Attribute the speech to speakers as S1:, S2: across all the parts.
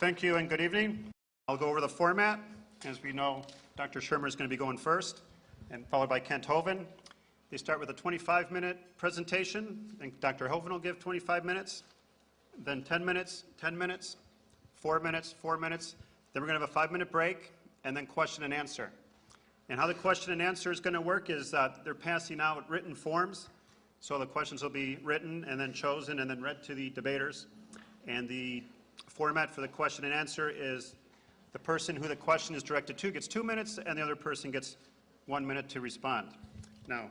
S1: Thank you and good evening. I'll go over the format. As we know, Dr. Shermer is going to be going first, and followed by Kent Hovind. They start with a 25-minute presentation, and Dr. Hovind will give 25 minutes, then 10 minutes, 10 minutes, 4 minutes, 4 minutes. Then we're going to have a 5-minute break, and then question and answer. And how the question and answer is going to work is they're passing out written forms. So the questions will be written and then chosen and then read to the debaters. And the format for the question and answer is the person who the question is directed to gets 2 minutes, and the other person gets 1 minute to respond. Now,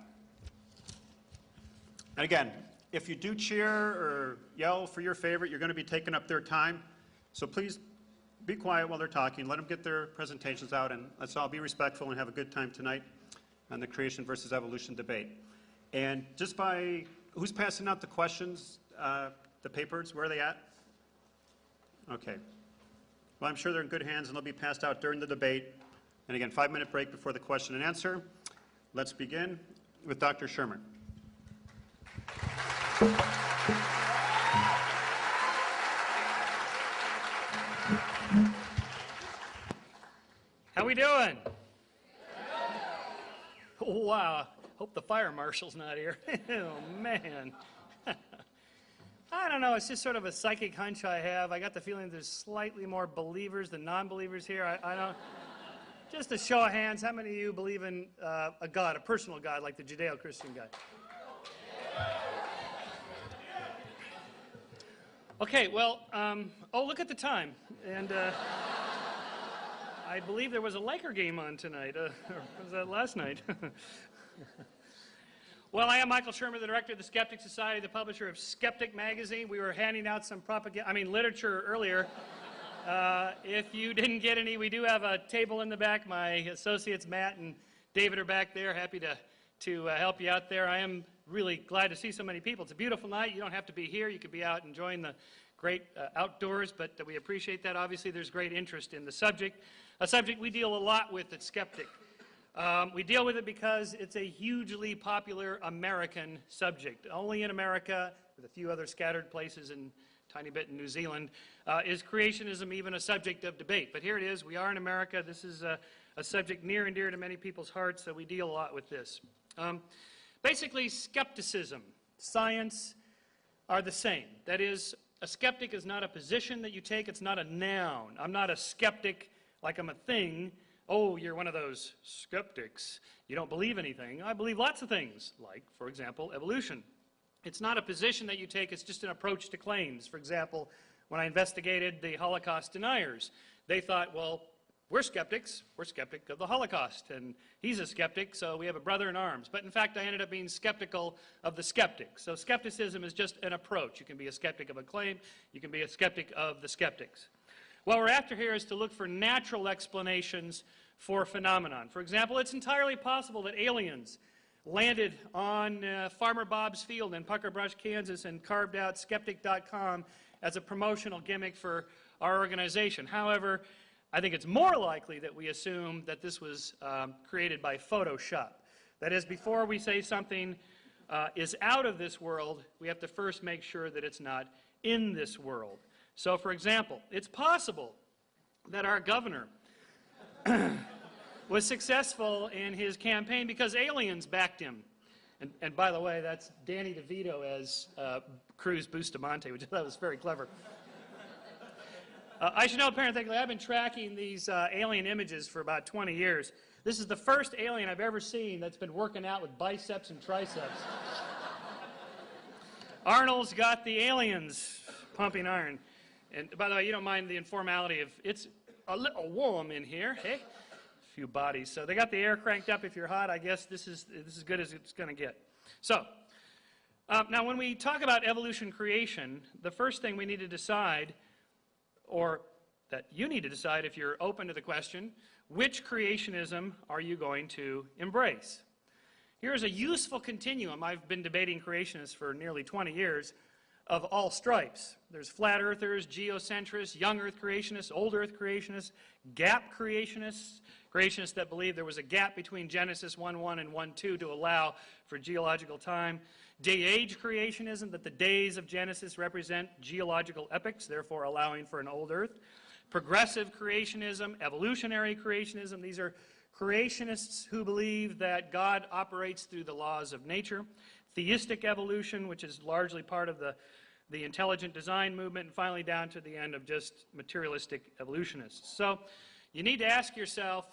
S1: and again, if you do cheer or yell for your favorite, you're going to be taking up their time. So please be quiet while they're talking. Let them get their presentations out, and let's all be respectful and have a good time tonight on the creation versus evolution debate. And just by who's passing out the questions, the papers, where are they at? Okay. Well, I'm sure they're in good hands, and they'll be passed out during the debate. And again, 5-minute break before the question and answer. Let's begin with Dr. Shermer.
S2: How we doing? Oh, wow. Hope the fire marshal's not here. Oh, man. I don't know. It's just sort of a psychic hunch I have. I got the feeling there's slightly more believers than non-believers here. I don't. Just a show of hands, how many of you believe in a God, a personal God, like the Judeo-Christian God? Okay, well, oh, look at the time. And I believe there was a Laker game on tonight. Or was that last night? Well, I am Michael Shermer, the director of the Skeptic Society, the publisher of Skeptic magazine. We were handing out some literature earlier. If you didn't get any, we do have a table in the back. My associates, Matt and David, are back there. Happy to help you out there. I am really glad to see so many people. It's a beautiful night. You don't have to be here. You could be out enjoying the great outdoors, but we appreciate that. Obviously, there's great interest in the subject, a subject we deal a lot with at Skeptic. We deal with it because it's a hugely popular American subject. Only in America, with a few other scattered places and a tiny bit in New Zealand, is creationism even a subject of debate. But here it is. We are in America. This is a subject near and dear to many people's hearts, so we deal a lot with this. Basically, skepticism, science are the same. That is, a skeptic is not a position that you take. It's not a noun. I'm not a skeptic like I'm a thing. Oh, you're one of those skeptics. You don't believe anything. I believe lots of things, like, for example, evolution. It's not a position that you take. It's just an approach to claims. For example, when I investigated the Holocaust deniers, they thought, well, we're skeptics. We're skeptic of the Holocaust, and he's a skeptic, so we have a brother in arms. But in fact, I ended up being skeptical of the skeptics. So skepticism is just an approach. You can be a skeptic of a claim. You can be a skeptic of the skeptics. What we're after here is to look for natural explanations for phenomenon. For example, it's entirely possible that aliens landed on Farmer Bob's field in Pucker Brush, Kansas, and carved out skeptic.com as a promotional gimmick for our organization. However, I think it's more likely that we assume that this was created by Photoshop. That is, before we say something is out of this world, we have to first make sure that it's not in this world. So, for example, it's possible that our governor was successful in his campaign because aliens backed him. And by the way, that's Danny DeVito as Cruz Bustamante, which I thought was very clever. I should know parenthetically, I've been tracking these alien images for about 20 years. This is the first alien I've ever seen that's been working out with biceps and triceps. Arnold's got the aliens pumping iron. And by the way, you don't mind the informality of, it's a little warm in here, hey? A few bodies. So they got the air cranked up if you're hot. I guess this is as good as it's going to get. So, now when we talk about evolution creation, the first thing we need to decide, or that you need to decide if you're open to the question, which creationism are you going to embrace? Here's a useful continuum. I've been debating creationists for nearly 20 years. Of all stripes. There's flat earthers, geocentrists, young earth creationists, old earth creationists, gap creationists, creationists that believe there was a gap between Genesis 1:1 and 1:2 to allow for geological time, day-age creationism, that the days of Genesis represent geological epochs, therefore allowing for an old earth, progressive creationism, evolutionary creationism. These are creationists who believe that God operates through the laws of nature. Theistic evolution, which is largely part of the intelligent design movement, and finally down to the end of just materialistic evolutionists. So you need to ask yourself,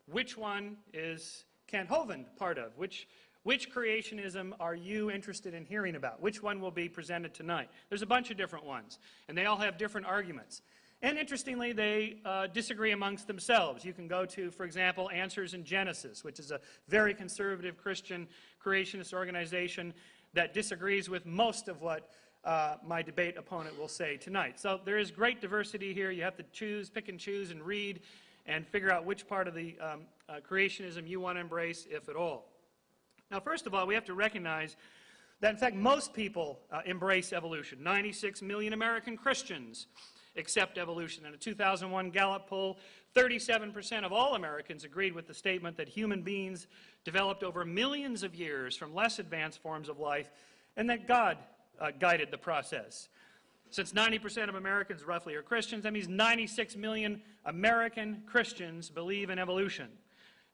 S2: which one is Kent Hovind part of? Which creationism are you interested in hearing about? Which one will be presented tonight? There's a bunch of different ones, and they all have different arguments. And interestingly, they disagree amongst themselves. You can go to, for example, Answers in Genesis, which is a very conservative Christian creationist organization that disagrees with most of what my debate opponent will say tonight. So there is great diversity here. You have to choose, pick and choose, and read, and figure out which part of the creationism you want to embrace, if at all. Now, first of all, we have to recognize that, in fact, most people embrace evolution. 96 million American Christians accept evolution. In a 2001 Gallup poll, 37% of all Americans agreed with the statement that human beings developed over millions of years from less advanced forms of life, and that God guided the process. Since 90% of Americans roughly are Christians, that means 96 million American Christians believe in evolution.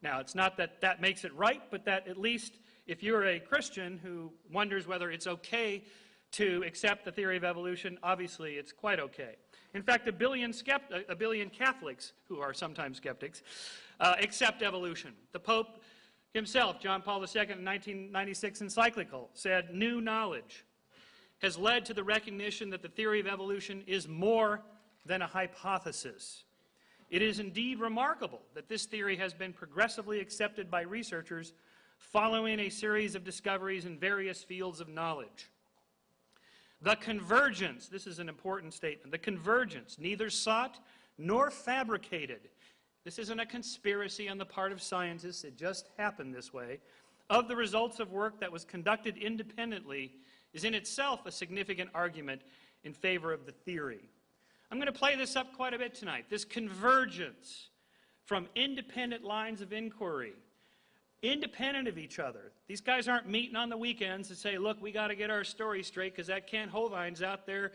S2: Now, it's not that that makes it right, but that at least if you're a Christian who wonders whether it's okay to accept the theory of evolution, obviously it's quite okay. In fact, a billion Catholics, who are sometimes skeptics, accept evolution. The Pope himself, John Paul II, in 1996 encyclical, said, "New knowledge has led to the recognition that the theory of evolution is more than a hypothesis. It is indeed remarkable that this theory has been progressively accepted by researchers following a series of discoveries in various fields of knowledge. The convergence," this is an important statement, "the convergence, neither sought nor fabricated," this isn't a conspiracy on the part of scientists, it just happened this way, "of the results of work that was conducted independently is in itself a significant argument in favor of the theory." I'm going to play this up quite a bit tonight. This convergence from independent lines of inquiry, independent of each other. These guys aren't meeting on the weekends to say, look, we got to get our story straight because that Kent Hovind's out there,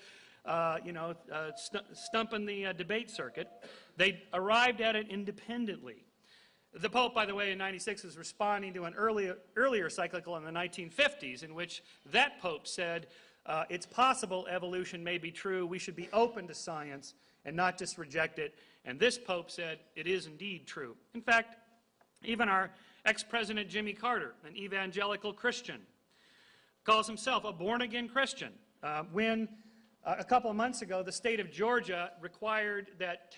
S2: stumping the debate circuit. They arrived at it independently. The Pope, by the way, in 96 is responding to an earlier cyclical in the 1950s in which that Pope said, it's possible evolution may be true. We should be open to science and not just reject it. And this Pope said it is indeed true. In fact, even our ex-president Jimmy Carter, an evangelical Christian, calls himself a born-again Christian. When a couple of months ago, the state of Georgia required that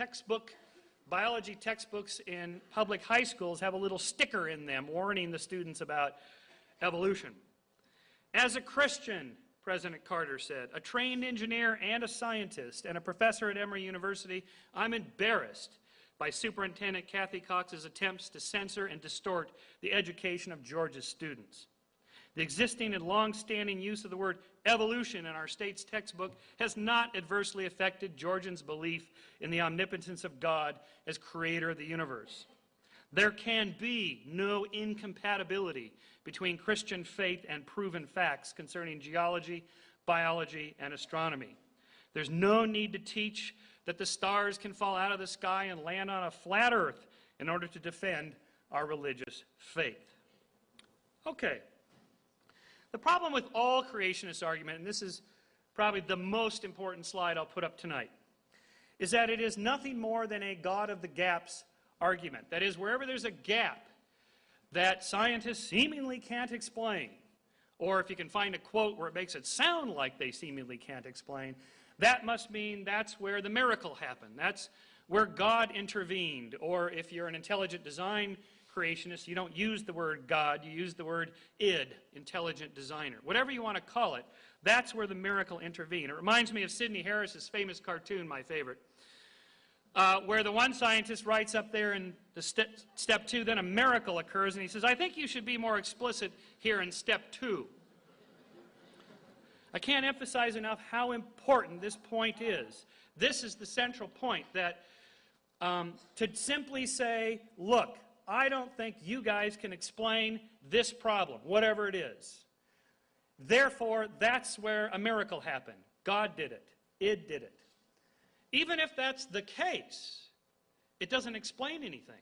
S2: biology textbooks in public high schools have a little sticker in them warning the students about evolution. As a Christian, President Carter said, a trained engineer and a scientist and a professor at Emory University, I'm embarrassed by Superintendent Kathy Cox's attempts to censor and distort the education of Georgia's students. The existing and long-standing use of the word evolution in our state's textbook has not adversely affected Georgians' belief in the omnipotence of God as creator of the universe. There can be no incompatibility between Christian faith and proven facts concerning geology, biology, and astronomy. There's no need to teach that the stars can fall out of the sky and land on a flat earth in order to defend our religious faith. Okay. The problem with all creationist argument, and this is probably the most important slide I'll put up tonight, is that it is nothing more than a God of the gaps argument. That is, wherever there's a gap that scientists seemingly can't explain, or if you can find a quote where it makes it sound like they seemingly can't explain, that must mean that's where the miracle happened. That's where God intervened. Or if you're an intelligent design creationist, you don't use the word God, you use the word id, intelligent designer. Whatever you want to call it, that's where the miracle intervened. It reminds me of Sidney Harris's famous cartoon, my favorite, where the one scientist writes up there in the step 2, then a miracle occurs, and he says, I think you should be more explicit here in step 2. I can't emphasize enough how important this point is. This is the central point, that to simply say, look, I don't think you guys can explain this problem, whatever it is. Therefore, that's where a miracle happened. God did it. Id did it. even if that's the case, it doesn't explain anything.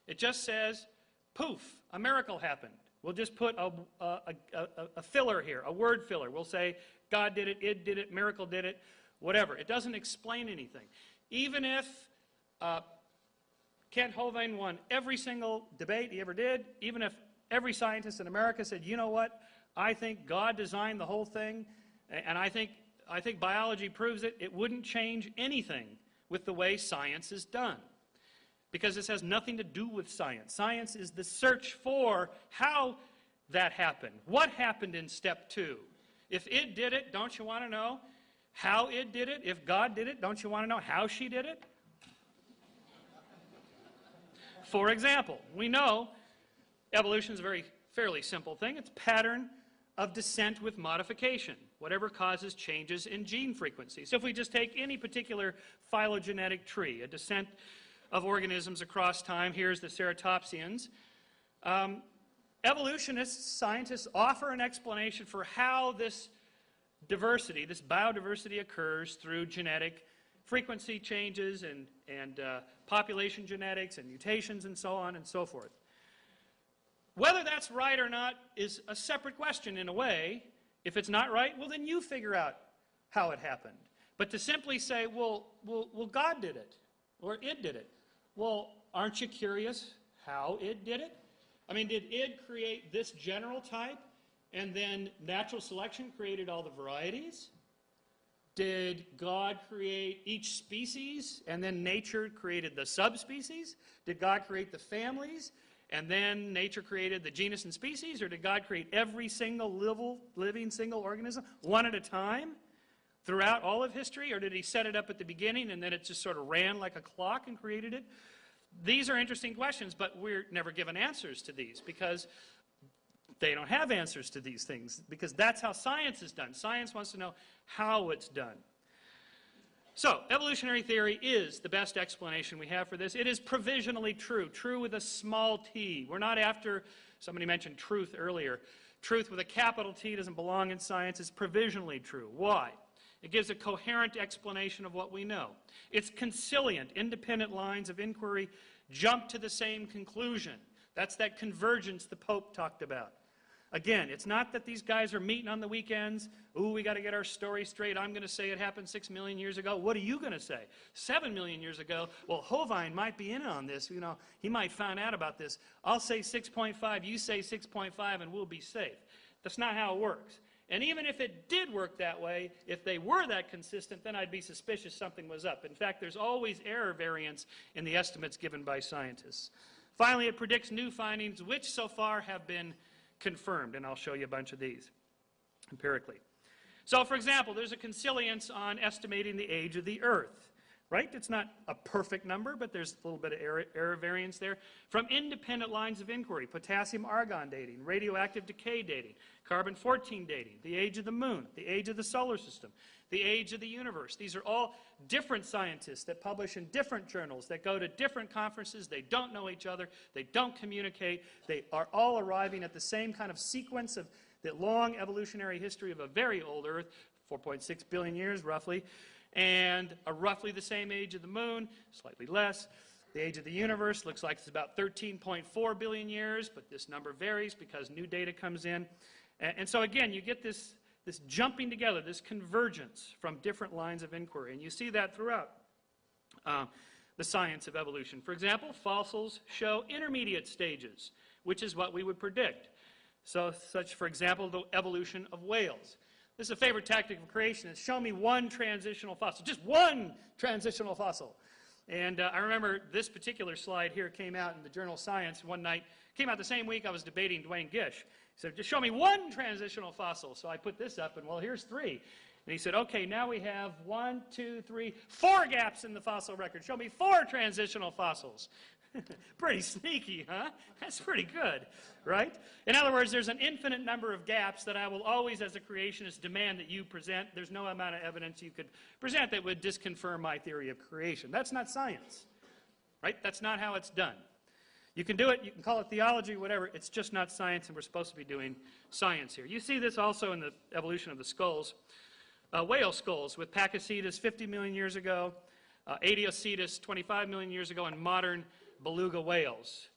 S2: It just says, poof, a miracle happened. We'll just put a filler here, a word filler. We'll say, God did it, miracle did it, whatever. It doesn't explain anything. Even if Kent Hovind won every single debate he ever did, even if every scientist in America said, you know what, I think God designed the whole thing, and I think biology proves it, it wouldn't change anything with the way science is done. Because this has nothing to do with science. Science is the search for how that happened. What happened in step 2? If it did it, don't you want to know how it did it? If God did it, don't you want to know how she did it? For example, we know evolution is a fairly simple thing. It's a pattern of descent with modification, whatever causes changes in gene frequency. So if we just take any particular phylogenetic tree, a descent of organisms across time, here's the ceratopsians. Evolutionists, scientists offer an explanation for how this diversity, this biodiversity occurs through genetic frequency changes and population genetics and mutations and so on and so forth. Whether that's right or not is a separate question in a way. If it's not right, well, then you figure out how it happened. But to simply say, well, God did it, or it did it, well, aren't you curious how it did it? I mean, did it create this general type, and then natural selection created all the varieties? Did God create each species, and then nature created the subspecies? Did God create the families, and then nature created the genus and species? Or did God create every single living single organism one at a time throughout all of history? Or did he set it up at the beginning and then it just sort of ran like a clock and created it? These are interesting questions, but we're never given answers to these because they don't have answers to these things, because that's how science is done. Science wants to know how it's done. So, evolutionary theory is the best explanation we have for this. It is provisionally true, true with a small t. We're not after, somebody mentioned truth earlier. Truth with a capital T doesn't belong in science. It's provisionally true. Why? It gives a coherent explanation of what we know. It's conciliant. Independent lines of inquiry jump to the same conclusion. That's that convergence the Pope talked about. Again, it's not that these guys are meeting on the weekends. Ooh, we got to get our story straight. I'm going to say it happened 6 million years ago. What are you going to say? 7 million years ago. Well, Hovind might be in on this. You know, he might find out about this. I'll say 6.5. You say 6.5, and we'll be safe. That's not how it works. And even if it did work that way, if they were that consistent, then I'd be suspicious something was up. In fact, there's always error variance in the estimates given by scientists. Finally, it predicts new findings, which so far have been confirmed, and I'll show you a bunch of these empirically. So, for example, there's a consilience on estimating the age of the Earth, right? It's not a perfect number, but there's a little bit of error variance there. From independent lines of inquiry, potassium-argon dating, radioactive decay dating, carbon-14 dating, the age of the moon, the age of the solar system, the age of the universe. These are all different scientists that publish in different journals, that go to different conferences. They don't know each other. They don't communicate. They are all arriving at the same kind of sequence of the long evolutionary history of a very old Earth, 4.6 billion years roughly, and roughly the same age of the moon, slightly less. The age of the universe looks like it's about 13.4 billion years, but this number varies because new data comes in. And so again, you get this jumping together, this convergence from different lines of inquiry. And you see that throughout the science of evolution. For example, fossils show intermediate stages, which is what we would predict. So, such, for example, the evolution of whales. This is a favorite tactic of creationists. Show me one transitional fossil, just one transitional fossil. And I remember this particular slide here came out in the journal Science one night. Came out the same week I was debating Dwayne Gish. He said, just show me one transitional fossil. So I put this up, and well, here's 3. And he said, okay, now we have 1, 2, 3, 4 gaps in the fossil record. Show me 4 transitional fossils. Pretty sneaky, huh? That's pretty good, right? In other words, there's an infinite number of gaps that I will always, as a creationist, demand that you present. There's no amount of evidence you could present that would disconfirm my theory of creation. That's not science, right? That's not how it's done. You can do it, you can call it theology, whatever. It's just not science, and we're supposed to be doing science here. You see this also in the evolution of the skulls. Whale skulls with Pakicetus 50 million years ago, Adiocetus 25 million years ago, and modern beluga whales.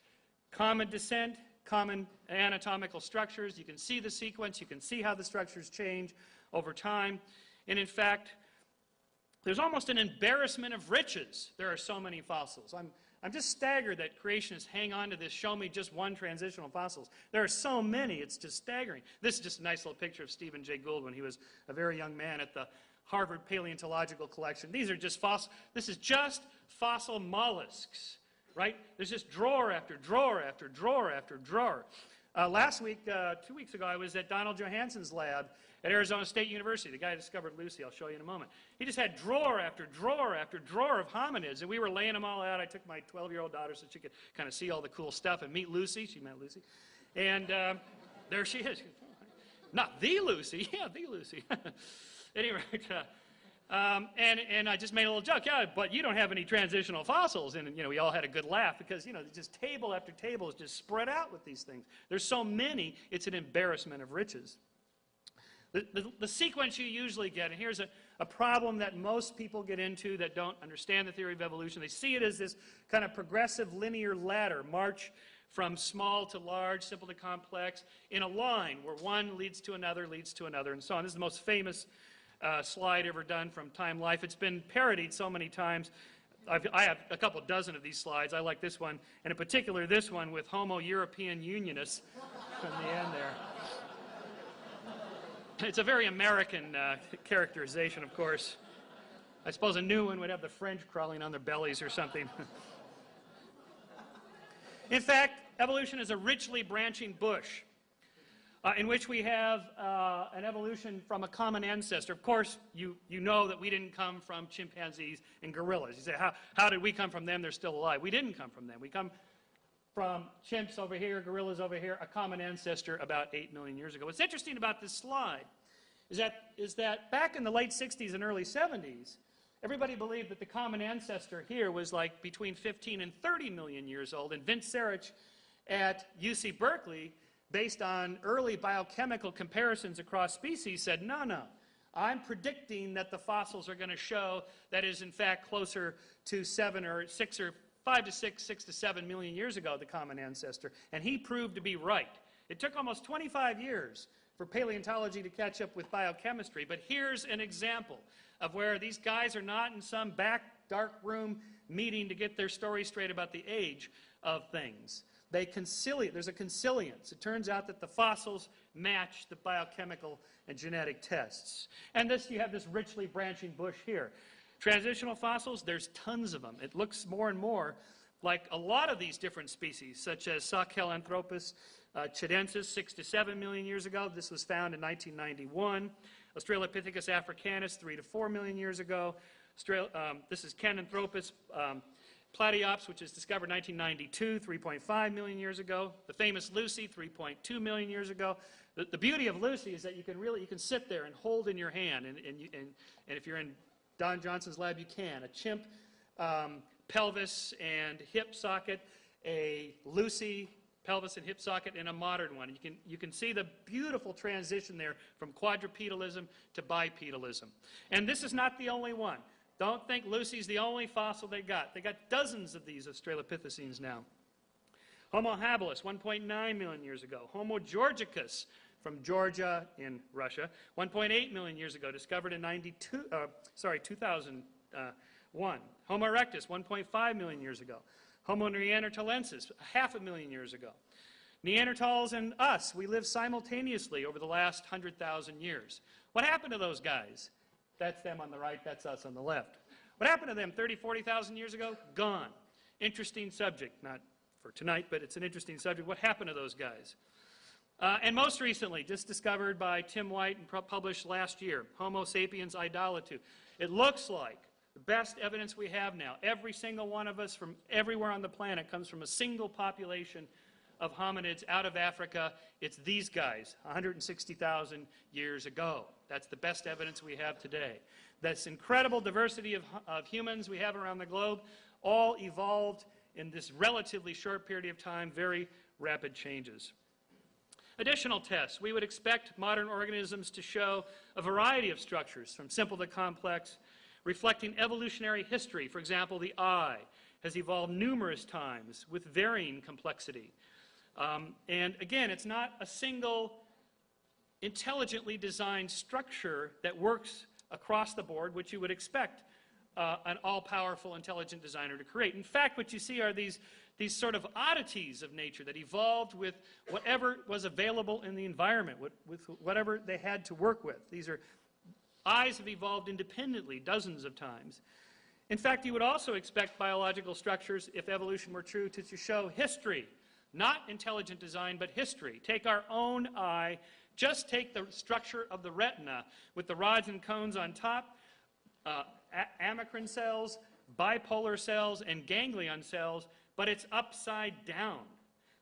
S2: Common descent, common anatomical structures. You can see the sequence. You can see how the structures change over time. And in fact, there's almost an embarrassment of riches. There are so many fossils. I'm just staggered that creationists hang on to this, show me just one transitional fossils. There are so many, it's just staggering. This is just a nice little picture of Stephen Jay Gould when he was a very young man at the Harvard Paleontological Collection. These are just fossil, this is just fossil mollusks, right? There's just drawer after drawer after drawer after drawer. Last week, 2 weeks ago, I was at Donald Johansson's lab at Arizona State University. The guy who discovered Lucy, I'll show you in a moment. He just had drawer after drawer after drawer of hominids, and we were laying them all out. I took my 12-year-old daughter so she could kind of see all the cool stuff and meet Lucy. She met Lucy. And there she is. Not the Lucy. Yeah, the Lucy. Anyway, and I just made a little joke. Yeah, but you don't have any transitional fossils. And, you know, we all had a good laugh because, you know, just table after table is just spread out with these things. There's so many, it's an embarrassment of riches. The sequence you usually get, and here's a problem that most people get into that don't understand the theory of evolution. They see it as this kind of progressive linear ladder, march from small to large, simple to complex, in a line where one leads to another, and so on. This is the most famous slide ever done from Time Life. It's been parodied so many times. I have a couple dozen of these slides. I like this one, and in particular this one with Homo European Unionists on the end there. It's a very American characterization, of course. I suppose a new one would have the French crawling on their bellies or something. In fact, evolution is a richly branching bush in which we have an evolution from a common ancestor. Of course, you know that we didn't come from chimpanzees and gorillas. You say, how did we come from them? They're still alive. We didn't come from them. We come from chimps over here, gorillas over here, a common ancestor about 8 million years ago. What's interesting about this slide is that back in the late 60s and early 70s, everybody believed that the common ancestor here was like between 15 and 30 million years old. And Vince Sarich at UC Berkeley, based on early biochemical comparisons across species, said, no, I'm predicting that the fossils are going to show that is in fact closer to 5 to 6 to 7 million years ago, the common ancestor. And he proved to be right. It took almost 25 years for paleontology to catch up with biochemistry. But here's an example of where these guys are not in some back dark room meeting to get their story straight about the age of things. They conciliate. There's a consilience. It turns out that the fossils match the biochemical and genetic tests. And you have this richly branching bush here. Transitional fossils, there's tons of them. It looks more and more like a lot of these different species, such as Sahelanthropus chidensis, 6 to 7 million years ago. This was found in 1991. Australopithecus africanus, 3 to 4 million years ago. This is Kenanthropus platyops, which is discovered in 1992, 3.5 million years ago. The famous Lucy, 3.2 million years ago. The beauty of Lucy is that you can sit there and hold in your hand, and if you're in Don Johnson's lab, you can. A chimp pelvis and hip socket, a Lucy pelvis and hip socket, and a modern one. You can see the beautiful transition there from quadrupedalism to bipedalism. And this is not the only one. Don't think Lucy's the only fossil they got. They got dozens of these Australopithecines now. Homo habilis, 1.9 million years ago. Homo georgicus from Georgia in Russia, 1.8 million years ago, discovered in 2001. Homo erectus, 1.5 million years ago. Homo neanderthalensis, 500,000 years ago. Neanderthals and us, we lived simultaneously over the last 100,000 years. What happened to those guys? That's them on the right, that's us on the left. What happened to them 30, 40,000 years ago? Gone. Interesting subject, not for tonight, but it's an interesting subject. What happened to those guys? And most recently, just discovered by Tim White and published last year, Homo sapiens idolitu. It looks like the best evidence we have now. Every single one of us from everywhere on the planet comes from a single population of hominids out of Africa. It's these guys, 160,000 years ago. That's the best evidence we have today. This incredible diversity of humans we have around the globe all evolved in this relatively short period of time, very rapid changes. Additional tests. We would expect modern organisms to show a variety of structures, from simple to complex, reflecting evolutionary history. For example, the eye has evolved numerous times with varying complexity. And again, it's not a single intelligently designed structure that works across the board, which you would expect an all-powerful intelligent designer to create. In fact, what you see are these sort of oddities of nature that evolved with whatever was available in the environment, with whatever they had to work with. These are eyes have evolved independently dozens of times. In fact, you would also expect biological structures, if evolution were true, to show history. Not intelligent design, but history. Take our own eye. Just take the structure of the retina with the rods and cones on top, amacrine cells, bipolar cells, and ganglion cells, but it's upside down.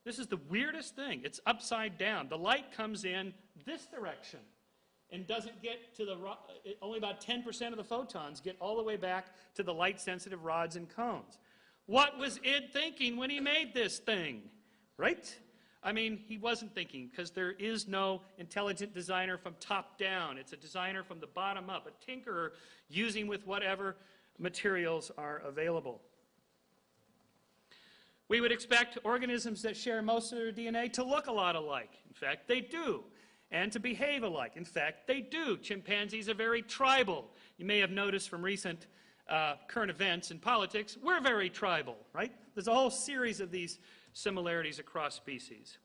S2: This is the weirdest thing. It's upside down. The light comes in this direction and doesn't get to the, only about 10% of the photons get all the way back to the light-sensitive rods and cones. What was Id thinking when he made this thing? Right? I mean, he wasn't thinking, because there is no intelligent designer from top down. It's a designer from the bottom up, a tinkerer using with whatever materials are available. We would expect organisms that share most of their DNA to look a lot alike. In fact, they do. And to behave alike. In fact, they do. Chimpanzees are very tribal. You may have noticed from recent current events in politics, we're very tribal, right? There's a whole series of these similarities across species.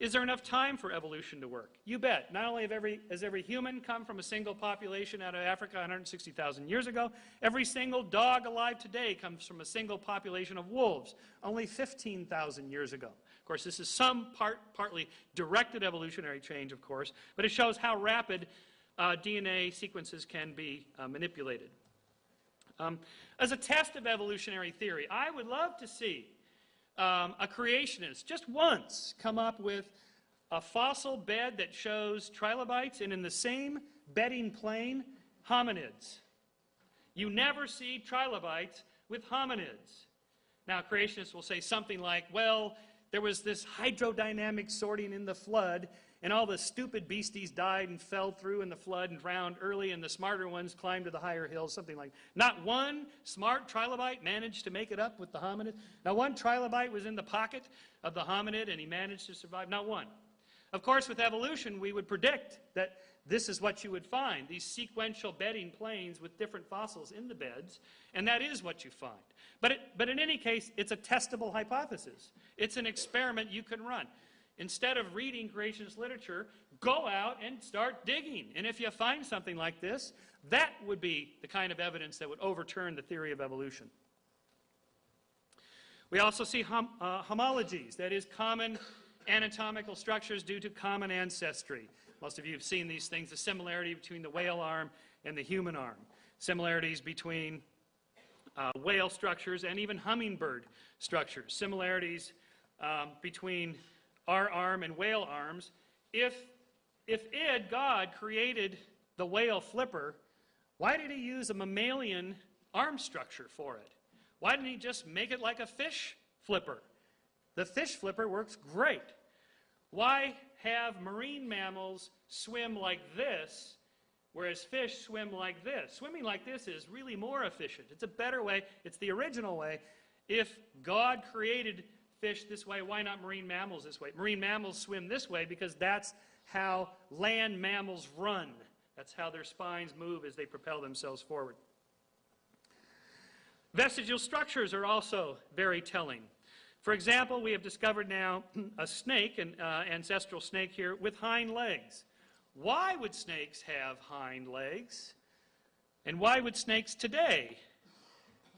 S2: Is there enough time for evolution to work? You bet. Not only has every human come from a single population out of Africa 160,000 years ago, every single dog alive today comes from a single population of wolves only 15,000 years ago. Of course, this is partly directed evolutionary change, of course, but it shows how rapid DNA sequences can be manipulated. As a test of evolutionary theory, I would love to see a creationist just once come up with a fossil bed that shows trilobites and in the same bedding plane, hominids. You never see trilobites with hominids. Now, creationists will say something like, well, there was this hydrodynamic sorting in the flood, and all the stupid beasties died and fell through in the flood and drowned early, and the smarter ones climbed to the higher hills, something like that. Not one smart trilobite managed to make it up with the hominid. Not one trilobite was in the pocket of the hominid, and he managed to survive. Not one. Of course, with evolution, we would predict that this is what you would find, these sequential bedding planes with different fossils in the beds, and that is what you find. But in any case, it's a testable hypothesis. It's an experiment you can run. Instead of reading creationist literature, go out and start digging. And if you find something like this, that would be the kind of evidence that would overturn the theory of evolution. We also see homologies, that is, common anatomical structures due to common ancestry. Most of you have seen these things, the similarity between the whale arm and the human arm, similarities between whale structures and even hummingbird structures, similarities between our arm and whale arms. If God created the whale flipper, why did he use a mammalian arm structure for it? Why didn't he just make it like a fish flipper? The fish flipper works great. Why have marine mammals swim like this, whereas fish swim like this? Swimming like this is really more efficient. It's a better way. It's the original way. If God created fish this way, why not marine mammals this way? Marine mammals swim this way because that's how land mammals run. That's how their spines move as they propel themselves forward. Vestigial structures are also very telling. For example, we have discovered now a snake, an ancestral snake here, with hind legs. Why would snakes have hind legs? And why would snakes today,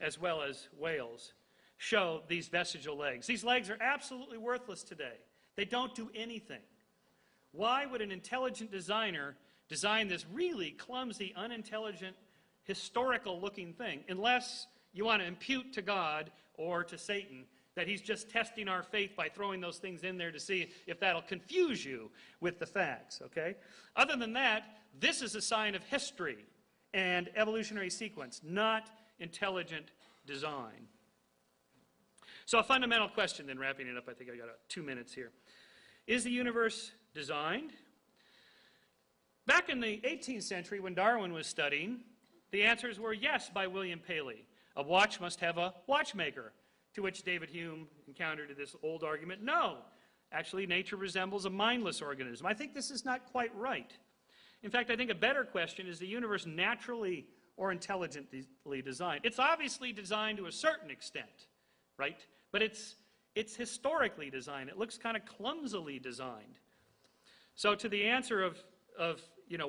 S2: as well as whales, show these vestigial legs? These legs are absolutely worthless today. They don't do anything. Why would an intelligent designer design this really clumsy, unintelligent, historical-looking thing, unless you want to impute to God or to Satan that he's just testing our faith by throwing those things in there to see if that'll confuse you with the facts, okay? Other than that, this is a sign of history and evolutionary sequence, not intelligent design. So a fundamental question, then, wrapping it up. I think I got 2 minutes here. Is the universe designed? Back in the 18th century, when Darwin was studying, The answers were yes by William Paley. A watch must have a watchmaker, to which David Hume encountered this old argument, no, actually nature resembles a mindless organism. I think this is not quite right. In fact, I think a better question is the universe naturally or intelligently designed? It's obviously designed to a certain extent, right? But it's historically designed. It looks kind of clumsily designed. So to the answer of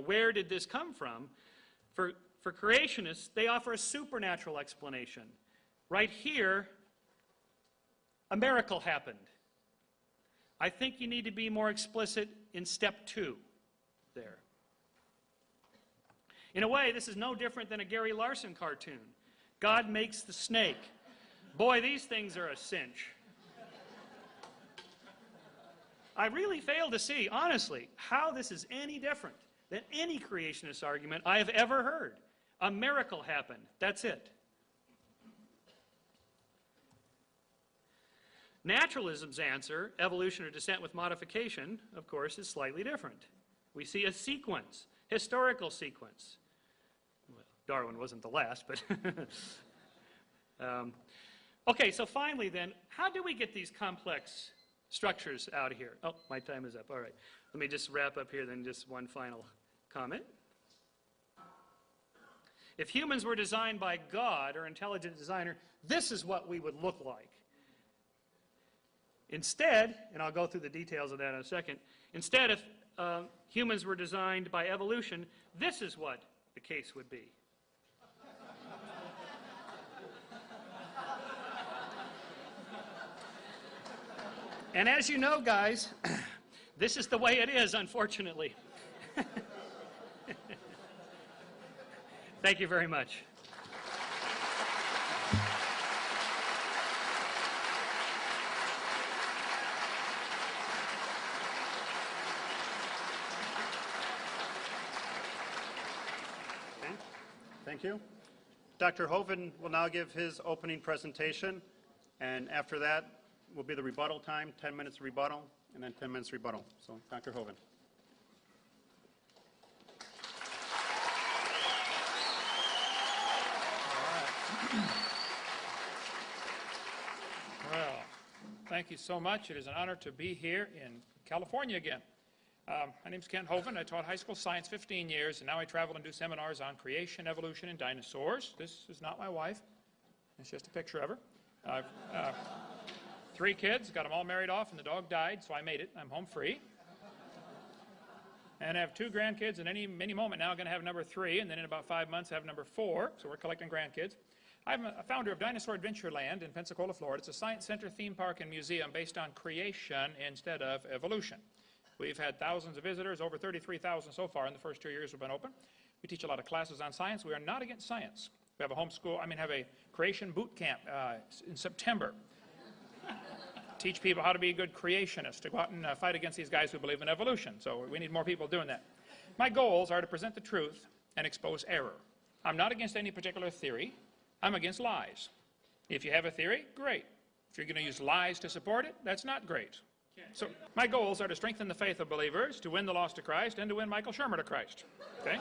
S2: where did this come from, for creationists, they offer a supernatural explanation. Right here, a miracle happened. I think you need to be more explicit in step 2 there. In a way, this is no different than a Gary Larson cartoon. God makes the snake. Boy, these things are a cinch. I really fail to see, honestly, how this is any different than any creationist argument I have ever heard. A miracle happened. That's it. Naturalism's answer, evolution or descent with modification, of course, is slightly different. We see a sequence, historical sequence. Well, Darwin wasn't the last, but... Okay, so finally then, how do we get these complex structures out of here? Oh, my time is up. All right. Let me just wrap up here then, just one final comment. If humans were designed by God or intelligent designer, this is what we would look like. Instead, and I'll go through the details of that in a second, instead if humans were designed by evolution, this is what the case would be. And as you know, guys, this is the way it is, unfortunately. Thank you very much.
S1: Okay. Thank you. Dr. Hovind will now give his opening presentation, and after that will be the rebuttal time, 10 minutes rebuttal, and then 10 minutes rebuttal. So, Dr. Hovind.
S3: Well, thank you so much. It is an honor to be here in California again. My name is Kent Hovind. I taught high school science 15 years, and now I travel and do seminars on creation, evolution, and dinosaurs. This is not my wife. It's just a picture of her. I've 3 kids, got them all married off, and the dog died, so I made it. I'm home free. And I have 2 grandkids, and any moment now I'm going to have number 3, and then in about 5 months I have number 4, so we're collecting grandkids. I'm a founder of Dinosaur Adventureland in Pensacola, Florida. It's a science center, theme park, and museum based on creation instead of evolution. We've had thousands of visitors, over 33,000 so far in the first 2 years we've been open. We teach a lot of classes on science. We are not against science. We have a have a creation boot camp in September. Teach people how to be a good creationist, to go out and fight against these guys who believe in evolution. So we need more people doing that. My goals are to present the truth and expose error. I'm not against any particular theory. I'm against lies. If you have a theory, great. If you're going to use lies to support it, that's not great. So my goals are to strengthen the faith of believers, to win the lost to Christ, and to win Michael Shermer to Christ. Okay?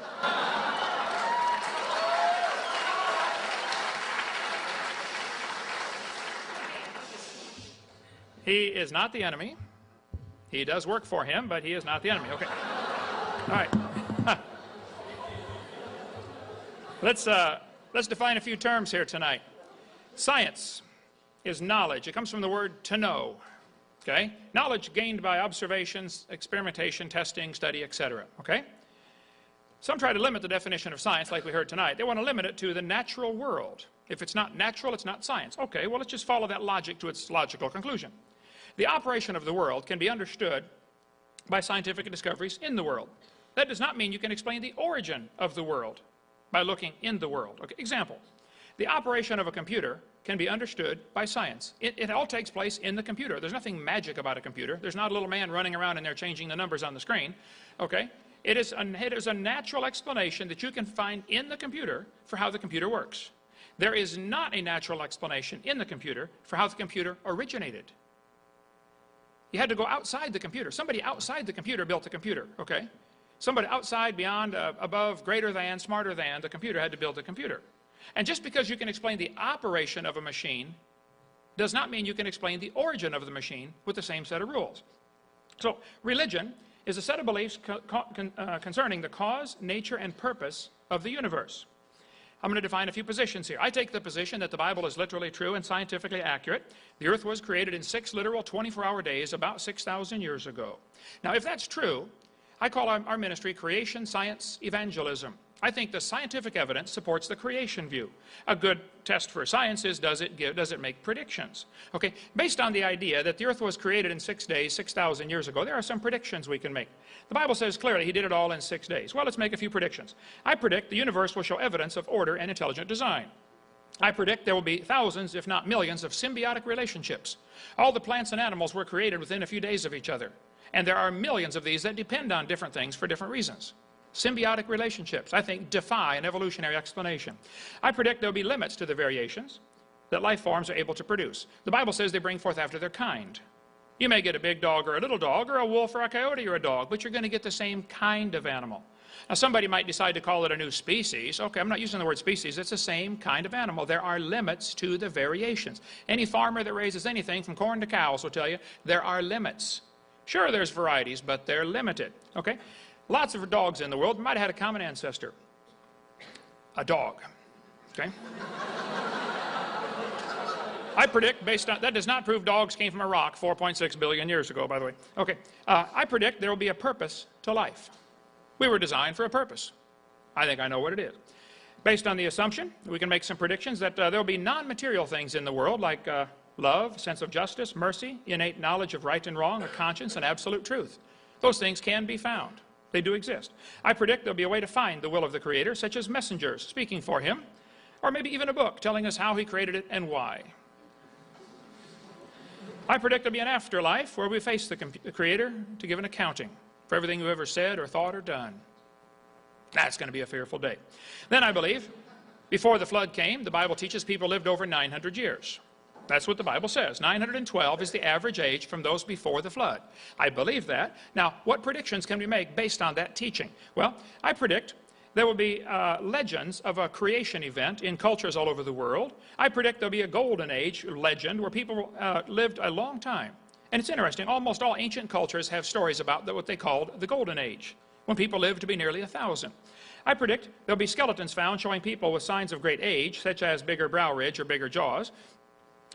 S3: He is not the enemy. He does work for him, but he is not the enemy. Okay. All right. Let's define a few terms here tonight. Science is knowledge. It comes from the word to know. Okay? Knowledge gained by observations, experimentation, testing, study, etc. Okay? Some try to limit the definition of science like we heard tonight. They want to limit it to the natural world. If it's not natural, it's not science. Okay, well, let's just follow that logic to its logical conclusion. The operation of the world can be understood by scientific discoveries in the world. That does not mean you can explain the origin of the world by looking in the world. Okay, example, the operation of a computer can be understood by science. It all takes place in the computer. There's nothing magic about a computer. There's not a little man running around in there changing the numbers on the screen. Okay? It is a natural explanation that you can find in the computer for how the computer works. There is not a natural explanation in the computer for how the computer originated. You had to go outside the computer. Somebody outside the computer built the computer, okay? Somebody outside, beyond, above, greater than, smarter than the computer had to build the computer. And just because you can explain the operation of a machine does not mean you can explain the origin of the machine with the same set of rules. So religion is a set of beliefs concerning the cause, nature, and purpose of the universe. I'm going to define a few positions here. I take the position that the Bible is literally true and scientifically accurate. The earth was created in 6 literal 24-hour days about 6,000 years ago. Now, if that's true, I call our ministry Creation Science Evangelism. I think the scientific evidence supports the creation view. A good test for science is, does it make predictions? Okay, based on the idea that the earth was created in 6 days, 6,000 years ago, there are some predictions we can make. The Bible says clearly he did it all in 6 days. Well, let's make a few predictions. I predict the universe will show evidence of order and intelligent design. I predict there will be thousands, if not millions, of symbiotic relationships. All the plants and animals were created within a few days of each other. And there are millions of these that depend on different things for different reasons. Symbiotic relationships, I think, defy an evolutionary explanation. I predict there will be limits to the variations that life forms are able to produce. The Bible says they bring forth after their kind. You may get a big dog or a little dog, or a wolf or a coyote or a dog, but you're going to get the same kind of animal. Now, somebody might decide to call it a new species. Okay, I'm not using the word species. It's the same kind of animal. There are limits to the variations. Any farmer that raises anything from corn to cows will tell you there are limits. Sure, there's varieties, but they're limited. Okay? Lots of dogs in the world might have had a common ancestor. A dog. Okay? I predict, based on, that does not prove dogs came from a rock 4.6 billion years ago, by the way. Okay. I predict there will be a purpose to life. We were designed for a purpose. I think I know what it is. Based on the assumption, we can make some predictions that there will be non-material things in the world like love, sense of justice, mercy, innate knowledge of right and wrong, a conscience, and absolute truth. Those things can be found. They do exist. I predict there'll be a way to find the will of the Creator, such as messengers speaking for Him, or maybe even a book telling us how He created it and why. I predict there'll be an afterlife where we face the Creator to give an accounting for everything we've ever said or thought or done. That's going to be a fearful day. Then I believe, before the flood came, the Bible teaches people lived over 900 years. That's what the Bible says. 912 is the average age from those before the flood. I believe that. Now, what predictions can we make based on that teaching? Well, I predict there will be legends of a creation event in cultures all over the world. I predict there'll be a golden age legend where people lived a long time. And it's interesting, almost all ancient cultures have stories about what they called the golden age, when people lived to be nearly 1,000. I predict there'll be skeletons found showing people with signs of great age, such as bigger brow ridge or bigger jaws.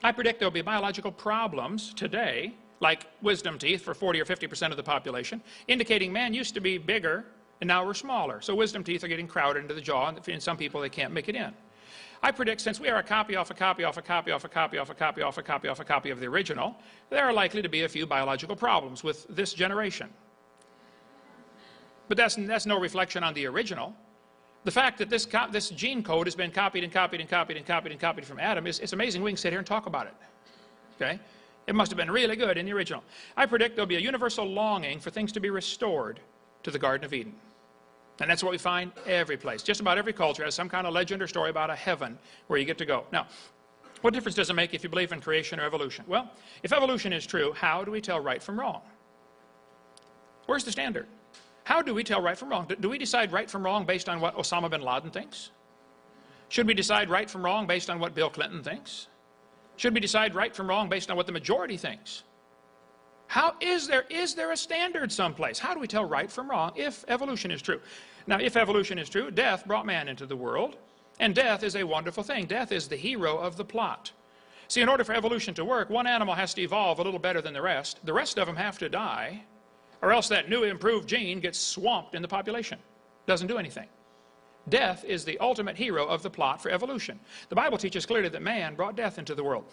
S3: I predict there'll be biological problems today, like wisdom teeth for 40 or 50% of the population, indicating man used to be bigger and now we're smaller. So wisdom teeth are getting crowded into the jaw, and in some people they can't make it in. I predict since we are a copy off a copy off a copy off a copy off a copy off a copy off a copy of the original, there are likely to be a few biological problems with this generation. But that's no reflection on the original. The fact that this gene code has been copied and copied and copied and copied and copied from Adam, it's amazing we can sit here and talk about it. Okay? It must have been really good in the original. I predict there'll be a universal longing for things to be restored to the Garden of Eden. And that's what we find every place. Just about every culture has some kind of legend or story about a heaven where you get to go. Now, what difference does it make if you believe in creation or evolution? Well, if evolution is true, how do we tell right from wrong? Where's the standard? How do we tell right from wrong? Do we decide right from wrong based on what Osama bin Laden thinks? Should we decide right from wrong based on what Bill Clinton thinks? Should we decide right from wrong based on what the majority thinks? Is there a standard someplace? How do we tell right from wrong if evolution is true? Now, if evolution is true, death brought man into the world, and death is a wonderful thing. Death is the hero of the plot. See, in order for evolution to work, one animal has to evolve a little better than the rest. The rest of them have to die, or else that new improved gene gets swamped in the population. Doesn't do anything. Death is the ultimate hero of the plot for evolution. The Bible teaches clearly that man brought death into the world.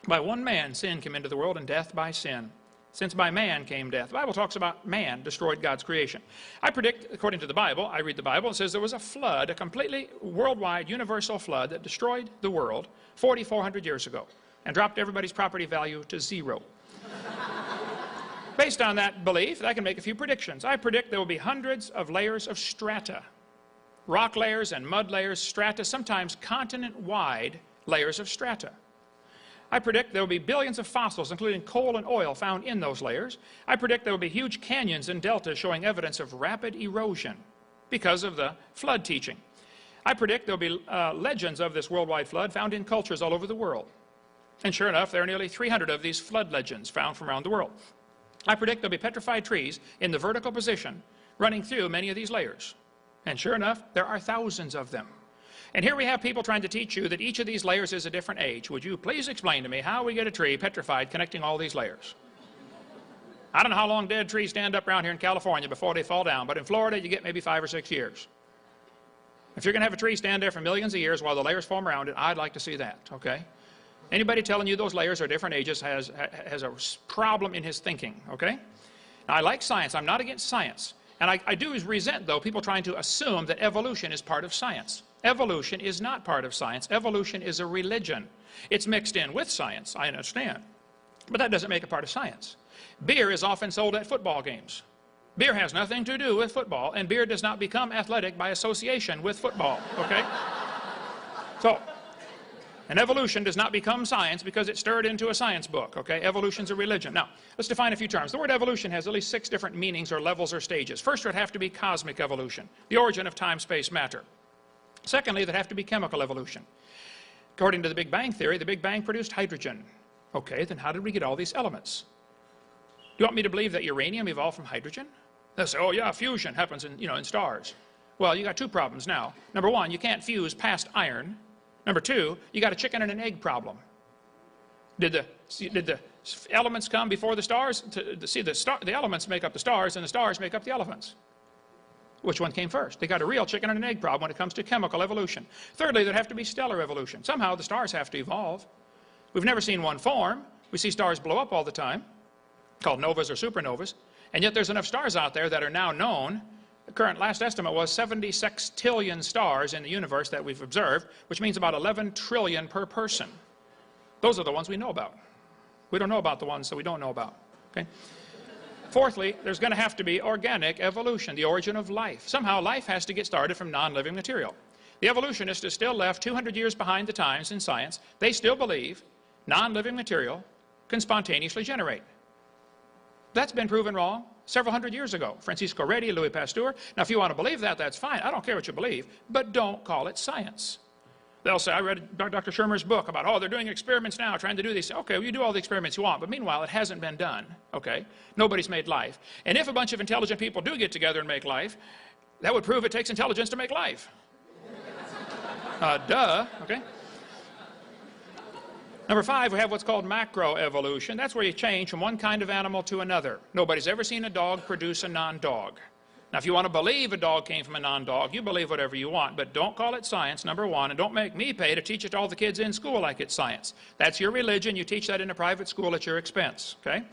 S3: By one man, sin came into the world, and death by sin. Since by man came death. The Bible talks about man destroyed God's creation. I predict, according to the Bible, I read the Bible, it says there was a flood, a completely worldwide, universal flood that destroyed the world 4,400 years ago and dropped everybody's property value to zero. Based on that belief, I can make a few predictions. I predict there will be hundreds of layers of strata, rock layers and mud layers, strata, sometimes continent-wide layers of strata. I predict there will be billions of fossils, including coal and oil, found in those layers. I predict there will be huge canyons and deltas showing evidence of rapid erosion because of the flood teaching. I predict there will be legends of this worldwide flood found in cultures all over the world. And sure enough, there are nearly 300 of these flood legends found from around the world. I predict there will be petrified trees in the vertical position running through many of these layers. And sure enough, there are thousands of them. And here we have people trying to teach you that each of these layers is a different age. Would you please explain to me how we get a tree petrified connecting all these layers? I don't know how long dead trees stand up around here in California before they fall down, but in Florida you get maybe 5 or 6 years. If you're going to have a tree stand there for millions of years while the layers form around it, I'd like to see that, okay? Anybody telling you those layers are different ages has a problem in his thinking, okay? Now, I like science. I'm not against science. And I do resent, though, people trying to assume that evolution is part of science. Evolution is not part of science. Evolution is a religion. It's mixed in with science, I understand. But that doesn't make it part of science. Beer is often sold at football games. Beer has nothing to do with football, and beer does not become athletic by association with football, okay? So, and evolution does not become science because it's stirred into a science book, okay? Evolution's a religion. Now, let's define a few terms. The word evolution has at least 6 different meanings or levels or stages. First, it would have to be cosmic evolution, the origin of time, space, matter. Secondly, there'd have to be chemical evolution. According to the Big Bang theory, the Big Bang produced hydrogen. Okay, then how did we get all these elements? Do you want me to believe that uranium evolved from hydrogen? They'll say, oh yeah, fusion happens in stars. Well, you got 2 problems now. Number 1, you can't fuse past iron. Number 2, you got a chicken and an egg problem. Did the elements come before the stars? The elements make up the stars, and the stars make up the elements. Which one came first? They got a real chicken and an egg problem when it comes to chemical evolution. Thirdly, there'd have to be stellar evolution. Somehow the stars have to evolve. We've never seen one form. We see stars blow up all the time, called novas or supernovas. And yet there's enough stars out there that are now known. The current last estimate was 70 sextillion stars in the universe that we've observed, which means about 11 trillion per person. Those are the ones we know about. We don't know about the ones that we don't know about. Okay? Fourthly, there's going to have to be organic evolution, the origin of life. Somehow life has to get started from non-living material. The evolutionists are still left 200 years behind the times in science. They still believe non-living material can spontaneously generate. That's been proven wrong several hundred years ago. Francisco Redi, Louis Pasteur. Now, if you want to believe that, that's fine. I don't care what you believe, but don't call it science. They'll say, I read Dr. Shermer's book about, oh, they're doing experiments now, trying to do these. Okay, well, you do all the experiments you want, but meanwhile, it hasn't been done, okay? Nobody's made life. And if a bunch of intelligent people do get together and make life, that would prove it takes intelligence to make life. Duh, okay? Number 5, we have what's called macroevolution. That's where you change from one kind of animal to another. Nobody's ever seen a dog produce a non-dog. Now, if you want to believe a dog came from a non-dog, you believe whatever you want, but don't call it science, number 1, and don't make me pay to teach it to all the kids in school like it's science. That's your religion. You teach that in a private school at your expense, okay?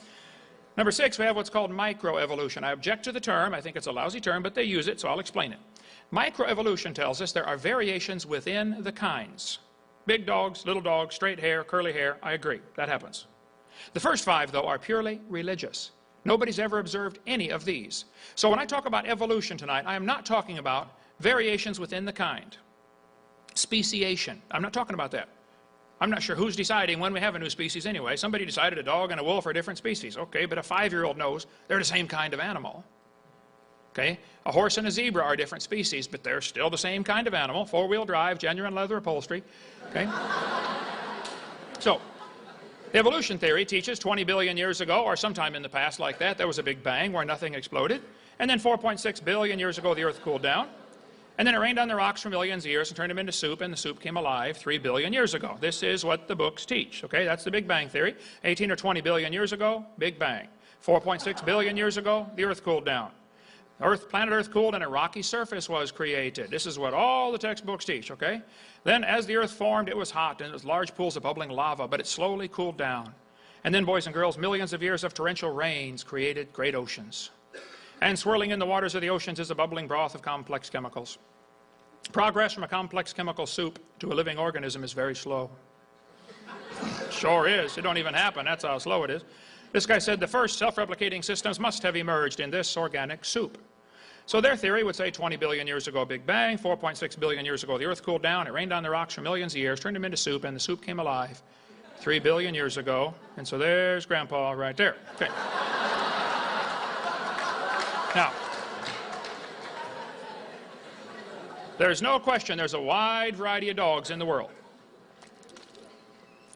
S3: Number 6, we have what's called microevolution. I object to the term. I think it's a lousy term, but they use it, so I'll explain it. Microevolution tells us there are variations within the kinds. Big dogs, little dogs, straight hair, curly hair, I agree, that happens. The first 5, though, are purely religious. Nobody's ever observed any of these. So when I talk about evolution tonight, I am not talking about variations within the kind. Speciation, I'm not talking about that. I'm not sure who's deciding when we have a new species anyway. Somebody decided a dog and a wolf are different species. Okay, but a 5-year-old knows they're the same kind of animal. Okay, a horse and a zebra are different species, but they're still the same kind of animal. 4-wheel drive, genuine leather upholstery. Okay? So, evolution theory teaches 20 billion years ago, or sometime in the past like that, there was a big bang where nothing exploded. And then 4.6 billion years ago, the earth cooled down. And then it rained on the rocks for millions of years and turned them into soup, and the soup came alive 3 billion years ago. This is what the books teach. Okay, that's the Big Bang theory. 18 or 20 billion years ago, Big Bang. 4.6 billion years ago, the earth cooled down. Planet Earth cooled and a rocky surface was created. This is what all the textbooks teach, okay? Then as the earth formed, it was hot and it was large pools of bubbling lava, but it slowly cooled down. And then, boys and girls, millions of years of torrential rains created great oceans. And swirling in the waters of the oceans is a bubbling broth of complex chemicals. Progress from a complex chemical soup to a living organism is very slow. Sure is. It don't even happen. That's how slow it is. This guy said the first self-replicating systems must have emerged in this organic soup. So their theory would say 20 billion years ago, Big Bang, 4.6 billion years ago, the earth cooled down, it rained on the rocks for millions of years, turned them into soup, and the soup came alive 3 billion years ago. And so there's Grandpa right there. Okay. Now, there's no question there's a wide variety of dogs in the world.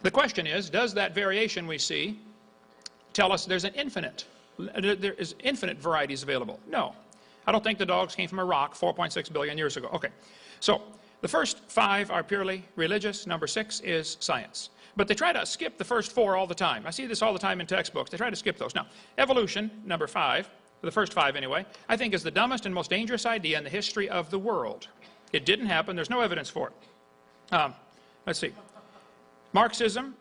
S3: The question is, does that variation we see tell us there is infinite varieties available? No. I don't think the dogs came from a rock 4.6 billion years ago. Okay. So the first 5 are purely religious. Number 6 is science. But they try to skip the first 4 all the time. I see this all the time in textbooks. They try to skip those. Now, evolution, number 5, the first 5 anyway, I think is the dumbest and most dangerous idea in the history of the world. It didn't happen. There's no evidence for it. Let's see. Marxism,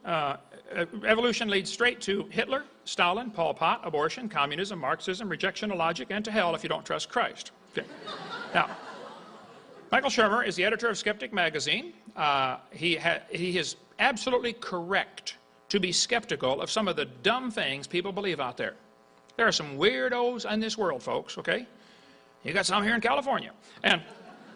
S3: evolution leads straight to Hitler, Stalin, Pol Pot, abortion, communism, Marxism, rejection of logic, and to hell if you don't trust Christ. Okay. Now, Michael Shermer is the editor of Skeptic magazine. He is absolutely correct to be skeptical of some of the dumb things people believe out there. There are some weirdos in this world, folks, okay? You got some here in California. And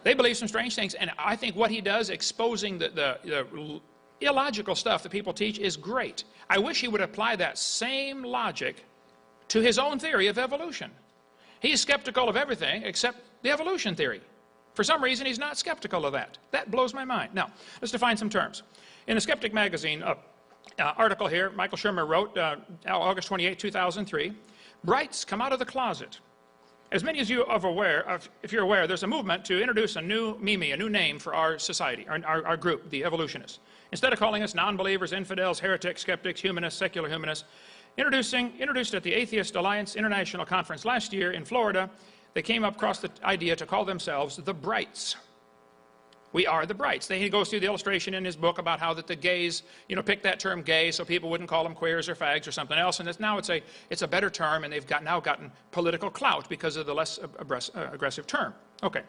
S3: they believe some strange things. And I think what he does, exposing the illogical stuff that people teach, is great. I wish he would apply that same logic to his own theory of evolution. He's skeptical of everything except the evolution theory. For some reason, he's not skeptical of that. That blows my mind. Now, let's define some terms. In the Skeptic magazine article here, Michael Shermer wrote, August 28, 2003, "Brights come out of the closet." As many as you are aware of, if you're aware, there's a movement to introduce a new meme, a new name for our society, our group, the evolutionists. Instead of calling us non-believers, infidels, heretics, skeptics, humanists, secular humanists, introduced at the Atheist Alliance International Conference last year in Florida, they came across the idea to call themselves the Brights. We are the Brights. He goes through the illustration in his book about how that the gays, picked that term gay so people wouldn't call them queers or fags or something else. And now it's a better term, and they've now gotten political clout because of the less aggressive term. Okay.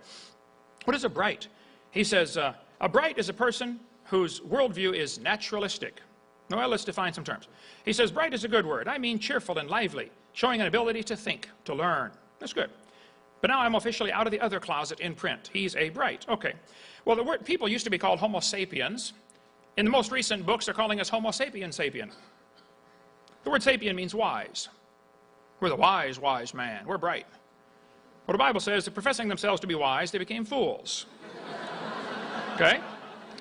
S3: What is a Bright? He says, a Bright is a person whose worldview is naturalistic. Well, let's define some terms. He says, bright is a good word. I mean cheerful and lively, showing an ability to think, to learn. That's good. But now I'm officially out of the other closet in print. He's a Bright. Okay. Well, the word people used to be called Homo sapiens. In the most recent books, they're calling us Homo sapien. The word sapien means wise. We're the wise man. We're bright. Well, the Bible says that professing themselves to be wise, they became fools. Okay?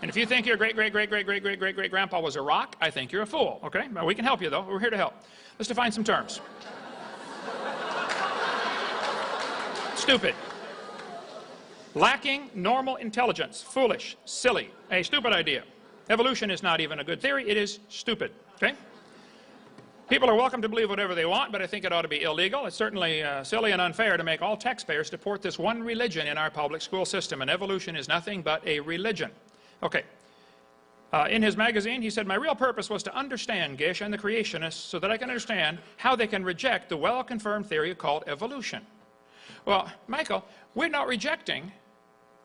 S3: And if you think your great-great-great-great-great-great-great-grandpa was a rock, I think you're a fool. Okay? Well, we can help you, though. We're here to help. Let's define some terms. Stupid. Lacking normal intelligence. Foolish. Silly. A stupid idea. Evolution is not even a good theory. It is stupid. Okay? People are welcome to believe whatever they want, but I think it ought to be illegal. It's certainly silly and unfair to make all taxpayers support this one religion in our public school system, and evolution is nothing but a religion. Okay. In his magazine, he said, my real purpose was to understand Gish and the creationists so that I can understand how they can reject the well-confirmed theory called evolution. Well, Michael, we're not rejecting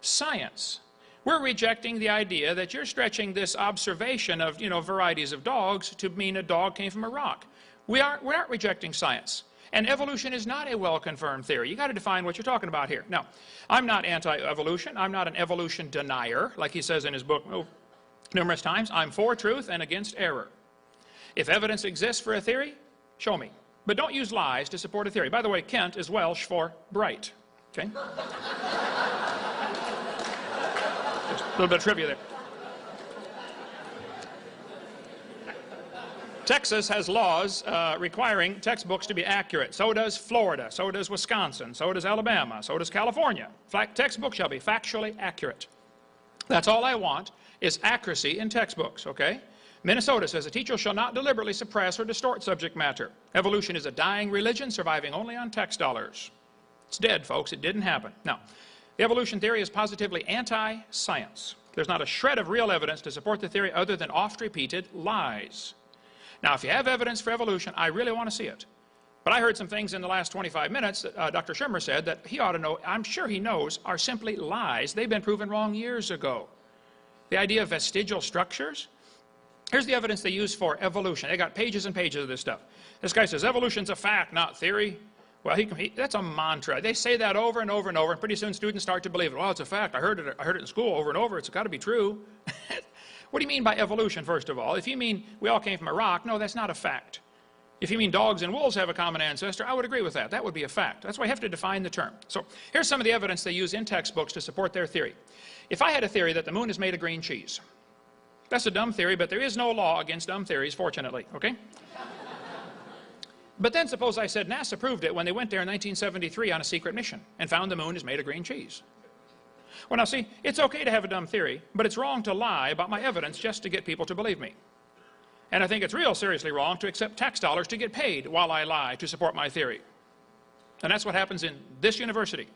S3: science. We're rejecting the idea that you're stretching this observation of, varieties of dogs to mean a dog came from a rock. We're not rejecting science. And evolution is not a well-confirmed theory. You've got to define what you're talking about here. Now, I'm not anti-evolution. I'm not an evolution denier, like he says in his book numerous times. I'm for truth and against error. If evidence exists for a theory, show me. But don't use lies to support a theory. By the way, Kent is Welsh for bright. Okay? Just a little bit of trivia there. Texas has laws requiring textbooks to be accurate. So does Florida. So does Wisconsin. So does Alabama. So does California. Textbooks shall be factually accurate. That's all I want is accuracy in textbooks, okay? Minnesota says a teacher shall not deliberately suppress or distort subject matter. Evolution is a dying religion surviving only on tax dollars. It's dead, folks. It didn't happen. Now, the evolution theory is positively anti-science. There's not a shred of real evidence to support the theory other than oft-repeated lies. Now, if you have evidence for evolution, I really want to see it. But I heard some things in the last 25 minutes that Dr. Shermer said that he ought to know, I'm sure he knows, are simply lies. They've been proven wrong years ago. The idea of vestigial structures. Here's the evidence they use for evolution. They got pages and pages of this stuff. This guy says evolution's a fact, not theory. Well, that's a mantra. They say that over and over and over, and pretty soon students start to believe it. Well, it's a fact. I heard it in school over and over. It's got to be true. What do you mean by evolution, first of all? If you mean we all came from a rock, no, that's not a fact. If you mean dogs and wolves have a common ancestor, I would agree with that. That would be a fact. That's why you have to define the term. So here's some of the evidence they use in textbooks to support their theory. If I had a theory that the moon is made of green cheese, that's a dumb theory, but there is no law against dumb theories, fortunately, okay? But then suppose I said NASA proved it when they went there in 1973 on a secret mission and found the moon is made of green cheese. Well, now see, it's okay to have a dumb theory, but it's wrong to lie about my evidence just to get people to believe me. And I think it's real seriously wrong to accept tax dollars to get paid while I lie to support my theory. And that's what happens in this university,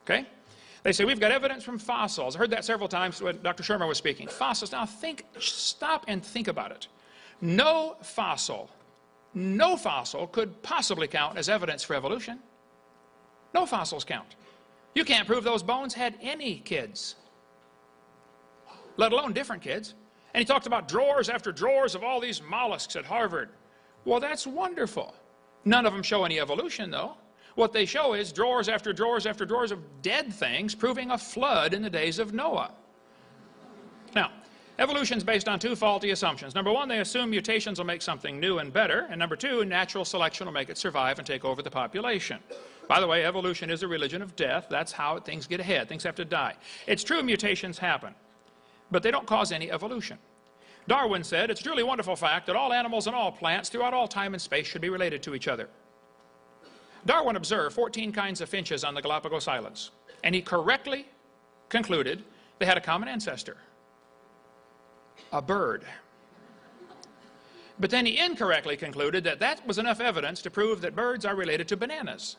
S3: okay? They say, we've got evidence from fossils. I heard that several times when Dr. Shermer was speaking. Fossils. Now stop and think about it. No fossil could possibly count as evidence for evolution. No fossils count. You can't prove those bones had any kids, let alone different kids. And he talked about drawers after drawers of all these mollusks at Harvard. Well, that's wonderful. None of them show any evolution, though. What they show is drawers after drawers after drawers of dead things proving a flood in the days of Noah. Now, evolution is based on two faulty assumptions. Number one, they assume mutations will make something new and better. And number two, natural selection will make it survive and take over the population. By the way, evolution is a religion of death. That's how things get ahead. Things have to die. It's true mutations happen, but they don't cause any evolution. Darwin said, it's a truly wonderful fact that all animals and all plants throughout all time and space should be related to each other. Darwin observed 14 kinds of finches on the Galapagos Islands, and he correctly concluded they had a common ancestor, a bird. But then he incorrectly concluded that that was enough evidence to prove that birds are related to bananas,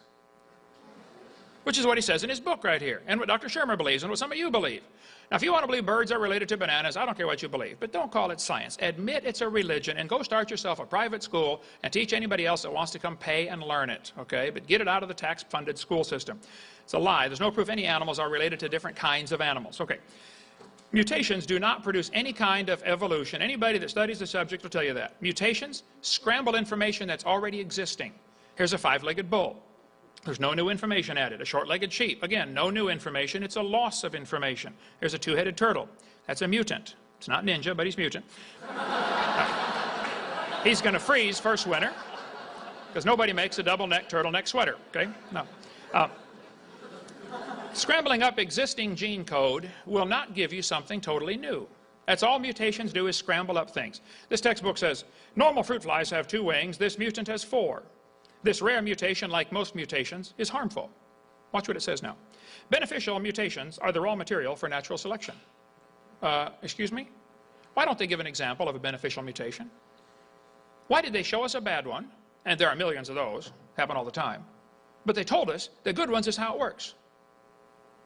S3: which is what he says in his book right here, and what Dr. Shermer believes, and what some of you believe. Now, if you want to believe birds are related to bananas, I don't care what you believe, but don't call it science. Admit it's a religion, and go start yourself a private school and teach anybody else that wants to come pay and learn it, okay? But get it out of the tax-funded school system. It's a lie. There's no proof any animals are related to different kinds of animals. Okay. Mutations do not produce any kind of evolution. Anybody that studies the subject will tell you that. Mutations scramble information that's already existing. Here's a five-legged bull. There's no new information added. A short-legged sheep. Again, no new information. It's a loss of information. There's a two-headed turtle. That's a mutant. It's not ninja, but he's mutant. He's going to freeze first winter because nobody makes a double-neck turtleneck sweater. Okay? No. Scrambling up existing gene code will not give you something totally new. That's all mutations do, is scramble up things. This textbook says, normal fruit flies have 2 wings. This mutant has 4. This rare mutation, like most mutations, is harmful. Watch what it says now. Beneficial mutations are the raw material for natural selection. Excuse me? Why don't they give an example of a beneficial mutation? Why did they show us a bad one? And there are millions of those, happen all the time. But they told us the good ones is how it works.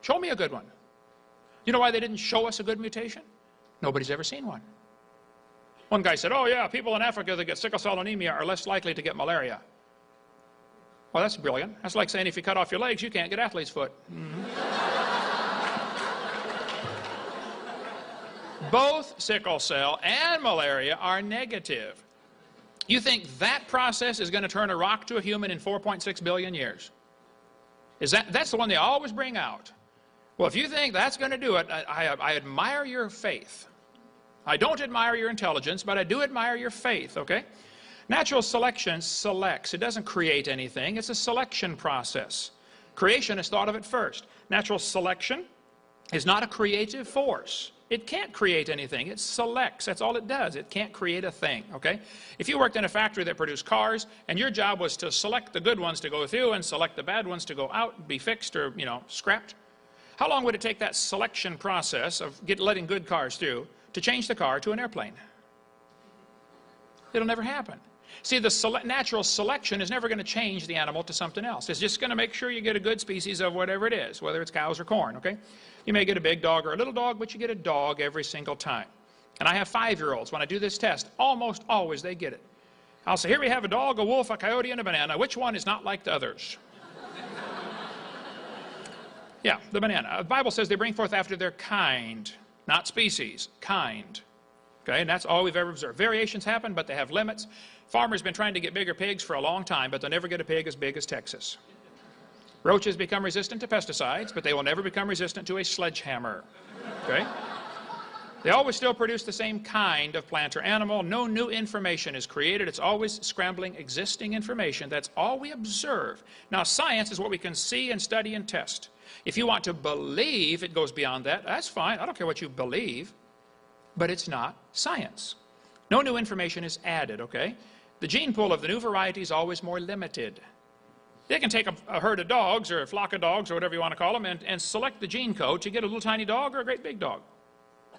S3: Show me a good one. You know why they didn't show us a good mutation? Nobody's ever seen one. One guy said, oh yeah, people in Africa that get sickle cell anemia are less likely to get malaria. Well, that's brilliant. That's like saying if you cut off your legs, you can't get athlete's foot. Both sickle cell and malaria are negative. You think that process is going to turn a rock to a human in 4.6 billion years? That's the one they always bring out. Well, if you think that's going to do it, I admire your faith. I don't admire your intelligence, but I do admire your faith, okay? Natural selection selects. It doesn't create anything. It's a selection process. Creation is thought of it first. Natural selection is not a creative force. It can't create anything. It selects. That's all it does. It can't create a thing, okay? If you worked in a factory that produced cars and your job was to select the good ones to go through and select the bad ones to go out, be fixed or, scrapped, how long would it take that selection process of letting good cars through to change the car to an airplane? It'll never happen. See, the natural selection is never going to change the animal to something else. It's just going to make sure you get a good species of whatever it is, whether it's cows or corn, okay? You may get a big dog or a little dog, but you get a dog every single time. And I have 5-year-olds. When I do this test, almost always they get it. I'll say, here we have a dog, a wolf, a coyote, and a banana. Which one is not like the others? Yeah, the banana. The Bible says they bring forth after their kind, not species, kind. Okay, and that's all we've ever observed. Variations happen, but they have limits. Farmers have been trying to get bigger pigs for a long time, but they'll never get a pig as big as Texas. Roaches become resistant to pesticides, but they will never become resistant to a sledgehammer. Okay? They always still produce the same kind of plant or animal. No new information is created. It's always scrambling existing information. That's all we observe. Now, science is what we can see and study and test. If you want to believe it goes beyond that, that's fine. I don't care what you believe. But it's not science. No new information is added, okay? The gene pool of the new variety is always more limited. They can take a herd of dogs or a flock of dogs or whatever you want to call them and select the gene code to get a little tiny dog or a great big dog.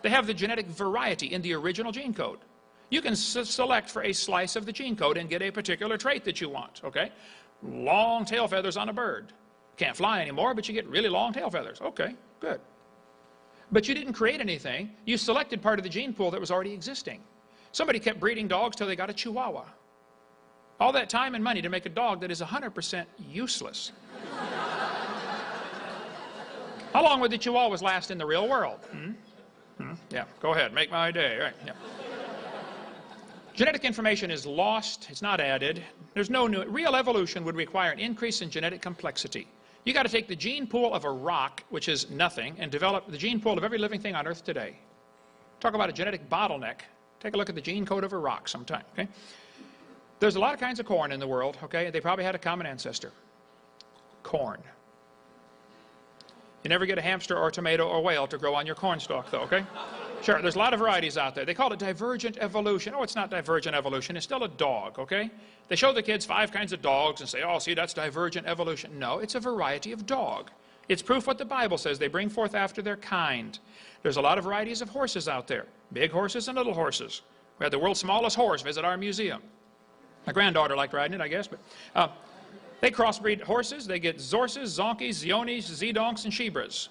S3: They have the genetic variety in the original gene code. You can select for a slice of the gene code and get a particular trait that you want, okay? Long tail feathers on a bird. Can't fly anymore, but you get really long tail feathers. Okay, good. But you didn't create anything. You selected part of the gene pool that was already existing. Somebody kept breeding dogs till they got a Chihuahua. All that time and money to make a dog that is 100% useless. How long would the Chihuahuas last in the real world? Yeah, go ahead, make my day. Right, yeah. Genetic information is lost, it's not added. There's no new. Real evolution would require an increase in genetic complexity. You got to take the gene pool of a rock, which is nothing, and develop the gene pool of every living thing on Earth today. Talk about a genetic bottleneck. Take a look at the gene code of a rock sometime, okay? There's a lot of kinds of corn in the world, okay? They probably had a common ancestor. Corn. You never get a hamster or a tomato or whale to grow on your corn stalk, though, okay? Sure, there's a lot of varieties out there. They call it divergent evolution. Oh, it's not divergent evolution. It's still a dog, okay? They show the kids 5 kinds of dogs and say, oh, see, that's divergent evolution. No, it's a variety of dog. It's proof what the Bible says. They bring forth after their kind. There's a lot of varieties of horses out there. Big horses and little horses. We had the world's smallest horse visit our museum. My granddaughter liked riding it, I guess, but they crossbreed horses. They get Zorses, Zonkies, Zionis, Zedonks, and Shebras.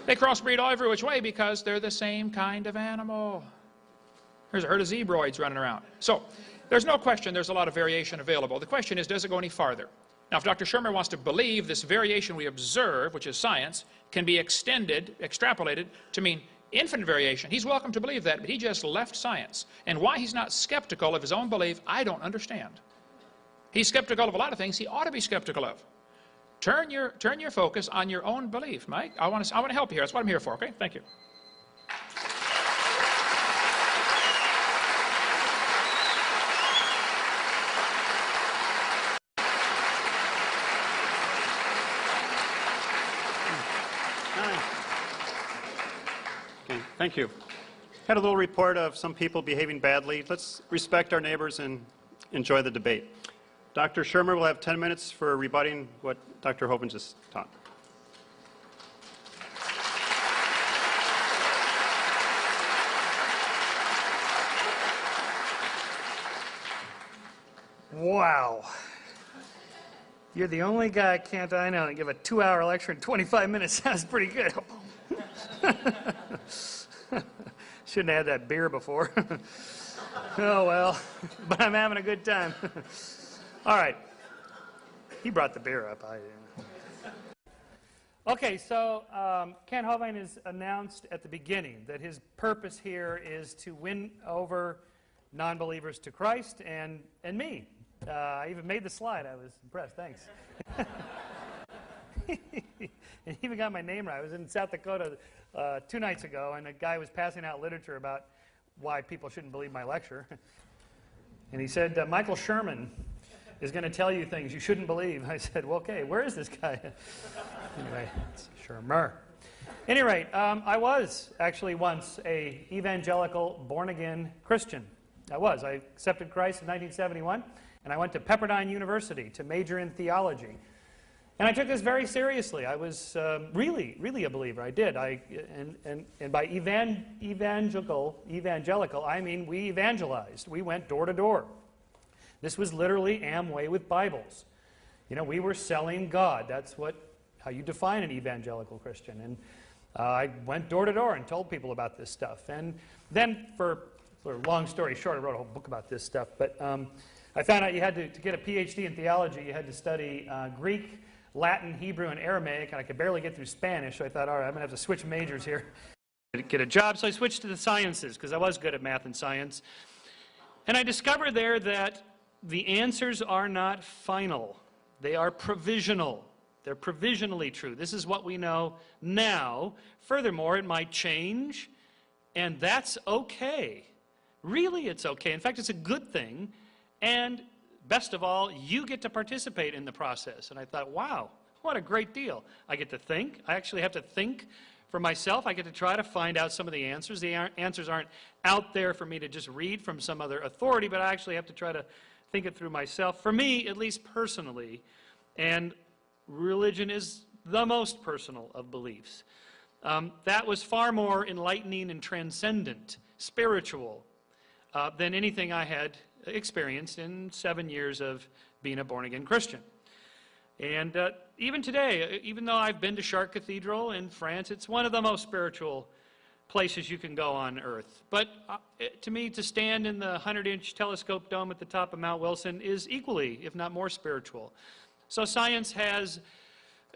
S3: They crossbreed all every which way because they're the same kind of animal. There's a herd of zebroids running around. So there's no question there's a lot of variation available. The question is, does it go any farther? Now, if Dr. Shermer wants to believe this variation we observe, which is science, can be extended, extrapolated to mean infinite variation, he's welcome to believe that, but he just left science. And why he's not skeptical of his own belief, I don't understand. He's skeptical of a lot of things he ought to be skeptical of. Turn your focus on your own belief, Mike. I want to help you here. That's what I'm here for, okay? Thank you.
S1: Okay, thank you. Had a little report of some people behaving badly. Let's respect our neighbors and enjoy the debate. Dr. Shermer will have 10 minutes for rebutting what Dr. Hovind just taught.
S2: Wow. You're the only guy I know to give a 2-hour lecture in 25 minutes. Sounds pretty good. Shouldn't have had that beer before. Oh, well, but I'm having a good time. All right. He brought the beer up. Okay, so Ken Hovind has announced at the beginning that his purpose here is to win over non-believers to Christ and me. I even made the slide. I was impressed. Thanks. And he even got my name right. I was in South Dakota 2 nights ago, and a guy was passing out literature about why people shouldn't believe my lecture. And he said, Michael Sherman is going to tell you things you shouldn't believe. I said, well, okay, where is this guy? Anyway, it's Shermer. At any rate, I was actually once a evangelical, born-again Christian. I accepted Christ in 1971, and I went to Pepperdine University to major in theology. And I took this very seriously. I was really, really a believer. I did. And by evangelical, I mean we evangelized. We went door to door. This was literally Amway with Bibles. You know, we were selling God. That's how you define an evangelical Christian. And I went door to door and told people about this stuff. And then, for a long story short, I wrote a whole book about this stuff. But I found out you had to get a PhD in theology, you had to study Greek, Latin, Hebrew, and Aramaic, and I could barely get through Spanish, so I thought, all right, I'm going to have to switch majors here to get a job. So I switched to the sciences, because I was good at math and science. And I discovered there that the answers are not final. They are provisional. They're provisionally true. This is what we know now. Furthermore, it might change. And that's okay. Really, it's okay. In fact, it's a good thing. And best of all, you get to participate in the process. And I thought, wow, what a great deal. I get to think. I actually have to think for myself. I get to try to find out some of the answers. The answers aren't out there for me to just read from some other authority, but I actually have to try to think it through myself. For me, at least personally, and religion is the most personal of beliefs. That was far more enlightening and transcendent, spiritual, than anything I had experienced in 7 years of being a born-again Christian. And even today, even though I've been to Chartres Cathedral in France, it's one of the most spiritual places you can go on earth. But to me, to stand in the 100-inch telescope dome at the top of Mount Wilson is equally, if not more, spiritual. So science has,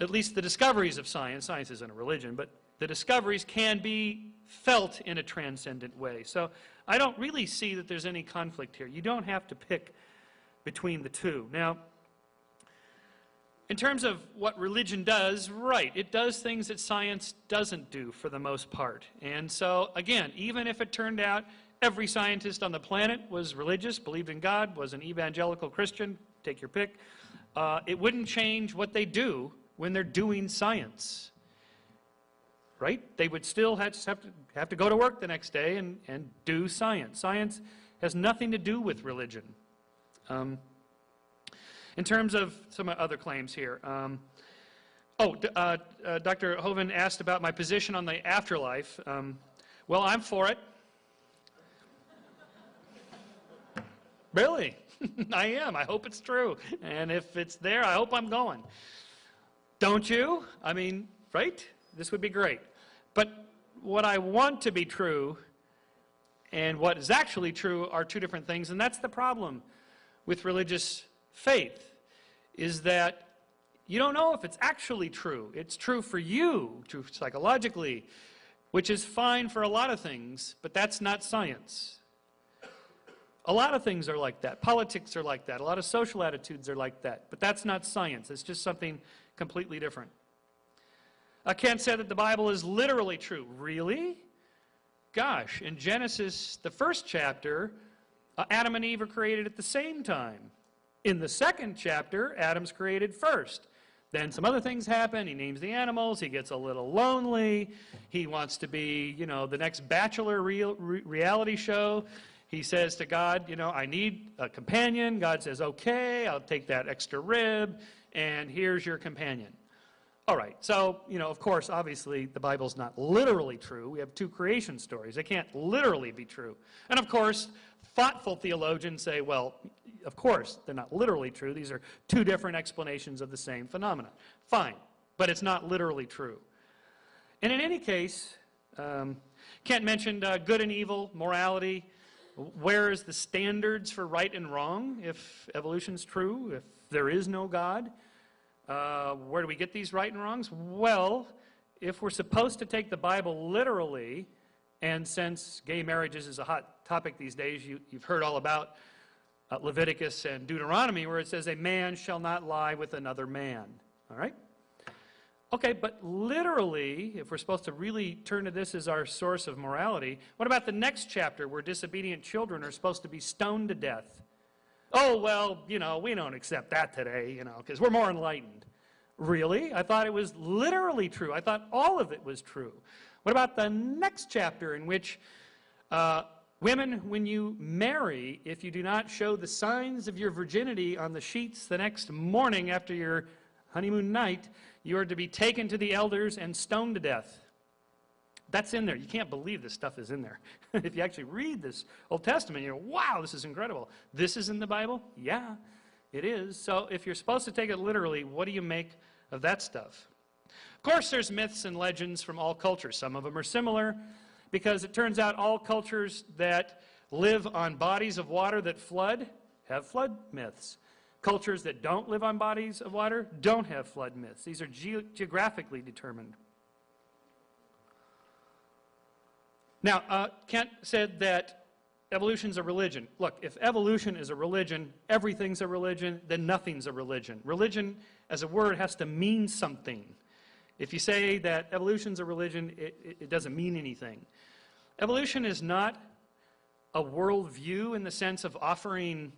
S2: at least the discoveries of science isn't a religion, but the discoveries can be felt in a transcendent way. So I don't really see that there's any conflict here. You don't have to pick between the two. Now, in terms of what religion does, right, it does things that science doesn't do for the most part. And so, again, even if it turned out every scientist on the planet was religious, believed in God, was an evangelical Christian, take your pick, it wouldn't change what they do when they're doing science. Right? They would still have to go to work the next day and do science. Science has nothing to do with religion. In terms of some other claims here. Dr. Hovind asked about my position on the afterlife. Well, I'm for it. Really? I am. I hope it's true. And if it's there, I hope I'm going. Don't you? I mean, right? This would be great. But what I want to be true and what is actually true are two different things, and that's the problem with religious faith, is that you don't know if it's actually true. It's true for you, true psychologically, which is fine for a lot of things, but that's not science. A lot of things are like that. Politics are like that. A lot of social attitudes are like that, but that's not science. It's just something completely different. Kent said that the Bible is literally true. Really? Gosh, in Genesis, the first chapter, Adam and Eve are created at the same time. In the second chapter, Adam's created first. Then some other things happen. He names the animals. He gets a little lonely. He wants to be, the next Bachelor reality show. He says to God, I need a companion. God says, okay, I'll take that extra rib, and here's your companion. All right, so, of course, obviously, the Bible's not literally true. We have two creation stories. They can't literally be true. And, of course, thoughtful theologians say, well, of course, they're not literally true. These are two different explanations of the same phenomenon. Fine, but it's not literally true. And in any case, Kent mentioned good and evil, morality. Where is the standards for right and wrong if evolution's true, if there is no God? Where do we get these right and wrongs? Well, if we're supposed to take the Bible literally, and since gay marriages is a hot topic these days, you've heard all about Leviticus and Deuteronomy, where it says, a man shall not lie with another man. All right? Okay, but literally, if we're supposed to really turn to this as our source of morality, what about the next chapter where disobedient children are supposed to be stoned to death? Oh, well, we don't accept that today, because we're more enlightened. Really? I thought it was literally true. I thought all of it was true. What about the next chapter in which women, when you marry, if you do not show the signs of your virginity on the sheets the next morning after your honeymoon night, you are to be taken to the elders and stoned to death? That's in there. You can't believe this stuff is in there. If you actually read this Old Testament, you're, wow, this is incredible. This is in the Bible? Yeah, it is. So if you're supposed to take it literally, what do you make of that stuff? Of course, there's myths and legends from all cultures. Some of them are similar because it turns out all cultures that live on bodies of water that flood have flood myths. Cultures that don't live on bodies of water don't have flood myths. These are geographically determined. Now, Kent said that evolution's a religion. Look, if evolution is a religion, everything's a religion, then nothing's a religion. Religion, as a word, has to mean something. If you say that evolution's a religion, it doesn't mean anything. Evolution is not a worldview in the sense of offering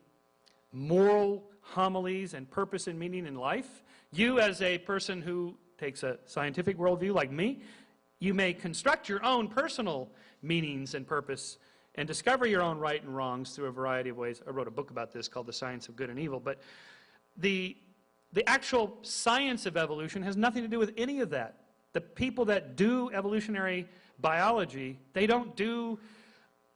S2: moral homilies and purpose and meaning in life. You, as a person who takes a scientific worldview like me, you may construct your own personal meanings and purpose and discover your own right and wrongs through a variety of ways. I wrote a book about this called The Science of Good and Evil, but the actual science of evolution has nothing to do with any of that. The people that do evolutionary biology, they don't do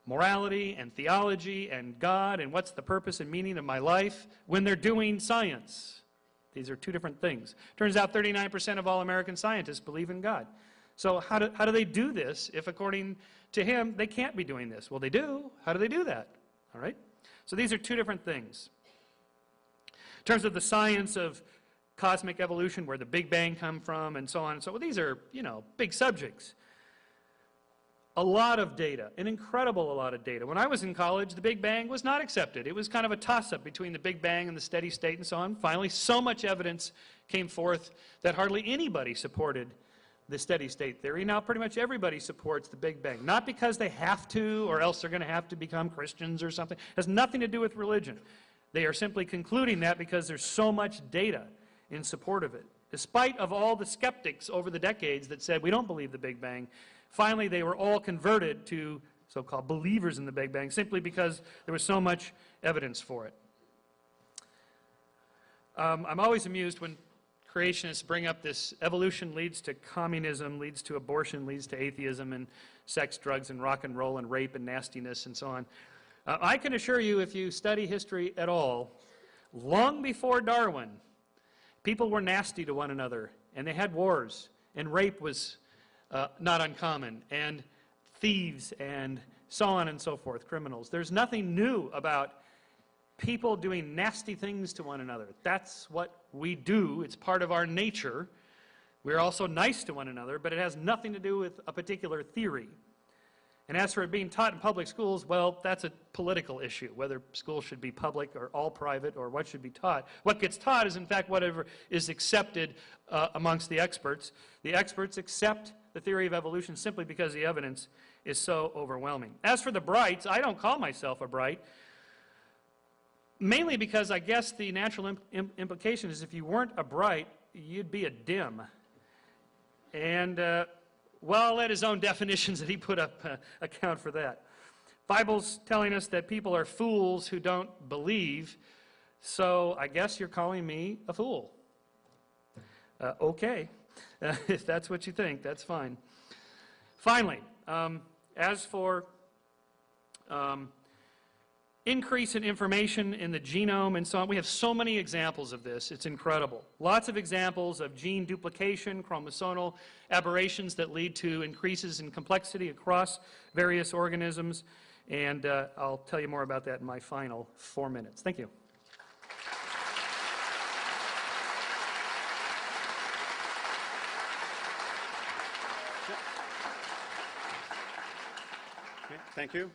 S2: morality and theology and God and what's the purpose and meaning of my life when they're doing science. These are two different things. Turns out 39% of all American scientists believe in God. So how do they do this if, according to him, they can't be doing this? Well, they do. How do they do that? All right? So these are two different things. In terms of the science of cosmic evolution, where the Big Bang come from, and so on and so on, these are, big subjects. A lot of data, an incredible lot of data. When I was in college, the Big Bang was not accepted. It was kind of a toss-up between the Big Bang and the steady state and so on. Finally, so much evidence came forth that hardly anybody supported the steady state theory. Now pretty much everybody supports the Big Bang. Not because they have to, or else they're going to have to become Christians or something. It has nothing to do with religion. They are simply concluding that because there's so much data in support of it. Despite of all the skeptics over the decades that said, we don't believe the Big Bang, finally they were all converted to so-called believers in the Big Bang simply because there was so much evidence for it. I'm always amused when creationists bring up this evolution leads to communism, leads to abortion, leads to atheism, and sex, drugs, and rock and roll, and rape, and nastiness, and so on. I can assure you, if you study history at all, long before Darwin, people were nasty to one another, and they had wars, and rape was not uncommon, and thieves, and so on and so forth, criminals. There's nothing new about people doing nasty things to one another. That's what we do. It's part of our nature. We're also nice to one another, but it has nothing to do with a particular theory. And as for it being taught in public schools, well, that's a political issue, whether schools should be public or all private or what should be taught. What gets taught is, in fact, whatever is accepted amongst the experts. The experts accept the theory of evolution simply because the evidence is so overwhelming. As for the brights, I don't call myself a bright, mainly because I guess the natural implication is if you weren't a bright, you'd be a dim. And, well, I'll let his own definitions that he put up account for that. Bible's telling us that people are fools who don't believe, so I guess you're calling me a fool. Okay, if that's what you think, that's fine. Finally, as for increase in information in the genome and so on, we have so many examples of this, it's incredible. Lots of examples of gene duplication, chromosomal aberrations that lead to increases in complexity across various organisms, and I'll tell you more about that in my final 4 minutes. Thank you.
S1: Okay, thank you.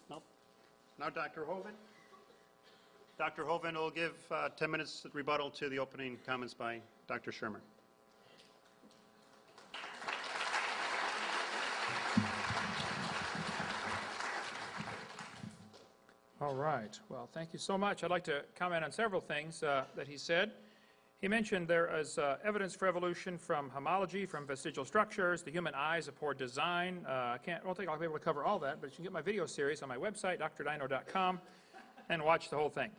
S1: Nope. Now Dr. Hovind. Dr. Hovind will give 10 minutes rebuttal to the opening comments by Dr. Shermer.
S3: All right. Well, thank you so much. I'd like to comment on several things that he said. He mentioned there is evidence for evolution from homology, from vestigial structures. The human eye is a poor design. I don't think I'll be able to cover all that, but you can get my video series on my website, drdino.com, and watch the whole thing.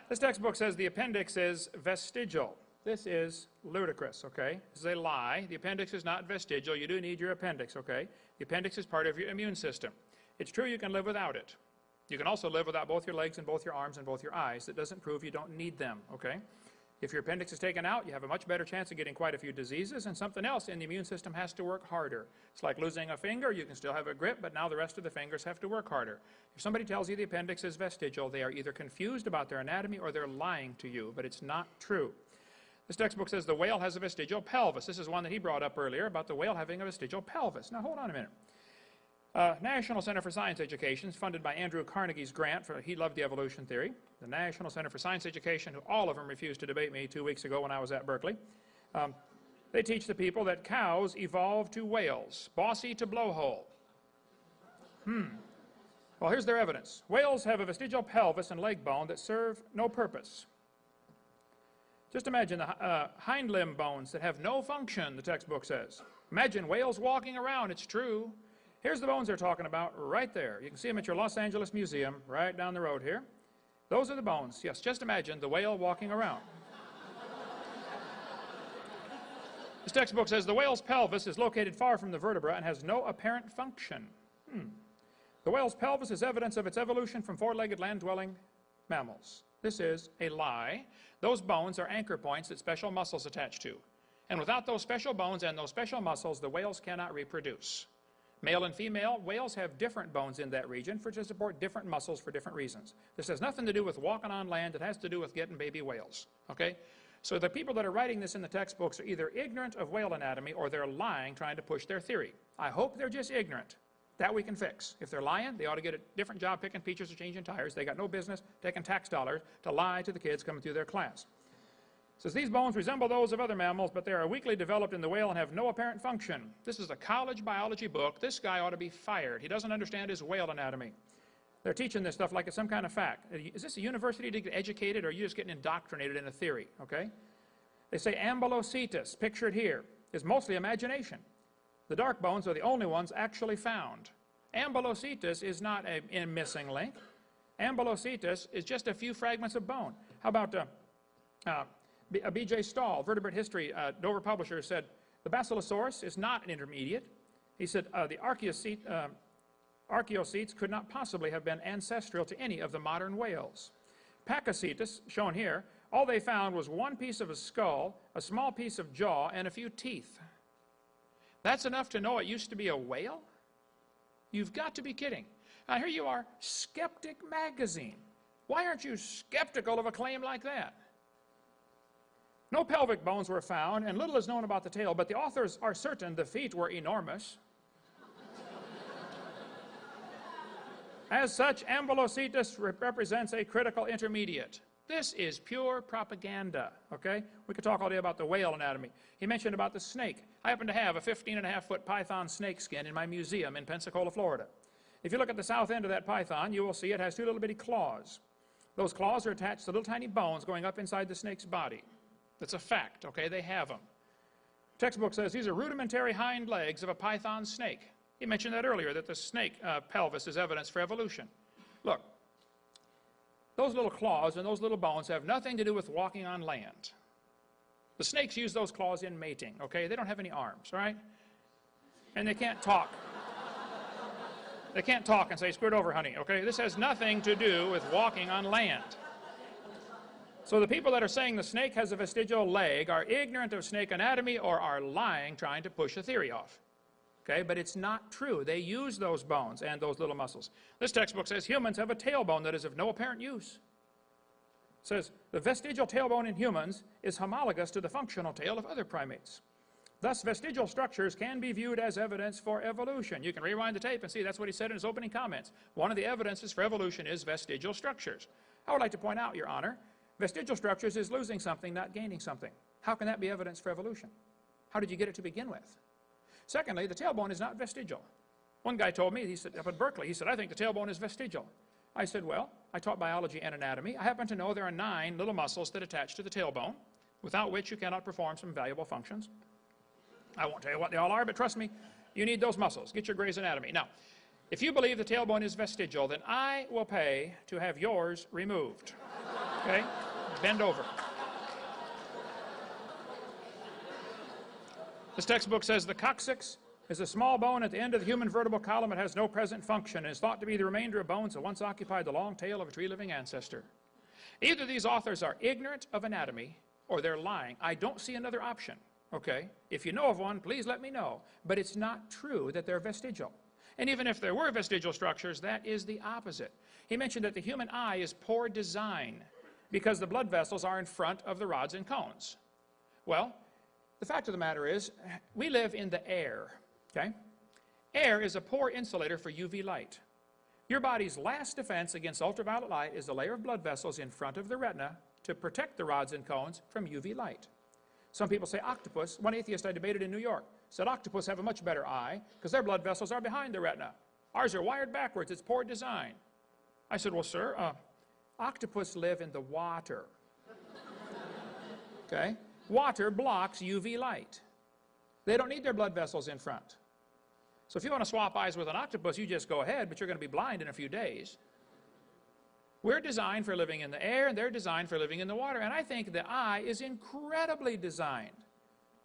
S3: This textbook says the appendix is vestigial. This is ludicrous, okay? This is a lie. The appendix is not vestigial. You do need your appendix, okay? The appendix is part of your immune system. It's true you can live without it. You can also live without both your legs and both your arms and both your eyes. That doesn't prove you don't need them, okay? If your appendix is taken out, you have a much better chance of getting quite a few diseases, and something else in the immune system has to work harder. It's like losing a finger. You can still have a grip, but now the rest of the fingers have to work harder. If somebody tells you the appendix is vestigial, they are either confused about their anatomy or they're lying to you, but it's not true. This textbook says the whale has a vestigial pelvis. This is one that he brought up earlier about the whale having a vestigial pelvis. Now, hold on a minute. National Center for Science Education is funded by Andrew Carnegie's grant. He loved the evolution theory. The National Center for Science Education, who all of them refused to debate me 2 weeks ago when I was at Berkeley. They teach the people that cows evolved to whales, bossy to blowhole. Well, here's their evidence. Whales have a vestigial pelvis and leg bone that serve no purpose. Just imagine the hind limb bones that have no function, the textbook says. Imagine whales walking around. It's true. Here's the bones they're talking about right there. You can see them at your Los Angeles Museum right down the road here. Those are the bones. Yes, just imagine the whale walking around. This textbook says the whale's pelvis is located far from the vertebra and has no apparent function. The whale's pelvis is evidence of its evolution from four-legged land-dwelling mammals. This is a lie. Those bones are anchor points that special muscles attach to. And without those special bones and those special muscles, the whales cannot reproduce. Male and female whales have different bones in that region to support different muscles for different reasons. This has nothing to do with walking on land. It has to do with getting baby whales. Okay? So the people that are writing this in the textbooks are either ignorant of whale anatomy or they're lying trying to push their theory. I hope they're just ignorant. That we can fix. If they're lying, they ought to get a different job picking peaches or changing tires. They got no business taking tax dollars to lie to the kids coming through their class. It says these bones resemble those of other mammals, but they are weakly developed in the whale and have no apparent function. This is a college biology book. This guy ought to be fired. He doesn't understand his whale anatomy. They're teaching this stuff like it's some kind of fact. Is this a university to get educated, or are you just getting indoctrinated in a theory? Okay? They say ambulocetus, pictured here, is mostly imagination. The dark bones are the only ones actually found. Ambulocetus is not a missing link. Ambulocetus is just a few fragments of bone. How about B.J. Stahl, Vertebrate History, Dover publisher, said the Basilosaurus is not an intermediate. He said the Archaeocetes could not possibly have been ancestral to any of the modern whales. Pakicetus, shown here, all they found was one piece of a skull, a small piece of jaw, and a few teeth. That's enough to know it used to be a whale? You've got to be kidding. Now here you are, Skeptic Magazine. Why aren't you skeptical of a claim like that? No pelvic bones were found, and little is known about the tail, but the authors are certain the feet were enormous. As such, Ambulocetus represents a critical intermediate. This is pure propaganda, okay? We could talk all day about the whale anatomy. He mentioned about the snake. I happen to have a 15.5-foot python snake skin in my museum in Pensacola, Florida. If you look at the south end of that python, you will see it has two little bitty claws. Those claws are attached to little tiny bones going up inside the snake's body. That's a fact, okay? They have them. Textbook says these are rudimentary hind legs of a python snake. He mentioned that earlier, that the snake pelvis is evidence for evolution. Look, those little claws and those little bones have nothing to do with walking on land. The snakes use those claws in mating, okay? They don't have any arms, right? And they can't talk. They can't talk and say, "Squirt over, honey," okay? This has nothing to do with walking on land. So the people that are saying the snake has a vestigial leg are ignorant of snake anatomy or are lying trying to push a theory off. Okay, but it's not true. They use those bones and those little muscles. This textbook says humans have a tailbone that is of no apparent use. It says the vestigial tailbone in humans is homologous to the functional tail of other primates. Thus, vestigial structures can be viewed as evidence for evolution. You can rewind the tape and see that's what he said in his opening comments. One of the evidences for evolution is vestigial structures. I would like to point out, Your Honor, vestigial structures is losing something, not gaining something. How can that be evidence for evolution? How did you get it to begin with? Secondly, the tailbone is not vestigial. One guy told me, he said, up at Berkeley, he said, "I think the tailbone is vestigial." I said, "Well, I taught biology and anatomy. I happen to know there are 9 little muscles that attach to the tailbone, without which you cannot perform some valuable functions. I won't tell you what they all are, but trust me, you need those muscles. Get your Gray's Anatomy." Now, if you believe the tailbone is vestigial, then I will pay to have yours removed. Okay? Bend over. This textbook says the coccyx is a small bone at the end of the human vertebral column. It has no present function and is thought to be the remainder of bones that once occupied the long tail of a tree-living ancestor. Either these authors are ignorant of anatomy or they're lying. I don't see another option, okay? If you know of one, please let me know. But it's not true that they're vestigial. And even if there were vestigial structures, that is the opposite. He mentioned that the human eye is poor design because the blood vessels are in front of the rods and cones. Well, the fact of the matter is, we live in the air, okay? Air is a poor insulator for UV light. Your body's last defense against ultraviolet light is a layer of blood vessels in front of the retina to protect the rods and cones from UV light. Some people say octopus. One atheist I debated in New York said octopus have a much better eye because their blood vessels are behind the retina. Ours are wired backwards. It's poor design. I said, well, sir, octopus live in the water. Okay? Water blocks UV light. They don't need their blood vessels in front. So if you want to swap eyes with an octopus, you just go ahead, but you're going to be blind in a few days. We're designed for living in the air, and they're designed for living in the water. And I think the eye is incredibly designed.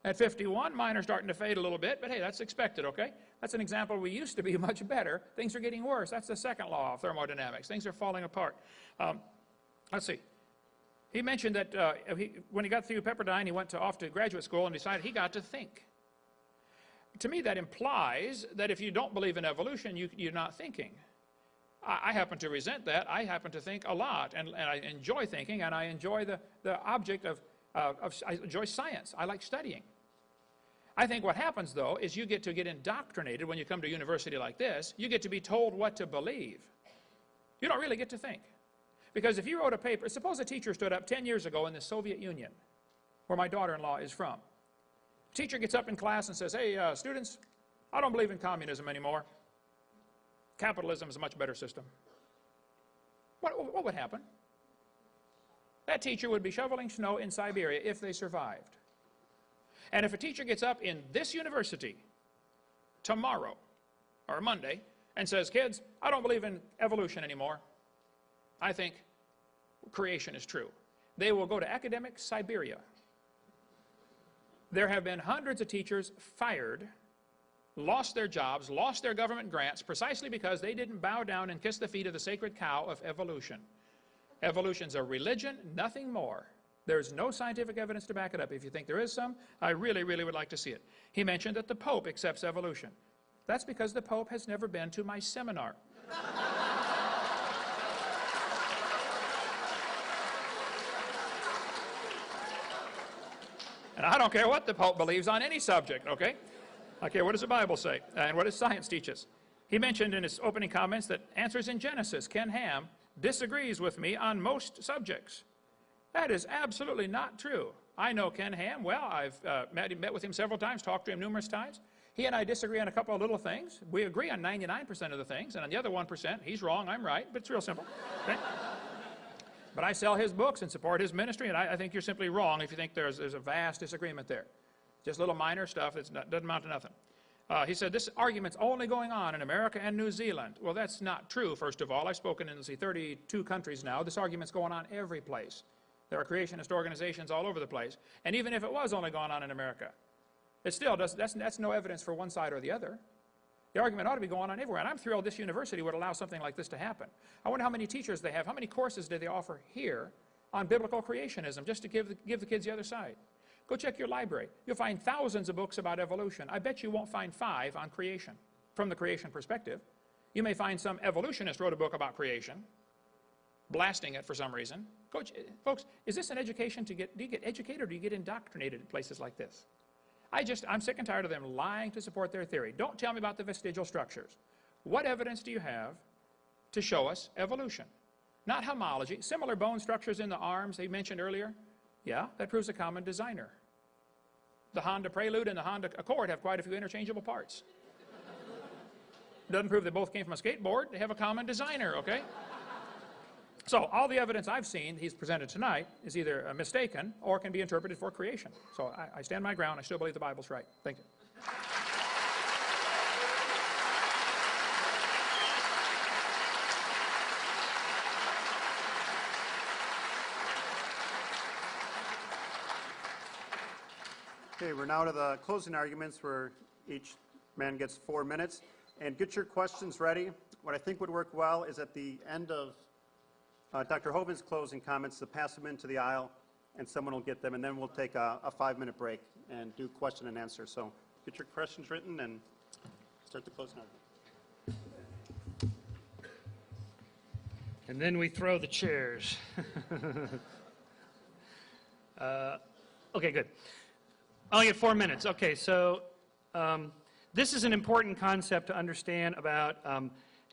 S3: At 51, mine are starting to fade a little bit, but hey, that's expected, okay? That's an example we used to be much better. Things are getting worse. That's the second law of thermodynamics. Things are falling apart. Let's see. He mentioned that when he got through Pepperdine, he went off to graduate school and decided he got to think. To me, that implies that if you don't believe in evolution, you're not thinking. I happen to resent that. I happen to think a lot, and I enjoy thinking, and I enjoy the object of I enjoy science. I like studying. I think what happens, though, is you get indoctrinated when you come to a university like this. You get to be told what to believe. You don't really get to think. Because if you wrote a paper, suppose a teacher stood up 10 years ago in the Soviet Union, where my daughter-in-law is from. Teacher gets up in class and says, hey, students, I don't believe in communism anymore. Capitalism is a much better system. What would happen? That teacher would be shoveling snow in Siberia if they survived. And if a teacher gets up in this university tomorrow or Monday and says, kids, I don't believe in evolution anymore. I think creation is true. They will go to academic Siberia. There have been hundreds of teachers fired, lost their jobs, lost their government grants, precisely because they didn't bow down and kiss the feet of the sacred cow of evolution. Evolution's a religion, nothing more. There's no scientific evidence to back it up. If you think there is some, I really, really would like to see it. He mentioned that the Pope accepts evolution. That's because the Pope has never been to my seminar. And I don't care what the Pope believes on any subject, okay? I care what does the Bible say and what does science teach us. He mentioned in his opening comments that Answers in Genesis, Ken Ham, disagrees with me on most subjects. That is absolutely not true. I know Ken Ham well. I've met with him several times, talked to him numerous times. He and I disagree on a couple of little things. We agree on 99% of the things, and on the other 1%, he's wrong, I'm right, but it's real simple. Okay? But I sell his books and support his ministry, and I think you're simply wrong if you think there's a vast disagreement there. Just little minor stuff that doesn't amount to nothing. He said this argument's only going on in America and New Zealand. Well, that's not true, first of all. I've spoken in, 32 countries now. This argument's going on every place. There are creationist organizations all over the place. And even if it was only going on in America, it still does, that's no evidence for one side or the other. The argument ought to be going on everywhere. And I'm thrilled this university would allow something like this to happen. I wonder how many teachers they have, how many courses do they offer here on biblical creationism, just to give the kids the other side. Go check your library. You'll find thousands of books about evolution. I bet you won't find 5 on creation, from the creation perspective. You may find some evolutionist wrote a book about creation, blasting it for some reason. Folks, is this an education do you get educated or do you get indoctrinated in places like this? I'm sick and tired of them lying to support their theory. Don't tell me about the vestigial structures. What evidence do you have to show us evolution? Not homology. Similar bone structures in the arms he mentioned earlier. Yeah, that proves a common designer. The Honda Prelude and the Honda Accord have quite a few interchangeable parts. Doesn't prove they both came from a skateboard. They have a common designer, okay? So all the evidence I've seen he's presented tonight is either mistaken or can be interpreted for creation. So I stand my ground. I still believe the Bible's right. Thank you.
S1: Okay, we're now to the closing arguments where each man gets 4 minutes. And get your questions ready. What I think would work well is at the end of Dr. Hovind's closing comments to pass them into the aisle, and someone will get them, and then we'll take a 5-minute break and do question and answer. So get your questions written and start the closing argument.
S2: And then we throw the chairs. Okay, good. I only get 4 minutes. Okay, so this is an important concept to understand about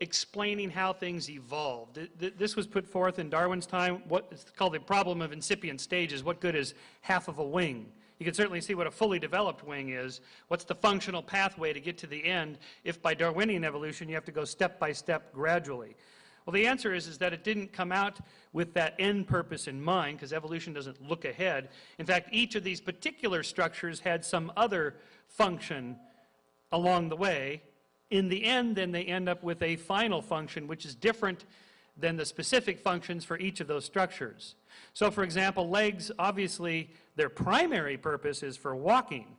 S2: explaining how things evolved. This was put forth in Darwin's time. It's called the problem of incipient stages. What good is half of a wing? You can certainly see what a fully developed wing is. What's the functional pathway to get to the end if by Darwinian evolution you have to go step by step gradually? Well, the answer is that it didn't come out with that end purpose in mind, because evolution doesn't look ahead. In fact, each of these particular structures had some other function along the way. In the end, then, they end up with a final function, which is different than the specific functions for each of those structures. So, for example, legs, obviously, their primary purpose is for walking.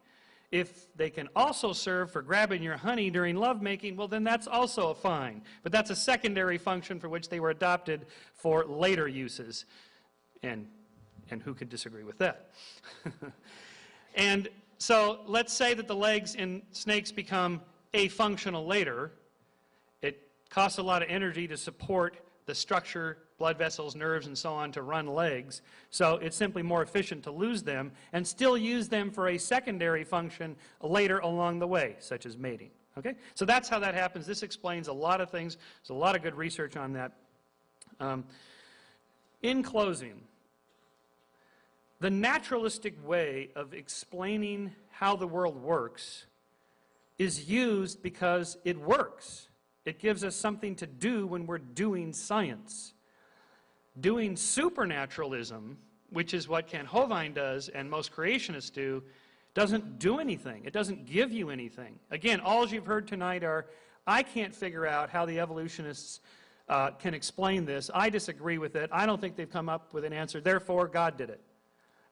S2: If they can also serve for grabbing your honey during lovemaking, well, then that's also fine. But that's a secondary function for which they were adopted for later uses. And who could disagree with that? And so let's say that the legs in snakes become afunctional later. It costs a lot of energy to support the structure, blood vessels, nerves, and so on to run legs. So it's simply more efficient to lose them and still use them for a secondary function later along the way, such as mating. Okay? So that's how that happens. This explains a lot of things. There's a lot of good research on that. In closing, the naturalistic way of explaining how the world works is used because it works. It gives us something to do when we're doing science. Doing supernaturalism, which is what Kent Hovind does and most creationists do, doesn't do anything. It doesn't give you anything. Again, all you've heard tonight are, I can't figure out how the evolutionists can explain this. I disagree with it. I don't think they've come up with an answer. Therefore, God did it.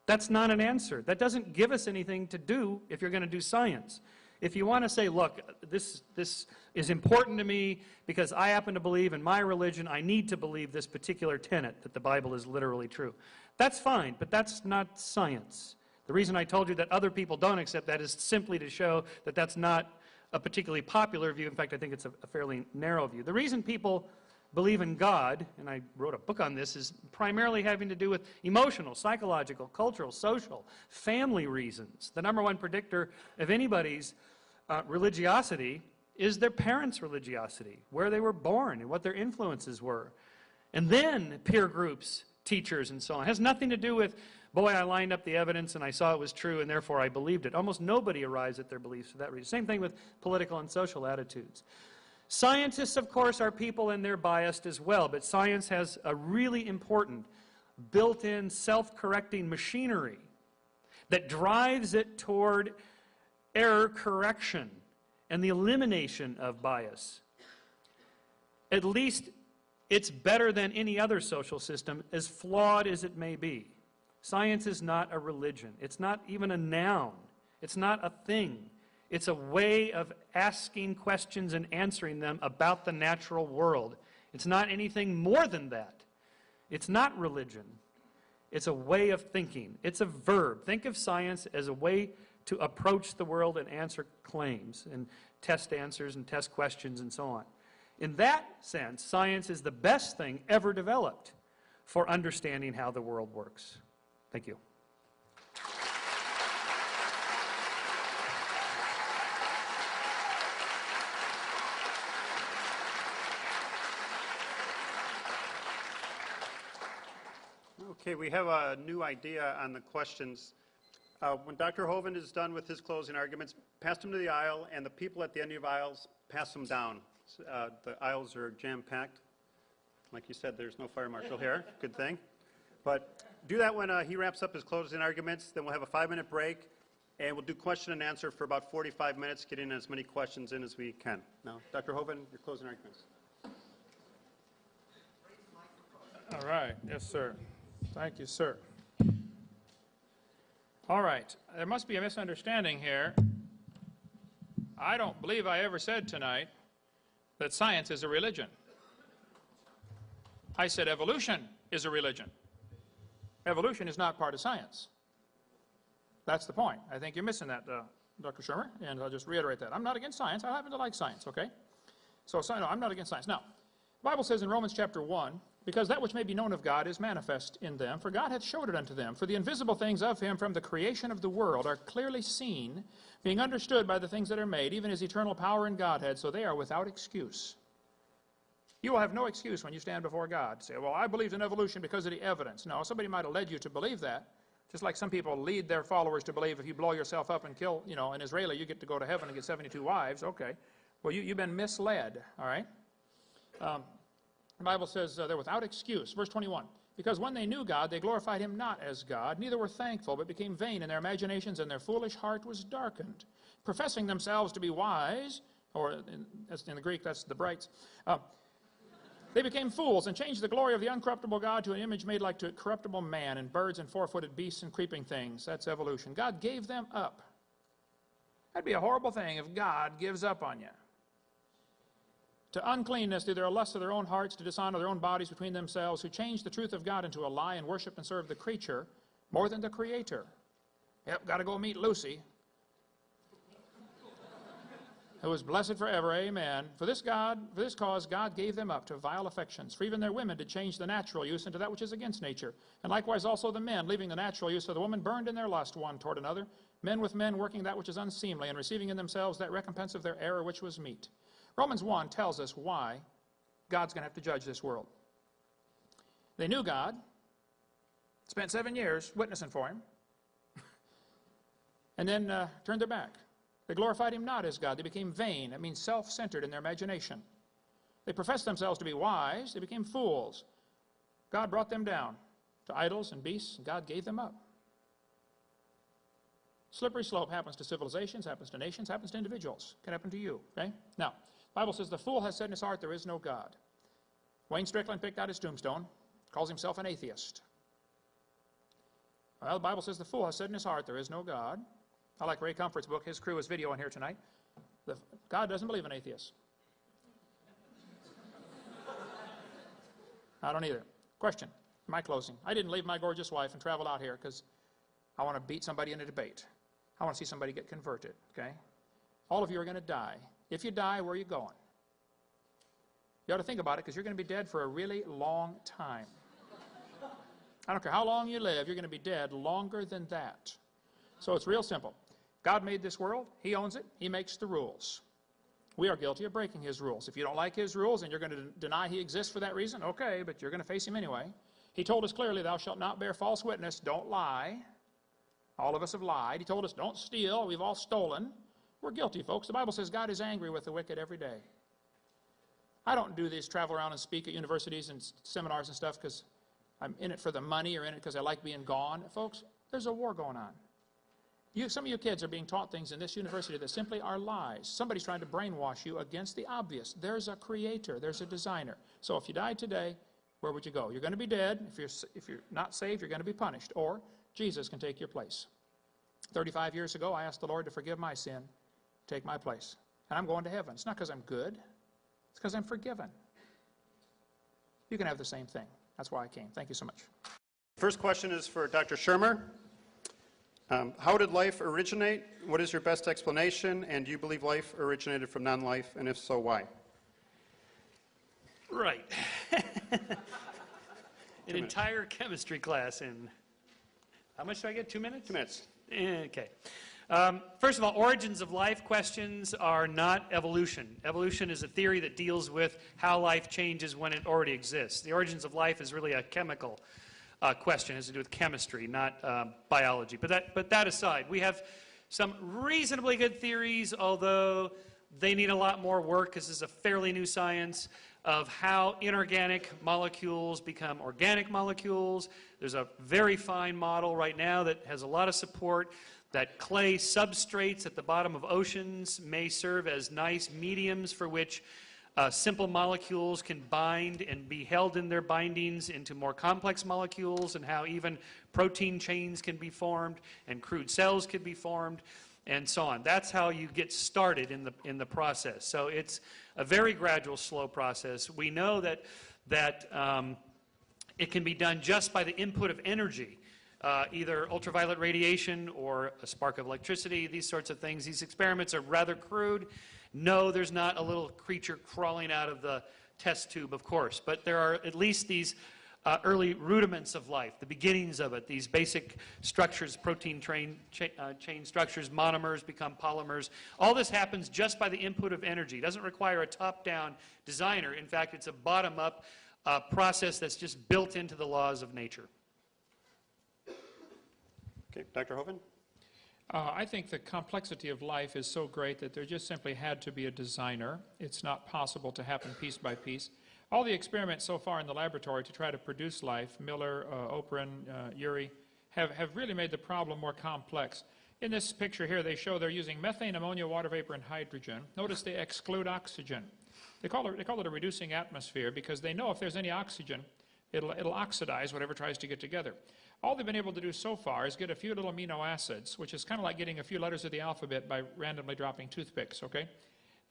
S2: That's not an answer. That doesn't give us anything to do if you're going to do science. If you want to say, look, this is important to me because I happen to believe in my religion, I need to believe this particular tenet that the Bible is literally true. That's fine, but that's not science. The reason I told you that other people don't accept that is simply to show that that's not a particularly popular view. In fact, I think it's a fairly narrow view. The reason people believe in God, and I wrote a book on this, is primarily having to do with emotional, psychological, cultural, social, family reasons. The number one predictor of anybody's religiosity is their parents' religiosity, where they were born and what their influences were. And then peer groups, teachers, and so on. It has nothing to do with, boy, I lined up the evidence and I saw it was true and therefore I believed it. Almost nobody arrives at their beliefs for that reason. Same thing with political and social attitudes. Scientists, of course, are people and they're biased as well, but science has a really important built-in self-correcting machinery that drives it toward error correction and the elimination of bias. At least it's better than any other social system, as flawed as it may be. Science is not a religion. It's not even a noun. It's not a thing. It's a way of asking questions and answering them about the natural world. It's not anything more than that. It's not religion. It's a way of thinking. It's a verb. Think of science as a way to approach the world and answer claims and test answers and test questions and so on. In that sense, science is the best thing ever developed for understanding how the world works. Thank you.
S1: Okay, we have a new idea on the questions. When Dr. Hovind is done with his closing arguments, pass them to the aisle, and the people at the end of the aisles, pass them down. The aisles are jam-packed. Like you said, there's no fire marshal here. Good thing. But do that when he wraps up his closing arguments. Then we'll have a 5-minute break, and we'll do question and answer for about 45 minutes, getting as many questions in as we can. Now, Dr. Hovind, your closing arguments.
S3: All right. Yes, sir. Thank you, sir. All right. There must be a misunderstanding here. I don't believe I ever said tonight that science is a religion. I said evolution is a religion. Evolution is not part of science. That's the point. I think you're missing that, Dr. Shermer, and I'll just reiterate that. I'm not against science. I happen to like science, okay? So, no, I'm not against science. Now, the Bible says in Romans chapter 1, because that which may be known of God is manifest in them, for God hath showed it unto them. For the invisible things of him from the creation of the world are clearly seen, being understood by the things that are made, even his eternal power and Godhead, so they are without excuse. You will have no excuse when you stand before God. Say, well, I believed in evolution because of the evidence. No, somebody might have led you to believe that. Just like some people lead their followers to believe if you blow yourself up and kill, an Israeli, you get to go to heaven and get 72 wives. Okay. Well, you've been misled, all right? The Bible says they're without excuse. Verse 21. Because when they knew God, they glorified him not as God, neither were thankful, but became vain in their imaginations, and their foolish heart was darkened. Professing themselves to be wise, or in the Greek, that's the brights, they became fools and changed the glory of the uncorruptible God to an image made like to a corruptible man and birds and four-footed beasts and creeping things. That's evolution. God gave them up. That'd be a horrible thing if God gives up on you. To uncleanness through their lust of their own hearts, to dishonor their own bodies between themselves, who changed the truth of God into a lie and worship and serve the creature more than the Creator. Yep, got to go meet Lucy, who is blessed forever, amen. For this cause God gave them up to vile affections. For even their women did change the natural use into that which is against nature. And likewise also the men, leaving the natural use of the woman, burned in their lust one toward another, men with men working that which is unseemly, and receiving in themselves that recompense of their error which was meet. Romans 1 tells us why God's going to have to judge this world. They knew God, spent 7 years witnessing for him, and then turned their back. They glorified him not as God. They became vain. That means self-centered in their imagination. They professed themselves to be wise. They became fools. God brought them down to idols and beasts, and God gave them up. Slippery slope happens to civilizations, happens to nations, happens to individuals. Can happen to you, okay? Now, the Bible says the fool has said in his heart there is no God. Wayne Strickland picked out his tombstone, calls himself an atheist. Well, the Bible says the fool has said in his heart there is no God. I like Ray Comfort's book. His crew is video in here tonight. God doesn't believe in atheists. I don't either. Question, my closing. I didn't leave my gorgeous wife and travel out here because I want to beat somebody in a debate. I want to see somebody get converted, okay? All of you are going to die. If you die, where are you going? You ought to think about it because you're going to be dead for a really long time. I don't care how long you live, you're going to be dead longer than that. So it's real simple. God made this world. He owns it. He makes the rules. We are guilty of breaking his rules. If you don't like his rules and you're going to deny he exists for that reason, okay, but you're going to face him anyway. He told us clearly, thou shalt not bear false witness. Don't lie. All of us have lied. He told us, don't steal. We've all stolen. We're guilty, folks. The Bible says God is angry with the wicked every day. I don't do this, travel around and speak at universities and seminars and stuff because I'm in it for the money or in it because I like being gone. Folks, there's a war going on. Some of you kids are being taught things in this university that simply are lies. Somebody's trying to brainwash you against the obvious. There's a creator. There's a designer. So if you died today, where would you go? You're going to be dead. If you're not saved, you're going to be punished. Or Jesus can take your place. 35 years ago, I asked the Lord to forgive my sin, take my place. And I'm going to heaven. It's not because I'm good. It's because I'm forgiven. You can have the same thing. That's why I came. Thank you so much.
S1: First question is for Dr. Shermer. How did life originate? What is your best explanation? And do you believe life originated from non-life? And if so, why?
S2: Right. An entire chemistry class in, how much do I get, 2 minutes?
S1: 2 minutes.
S2: Okay. First of all, origins of life questions are not evolution. Evolution is a theory that deals with how life changes when it already exists. The origins of life is really a chemical question. It has to do with chemistry, not biology. But that aside, we have some reasonably good theories, although they need a lot more work because this is a fairly new science of how inorganic molecules become organic molecules. There's a very fine model right now that has a lot of support that clay substrates at the bottom of oceans may serve as nice mediums for which simple molecules can bind and be held in their bindings into more complex molecules, and how even protein chains can be formed and crude cells can be formed, and so on. That's how you get started in the process. So it's a very gradual, slow process. We know that it can be done just by the input of energy, either ultraviolet radiation or a spark of electricity, these sorts of things. These experiments are rather crude. No, there's not a little creature crawling out of the test tube, of course, but there are at least these early rudiments of life, the beginnings of it, these basic structures, protein chain structures, monomers become polymers. All this happens just by the input of energy. It doesn't require a top-down designer. In fact, it's a bottom-up process that's just built into the laws of nature.
S1: Okay, Dr. Hovind?
S3: I think the complexity of life is so great that there just simply had to be a designer. It's not possible to happen piece by piece. All the experiments so far in the laboratory to try to produce life, Miller, Operin, Urey, have really made the problem more complex. In this picture here, they show they're using methane, ammonia, water vapor, and hydrogen. Notice they exclude oxygen. They call it a reducing atmosphere because they know if there's any oxygen, it'll oxidize whatever tries to get together. All they've been able to do so far is get a few little amino acids, which is kind of like getting a few letters of the alphabet by randomly dropping toothpicks, okay?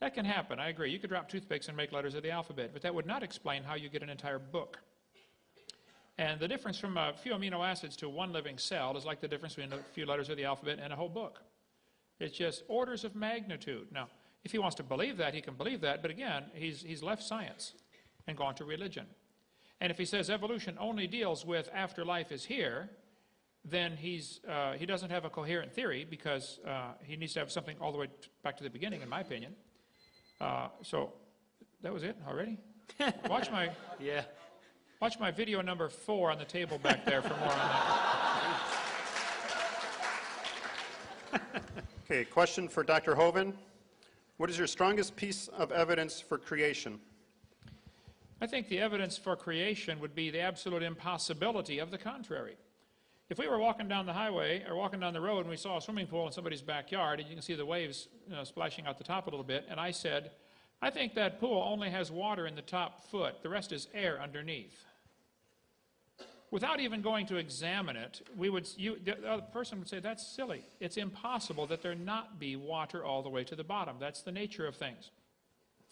S3: That can happen, I agree. You could drop toothpicks and make letters of the alphabet, but that would not explain how you get an entire book. And the difference from a few amino acids to one living cell is like the difference between a few letters of the alphabet and a whole book. It's just orders of magnitude. Now, if he wants to believe that, he can believe that, but again, he's left science and gone to religion. And if he says evolution only deals with after life is here, then he doesn't have a coherent theory because he needs to have something all the way back to the beginning, in my opinion. So that was it already? Watch my video number 4 on the table back there for more on that.
S1: Okay, question for Dr. Hovind. What is your strongest piece of evidence for creation?
S3: I think the evidence for creation would be the absolute impossibility of the contrary. If we were walking down the highway or walking down the road and we saw a swimming pool in somebody's backyard and you can see the waves splashing out the top a little bit, and I said, I think that pool only has water in the top foot, the rest is air underneath. Without even going to examine it, the other person would say, that's silly. It's impossible that there not be water all the way to the bottom. That's the nature of things.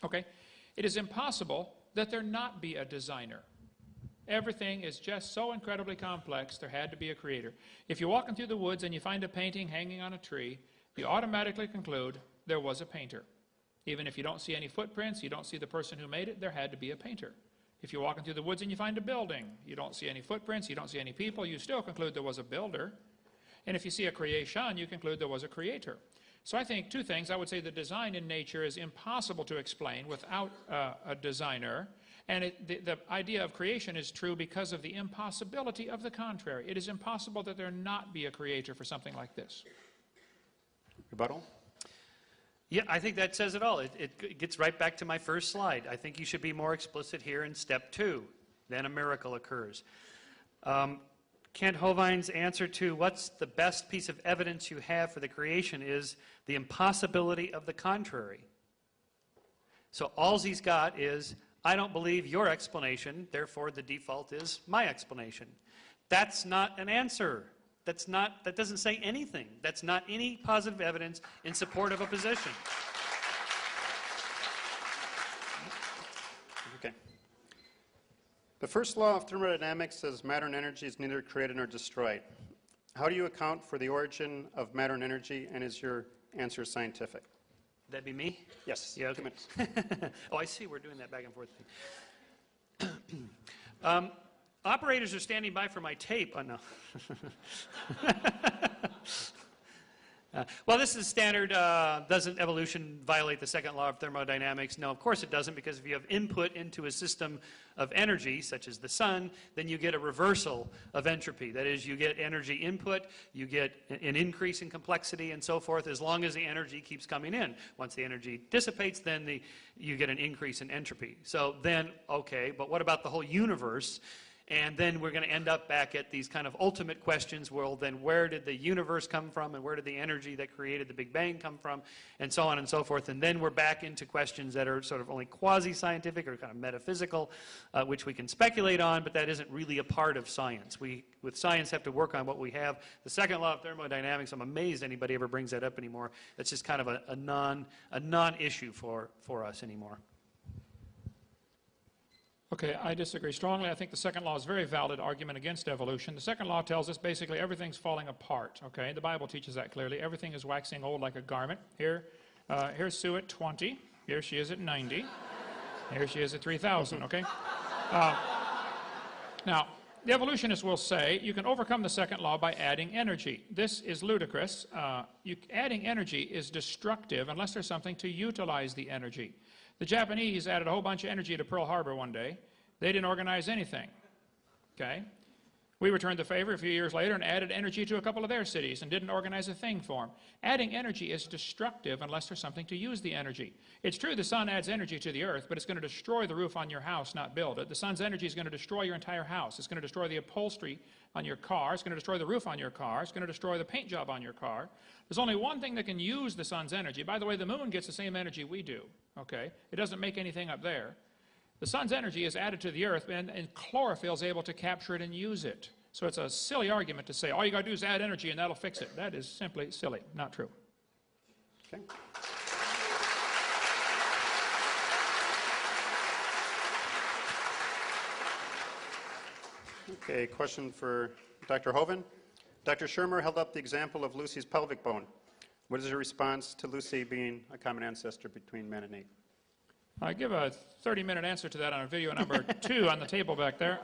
S3: Okay? It is impossible that there not be a designer. Everything is just so incredibly complex, there had to be a creator. If you're walking through the woods and you find a painting hanging on a tree, you automatically conclude there was a painter. Even if you don't see any footprints, you don't see the person who made it, there had to be a painter. If you're walking through the woods and you find a building, you don't see any footprints, you don't see any people, you still conclude there was a builder. And if you see a creation, you conclude there was a creator. So I think two things. I would say the design in nature is impossible to explain without a designer. And the idea of creation is true because of the impossibility of the contrary. It is impossible that there not be a creator for something like this.
S1: Rebuttal?
S2: Yeah, I think that says it all. It gets right back to my first slide. I think you should be more explicit here in step 2. Then a miracle occurs. Kent Hovind's answer to what's the best piece of evidence you have for the creation is the impossibility of the contrary. So all he's got is, I don't believe your explanation, therefore the default is my explanation. That's not an answer. That doesn't say anything. That's not any positive evidence in support of a position.
S1: Okay. The first law of thermodynamics says matter and energy is neither created nor destroyed. How do you account for the origin of matter and energy, and is your answer scientific?
S2: Would that be me?
S1: Yes.
S2: Yeah, okay.
S1: 2 minutes.
S2: Oh, I see. We're doing that back and forth thing. Operators are standing by for my tape. Oh, no. Well, this is standard. Doesn't evolution violate the second law of thermodynamics? No, of course it doesn't, because if you have input into a system of energy, such as the sun, then you get a reversal of entropy. That is, you get energy input, you get an increase in complexity and so forth, as long as the energy keeps coming in. Once the energy dissipates, then you get an increase in entropy. So then, okay, but what about the whole universe? And then we're going to end up back at these kind of ultimate questions. Well, then where did the universe come from, and where did the energy that created the Big Bang come from, and so on and so forth. And then we're back into questions that are sort of only quasi-scientific or kind of metaphysical, which we can speculate on, but that isn't really a part of science. We, with science, have to work on what we have. The second law of thermodynamics, I'm amazed anybody ever brings that up anymore. That's just kind of a non-issue for us anymore.
S3: Okay, I disagree strongly. I think the second law is a very valid argument against evolution. The second law tells us basically everything's falling apart, okay? The Bible teaches that clearly. Everything is waxing old like a garment. Here's Sue at 20. Here she is at 90. Here she is at 3,000, okay? Now, the evolutionists will say you can overcome the second law by adding energy. This is ludicrous. Adding energy is destructive unless there's something to utilize the energy. The Japanese added a whole bunch of energy to Pearl Harbor one day. They didn't organize anything, okay? We returned the favor a few years later and added energy to a couple of their cities and didn't organize a thing for them. Adding energy is destructive unless there's something to use the energy. It's true the sun adds energy to the earth, but it's going to destroy the roof on your house, not build it. The sun's energy is going to destroy your entire house. It's going to destroy the upholstery on your car. It's going to destroy the roof on your car. It's going to destroy the paint job on your car. There's only one thing that can use the sun's energy. By the way, the moon gets the same energy we do, okay? It doesn't make anything up there. The sun's energy is added to the earth, and chlorophyll is able to capture it and use it. So it's a silly argument to say, all you got to do is add energy and that'll fix it. That is simply silly, not true.
S1: Okay. Okay, question for Dr. Hovind. Dr. Shermer held up the example of Lucy's pelvic bone. What is your response to Lucy being a common ancestor between man and ape?
S3: I give a 30-minute answer to that on video number 2 on the table back there.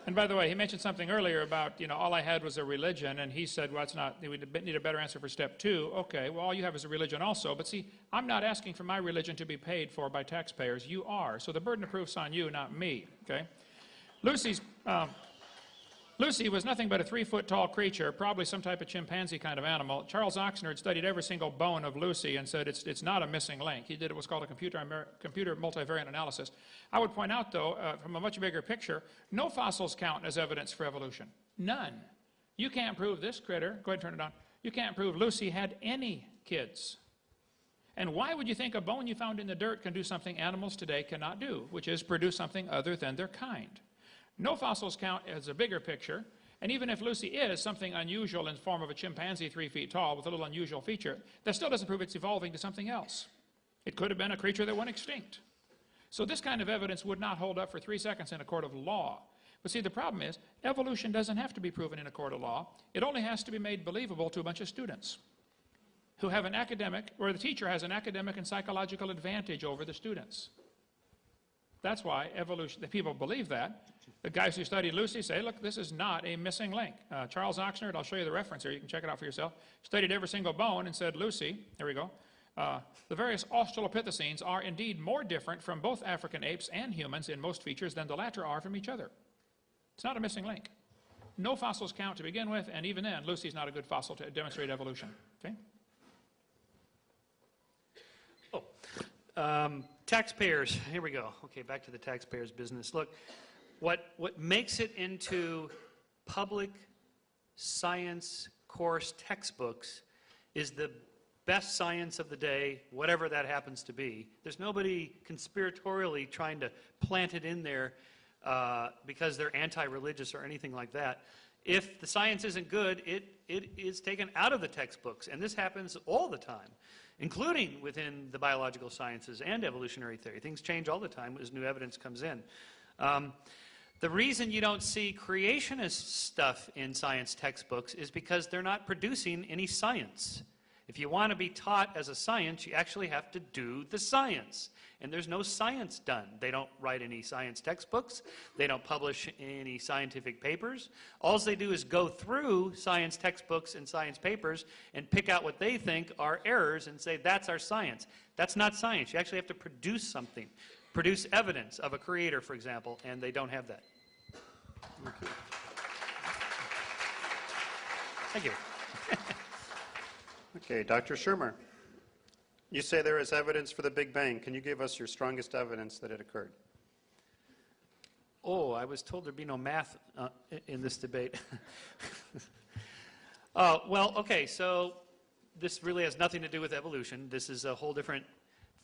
S3: And by the way, he mentioned something earlier about, all I had was a religion, and he said, well, it's not, we need a better answer for step 2. Okay, well, all you have is a religion also. But see, I'm not asking for my religion to be paid for by taxpayers. You are. So the burden of proof's on you, not me, okay? Lucy was nothing but a 3-foot-tall creature, probably some type of chimpanzee kind of animal. Charles Oxnard had studied every single bone of Lucy and said it's not a missing link. He did what's called a computer multivariate analysis. I would point out, though, from a much bigger picture, no fossils count as evidence for evolution. None. You can't prove this critter. Go ahead and turn it on. You can't prove Lucy had any kids. And why would you think a bone you found in the dirt can do something animals today cannot do, which is produce something other than their kind? No fossils count as a bigger picture, and even if Lucy is something unusual in the form of a chimpanzee 3 feet tall with a little unusual feature, that still doesn't prove it's evolving to something else. It could have been a creature that went extinct. So this kind of evidence would not hold up for 3 seconds in a court of law. But see, the problem is, evolution doesn't have to be proven in a court of law. It only has to be made believable to a bunch of students who have an academic, where the teacher has an academic and psychological advantage over the students. That's why evolution, the people believe that. The guys who studied Lucy say, look, this is not a missing link. Charles Oxnard, I'll show you the reference here, you can check it out for yourself, studied every single bone and said, Lucy, here we go, the various Australopithecines are indeed more different from both African apes and humans in most features than the latter are from each other. It's not a missing link. No fossils count to begin with, and even then, Lucy's not a good fossil to demonstrate evolution. Okay?
S2: Taxpayers, here we go. Okay, back to the taxpayers business. Look, what makes it into public science course textbooks is the best science of the day, whatever that happens to be. There's nobody conspiratorially trying to plant it in there because they're anti-religious or anything like that. If the science isn't good, it is taken out of the textbooks, and this happens all the time, including within the biological sciences and evolutionary theory. Things change all the time as new evidence comes in. The reason you don't see creationist stuff in science textbooks is because they're not producing any science. If you want to be taught as a science, you actually have to do the science. And there's no science done. They don't write any science textbooks. They don't publish any scientific papers. All they do is go through science textbooks and science papers and pick out what they think are errors and say, that's our science. That's not science. You actually have to produce something. Produce evidence of a creator, for example, and they don't have that. Thank you.
S1: Okay, Dr. Shermer, you say there is evidence for the Big Bang. Can you give us your strongest evidence that it occurred?
S2: Oh, I was told there'd be no math in this debate. Well, okay, so this really has nothing to do with evolution. This is a whole different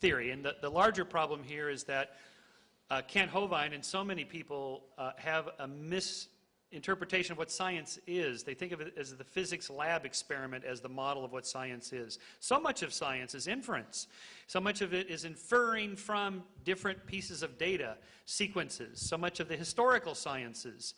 S2: theory. And the larger problem here is that Kent Hovind and so many people have a misinterpretation of what science is. They think of it as the physics lab experiment as the model of what science is. So much of science is inference. So much of it is inferring from different pieces of data, sequences. So much of the historical sciences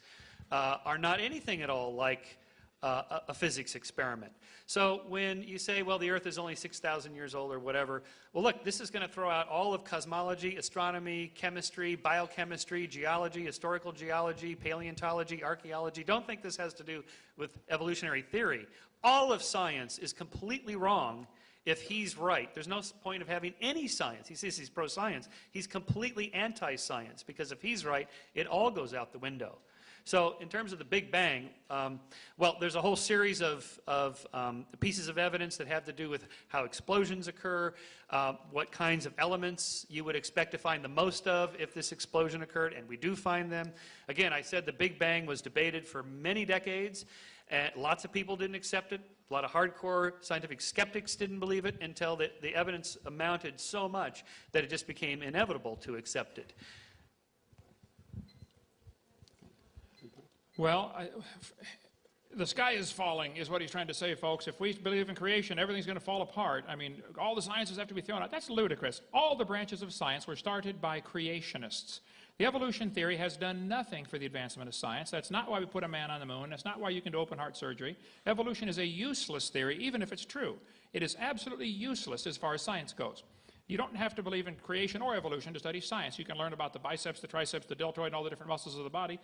S2: are not anything at all like a physics experiment. So when you say, well, the Earth is only 6,000 years old or whatever, well, look, this is going to throw out all of cosmology, astronomy, chemistry, biochemistry, geology, historical geology, paleontology, archaeology. Don't think this has to do with evolutionary theory. All of science is completely wrong if he's right. There's no point of having any science. He says he's pro-science. He's completely anti-science because if he's right, it all goes out the window. So in terms of the Big Bang, well, there's a whole series of pieces of evidence that have to do with how explosions occur, what kinds of elements you would expect to find the most of if this explosion occurred, and we do find them. Again, I said the Big Bang was debated for many decades, and lots of people didn't accept it. A lot of hardcore scientific skeptics didn't believe it until the evidence amounted so much that it just became inevitable to accept it.
S3: Well, the sky is falling is what he's trying to say, folks. If we believe in creation, everything's going to fall apart. I mean, all the sciences have to be thrown out. That's ludicrous. All the branches of science were started by creationists. The evolution theory has done nothing for the advancement of science. That's not why we put a man on the moon. That's not why you can do open heart surgery. Evolution is a useless theory, even if it's true. It is absolutely useless as far as science goes. You don't have to believe in creation or evolution to study science. You can learn about the biceps, the triceps, the deltoid, and all the different muscles of the body,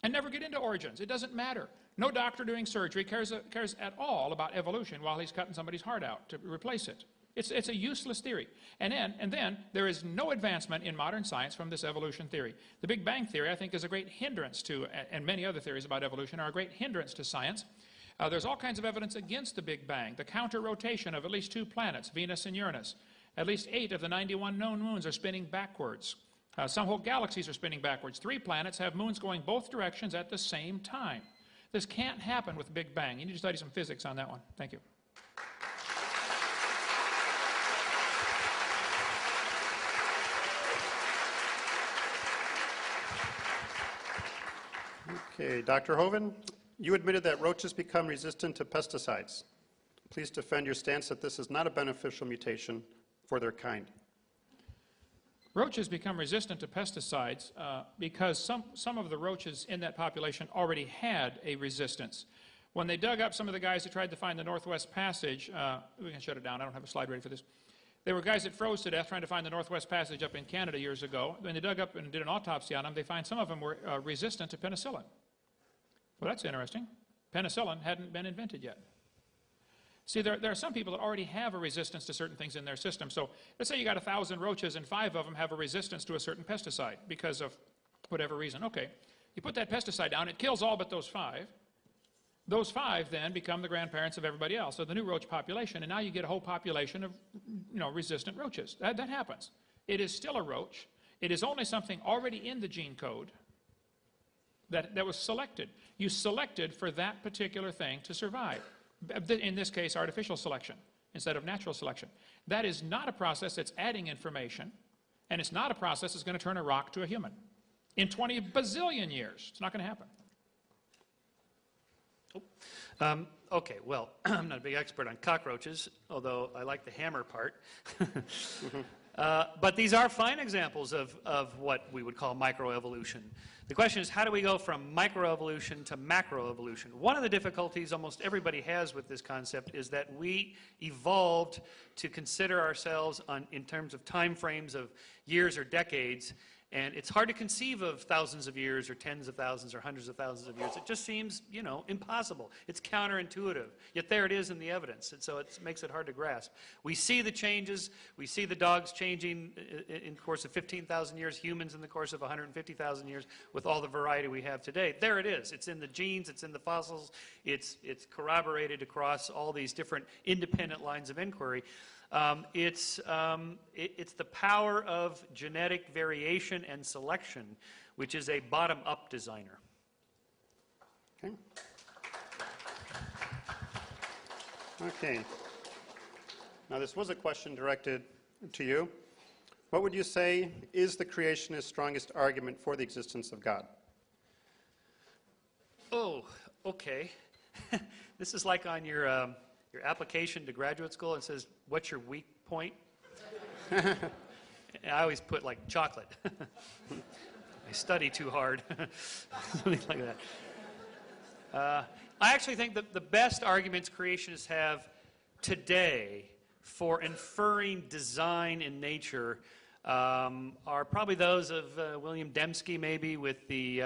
S3: and never get into origins. It doesn't matter. No doctor doing surgery cares at all about evolution while he's cutting somebody's heart out to replace it. It's a useless theory. And then there is no advancement in modern science from this evolution theory. The Big Bang theory, I think, is a great hindrance to, and many other theories about evolution are a great hindrance to science. There's all kinds of evidence against the Big Bang. The counter-rotation of at least 2 planets, Venus and Uranus. At least 8 of the 91 known moons are spinning backwards. Some whole galaxies are spinning backwards. 3 planets have moons going both directions at the same time. This can't happen with Big Bang. You need to study some physics on that one. Thank you.
S1: Okay, Dr. Hovind, you admitted that roaches become resistant to pesticides. Please defend your stance that this is not a beneficial mutation for their kind.
S3: Roaches become resistant to pesticides because some of the roaches in that population already had a resistance. When they dug up some of the guys that tried to find the Northwest Passage, we can shut it down, I don't have a slide ready for this. There were guys that froze to death trying to find the Northwest Passage up in Canada years ago. When they dug up and did an autopsy on them, they find some of them were resistant to penicillin. Well, that's interesting. Penicillin hadn't been invented yet. See, there are some people that already have a resistance to certain things in their system. So let's say you got 1,000 roaches and 5 of them have a resistance to a certain pesticide because of whatever reason. Okay, you put that pesticide down, it kills all but those 5. Those 5 then become the grandparents of everybody else, so the new roach population, and now you get a whole population of, resistant roaches. That happens. It is still a roach. It is only something already in the gene code that was selected. You selected for that particular thing to survive. In this case, artificial selection instead of natural selection. That is not a process that's adding information, and it's not a process that's going to turn a rock to a human. In 20 bazillion years, it's not going to happen.
S2: Okay, well, I'm not a big expert on cockroaches, although I like the hammer part. But these are fine examples of what we would call microevolution. The question is, how do we go from microevolution to macroevolution? One of the difficulties almost everybody has with this concept is that we evolved to consider ourselves in terms of time frames of years or decades, and it's hard to conceive of thousands of years or tens of thousands or hundreds of thousands of years. It just seems, impossible. It's counterintuitive. Yet there it is in the evidence, and so it makes it hard to grasp. We see the changes. We see the dogs changing in the course of 15,000 years, humans in the course of 150,000 years, with all the variety we have today. There it is. It's in the genes. It's in the fossils. It's corroborated across all these different independent lines of inquiry. It's the power of genetic variation and selection, which is a bottom-up designer.
S1: Okay. Okay. Now, this was a question directed to you. What would you say is the creationist's strongest argument for the existence of God?
S2: Oh, okay. This is like on your application to graduate school. It says, what's your weak point? I always put like chocolate. I study too hard. Something like that. I actually think that the best arguments creationists have today for inferring design in nature are probably those of William Dembski, maybe, with the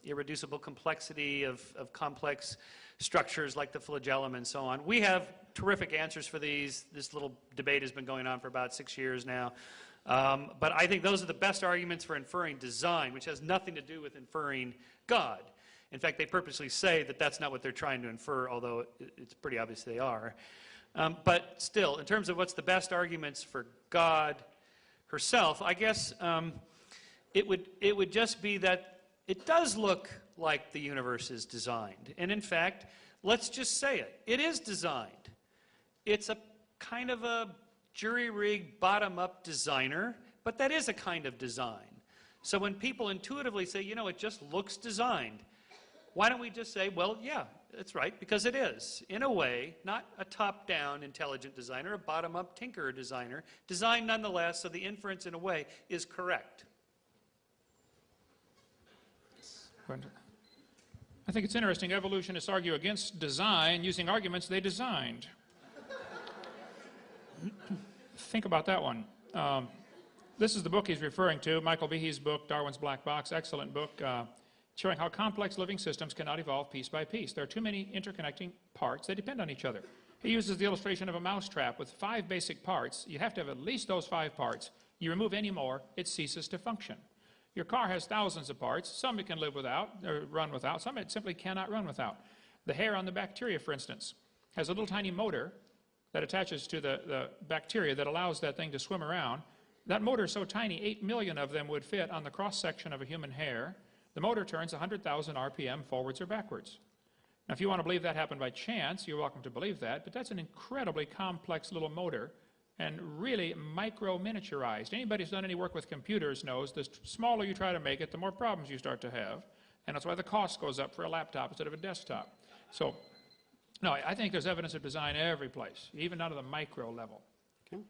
S2: irreducible complexity of complex structures like the flagellum and so on. We have terrific answers for these. This little debate has been going on for about 6 years now. But I think those are the best arguments for inferring design, which has nothing to do with inferring God. In fact, they purposely say that that's not what they're trying to infer, although it's pretty obvious they are. But still, in terms of what's the best arguments for God herself, I guess it would just be that it does look like the universe is designed. And in fact, let's just say it. It is designed. It's a kind of a jury-rigged, bottom-up designer, but that is a kind of design. So when people intuitively say, you know, it just looks designed, why don't we just say, well, yeah, that's right, because it is. In a way, not a top-down intelligent designer, a bottom-up tinkerer designer, designed nonetheless, so the inference, in a way, is correct.
S3: I think it's interesting. Evolutionists argue against design using arguments they designed. Think about that one. This is the book he's referring to, Michael Behe's book, Darwin's Black Box, excellent book, showing how complex living systems cannot evolve piece by piece. There are too many interconnecting parts. They depend on each other. He uses the illustration of a mousetrap with 5 basic parts. You have to have at least those 5 parts. You remove any more, it ceases to function. Your car has thousands of parts. Some it can live without, or run without. Some it simply cannot run without. The hair on the bacteria, for instance, has a little tiny motor that attaches to the bacteria that allows that thing to swim around. That motor is so tiny, 8 million of them would fit on the cross-section of a human hair. The motor turns 100,000 RPM forwards or backwards. Now, if you want to believe that happened by chance, you're welcome to believe that, but that's an incredibly complex little motor and really micro-miniaturized. Anybody who's done any work with computers knows the smaller you try to make it, the more problems you start to have, and that's why the cost goes up for a laptop instead of a desktop. So, no, I think there's evidence of design every place, even down to the micro level.
S1: Okay.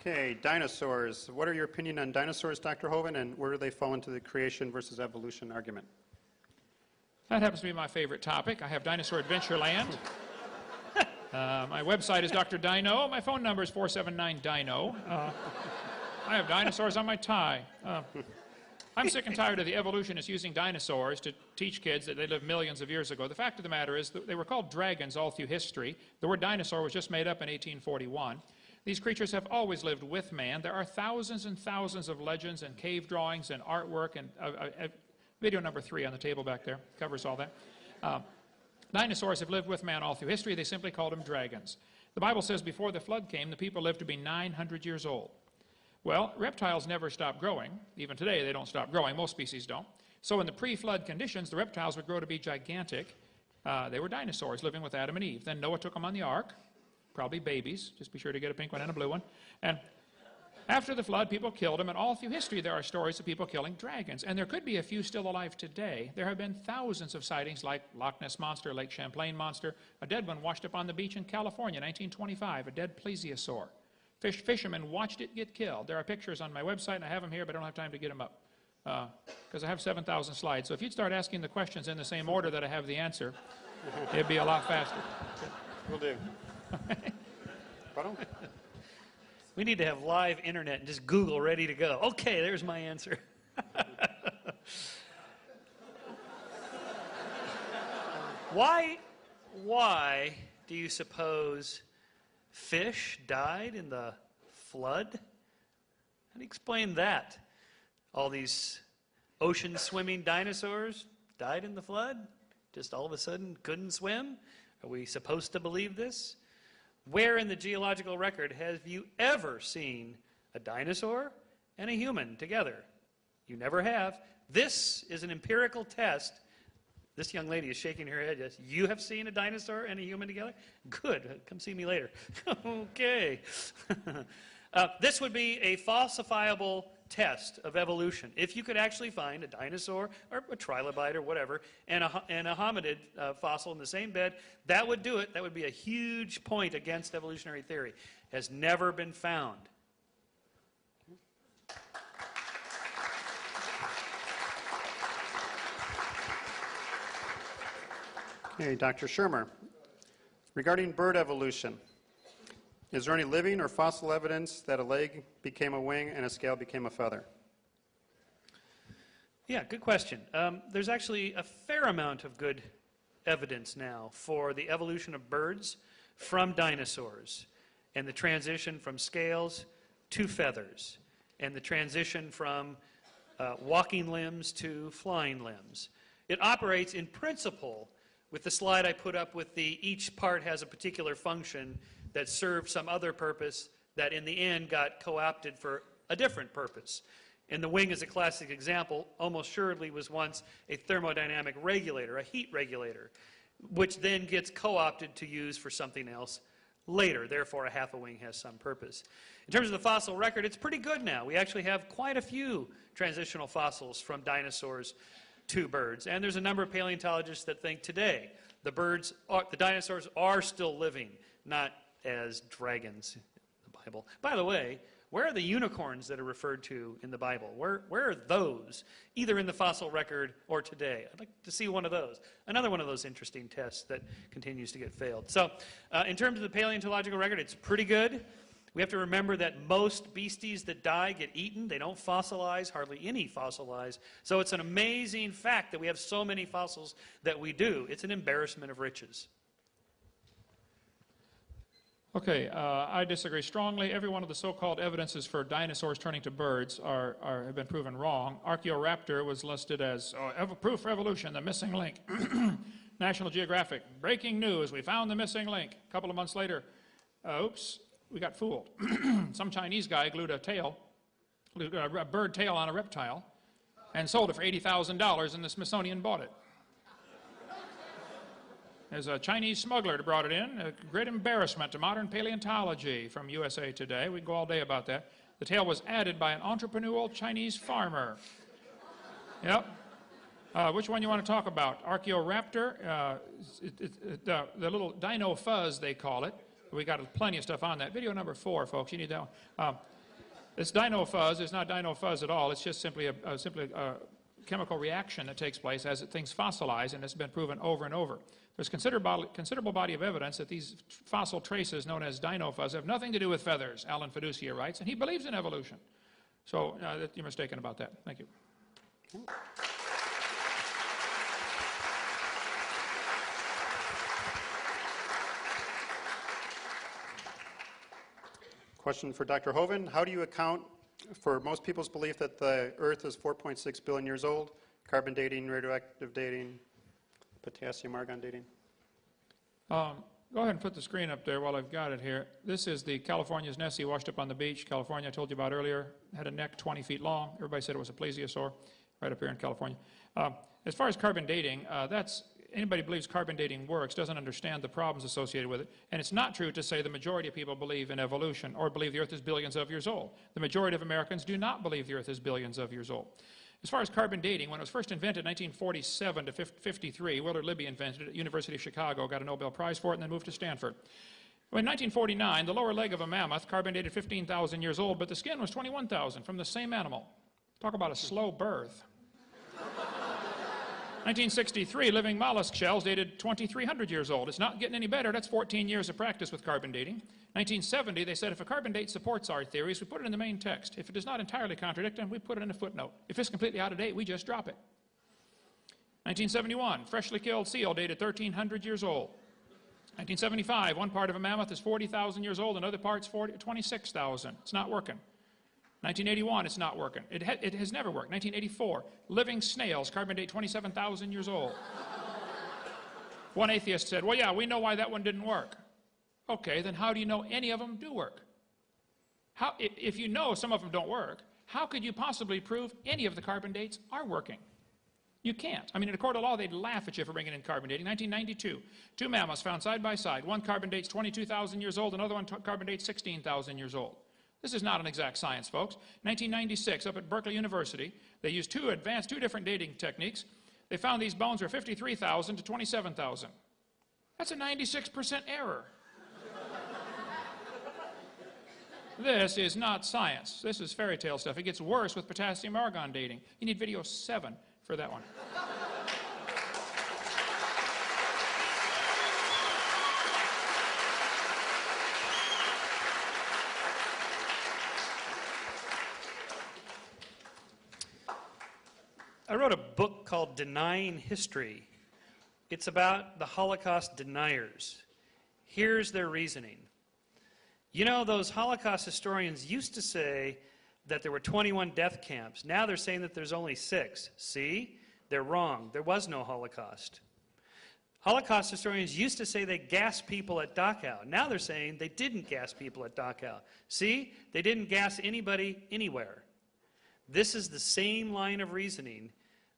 S1: Okay, dinosaurs. What are your opinion on dinosaurs, Dr. Hovind, and where do they fall into the creation versus evolution argument?
S3: That happens to be my favorite topic. I have Dinosaur Adventureland. My website is Dr. Dino. My phone number is 479-DINO. I have dinosaurs on my tie. I'm sick and tired of the evolutionists using dinosaurs to teach kids that they lived millions of years ago. The fact of the matter is that they were called dragons all through history. The word dinosaur was just made up in 1841. These creatures have always lived with man. There are thousands and thousands of legends and cave drawings and artwork, and video number 3 on the table back there covers all that. Dinosaurs have lived with man all through history. They simply called them dragons. The Bible says before the flood came, the people lived to be 900 years old. Well, reptiles never stop growing. Even today, they don't stop growing. Most species don't. So in the pre-flood conditions, the reptiles would grow to be gigantic. They were dinosaurs living with Adam and Eve. Then Noah took them on the ark. Probably babies. Just be sure to get a pink one and a blue one. And after the flood, people killed them, and all through history there are stories of people killing dragons. And there could be a few still alive today. There have been thousands of sightings like Loch Ness Monster, Lake Champlain Monster, a dead one washed up on the beach in California, 1925, a dead plesiosaur. Fishermen watched it get killed. There are pictures on my website, and I have them here, but I don't have time to get them up because I have 7,000 slides. So if you'd start asking the questions in the same order that I have the answer, it'd be a lot faster.
S1: Will do.
S2: We need to have live internet and just Google ready to go. Okay, there's my answer. Why do you suppose fish died in the flood? How do you explain that? All these ocean swimming dinosaurs died in the flood? Just all of a sudden couldn't swim? Are we supposed to believe this? Where in the geological record have you ever seen a dinosaur and a human together? You never have. This is an empirical test. This young lady is shaking her head. Yes, you have seen a dinosaur and a human together? Good. Come see me later. Okay. This would be a falsifiable test of evolution. If you could actually find a dinosaur or a trilobite or whatever and a hominid fossil in the same bed, that would do it. That would be a huge point against evolutionary theory. Has never been found.
S1: Okay, Dr. Shermer, regarding bird evolution, is there any living or fossil evidence that a leg became a wing and a scale became a feather?
S2: Yeah, good question. There's actually a fair amount of good evidence now for the evolution of birds from dinosaurs and the transition from scales to feathers and the transition from walking limbs to flying limbs. It operates in principle with the slide I put up with each part has a particular function that served some other purpose that in the end got co-opted for a different purpose. And the wing is a classic example, almost assuredly was once a thermodynamic regulator, a heat regulator, which then gets co-opted to use for something else later. Therefore, a half a wing has some purpose. In terms of the fossil record, it's pretty good now. We actually have quite a few transitional fossils from dinosaurs to birds. And there's a number of paleontologists that think today the dinosaurs are still living, not as dragons in the Bible. By the way, where are the unicorns that are referred to in the Bible? Where are those, either in the fossil record or today? I'd like to see one of those. Another one of those interesting tests that continues to get failed. So in terms of the paleontological record, it's pretty good. We have to remember that most beasties that die get eaten. They don't fossilize, hardly any fossilize. So it's an amazing fact that we have so many fossils that we do. It's an embarrassment of riches.
S3: Okay, I disagree strongly. Every one of the so-called evidences for dinosaurs turning to birds have been proven wrong. Archaeoraptor was listed as proof for evolution, the missing link. National Geographic, breaking news, we found the missing link. A couple of months later, oops, we got fooled. Some Chinese guy glued a bird tail on a reptile and sold it for $80,000 and the Smithsonian bought it. There's a Chinese smuggler that brought it in, a great embarrassment to modern paleontology from USA Today. We can go all day about that. The tail was added by an entrepreneurial Chinese farmer. Yep. Which one you want to talk about? Archaeoraptor, the little dino fuzz, they call it. We got plenty of stuff on that. Video number 4, folks, you need that one. This dino fuzz is not dino fuzz at all. It's just simply a chemical reaction that takes place as things fossilize, and it's been proven over and over. There's considerable body of evidence that these fossil traces known as dino fuzz have nothing to do with feathers, Alan Fiducia writes, and he believes in evolution. So you're mistaken about that. Thank you.
S1: Question for Dr. Hovind. How do you account for most people's belief that the Earth is 4.6 billion years old, carbon dating, radioactive dating, potassium argon dating?
S3: Go ahead and put the screen up there while I've got it here. This is the California's Nessie washed up on the beach. California, I told you about earlier, had a neck 20 feet long. Everybody said it was a plesiosaur right up here in California. As far as carbon dating, anybody who believes carbon dating works doesn't understand the problems associated with it. And it's not true to say the majority of people believe in evolution or believe the Earth is billions of years old. The majority of Americans do not believe the Earth is billions of years old. As far as carbon dating, when it was first invented in 1947 to 53, Willard Libby invented it at the University of Chicago, got a Nobel Prize for it, and then moved to Stanford. Well, in 1949, the lower leg of a mammoth carbon dated 15,000 years old, but the skin was 21,000 from the same animal. Talk about a slow birth. 1963, living mollusk shells dated 2,300 years old. It's not getting any better. That's 14 years of practice with carbon dating. 1970, they said if a carbon date supports our theories, we put it in the main text. If it does not entirely contradict them, we put it in a footnote. If it's completely out of date, we just drop it. 1971, freshly killed seal dated 1,300 years old. 1975, one part of a mammoth is 40,000 years old, another part's 26,000. It's not working. 1981, it's not working. It has never worked. 1984, living snails, carbon date 27,000 years old. One atheist said, well, yeah, we know why that one didn't work. Okay, then how do you know any of them do work? If you know some of them don't work, how could you possibly prove any of the carbon dates are working? You can't. I mean, in a court of law, they'd laugh at you for bringing in carbon dating. 1992, 2 mammoths found side by side. One carbon dates 22,000 years old, another one carbon dates 16,000 years old. This is not an exact science, folks. 1996, up at Berkeley University, they used two different dating techniques. They found these bones were 53,000 to 27,000. That's a 96% error. This is not science. This is fairy tale stuff. It gets worse with potassium argon dating. You need video 7 for that one.
S2: I wrote a book called Denying History. It's about the Holocaust deniers. Here's their reasoning. You know, those Holocaust historians used to say that there were 21 death camps. Now they're saying that there's only 6. See? They're wrong. There was no Holocaust. Holocaust historians used to say they gassed people at Dachau. Now they're saying they didn't gas people at Dachau. See? They didn't gas anybody anywhere. This is the same line of reasoning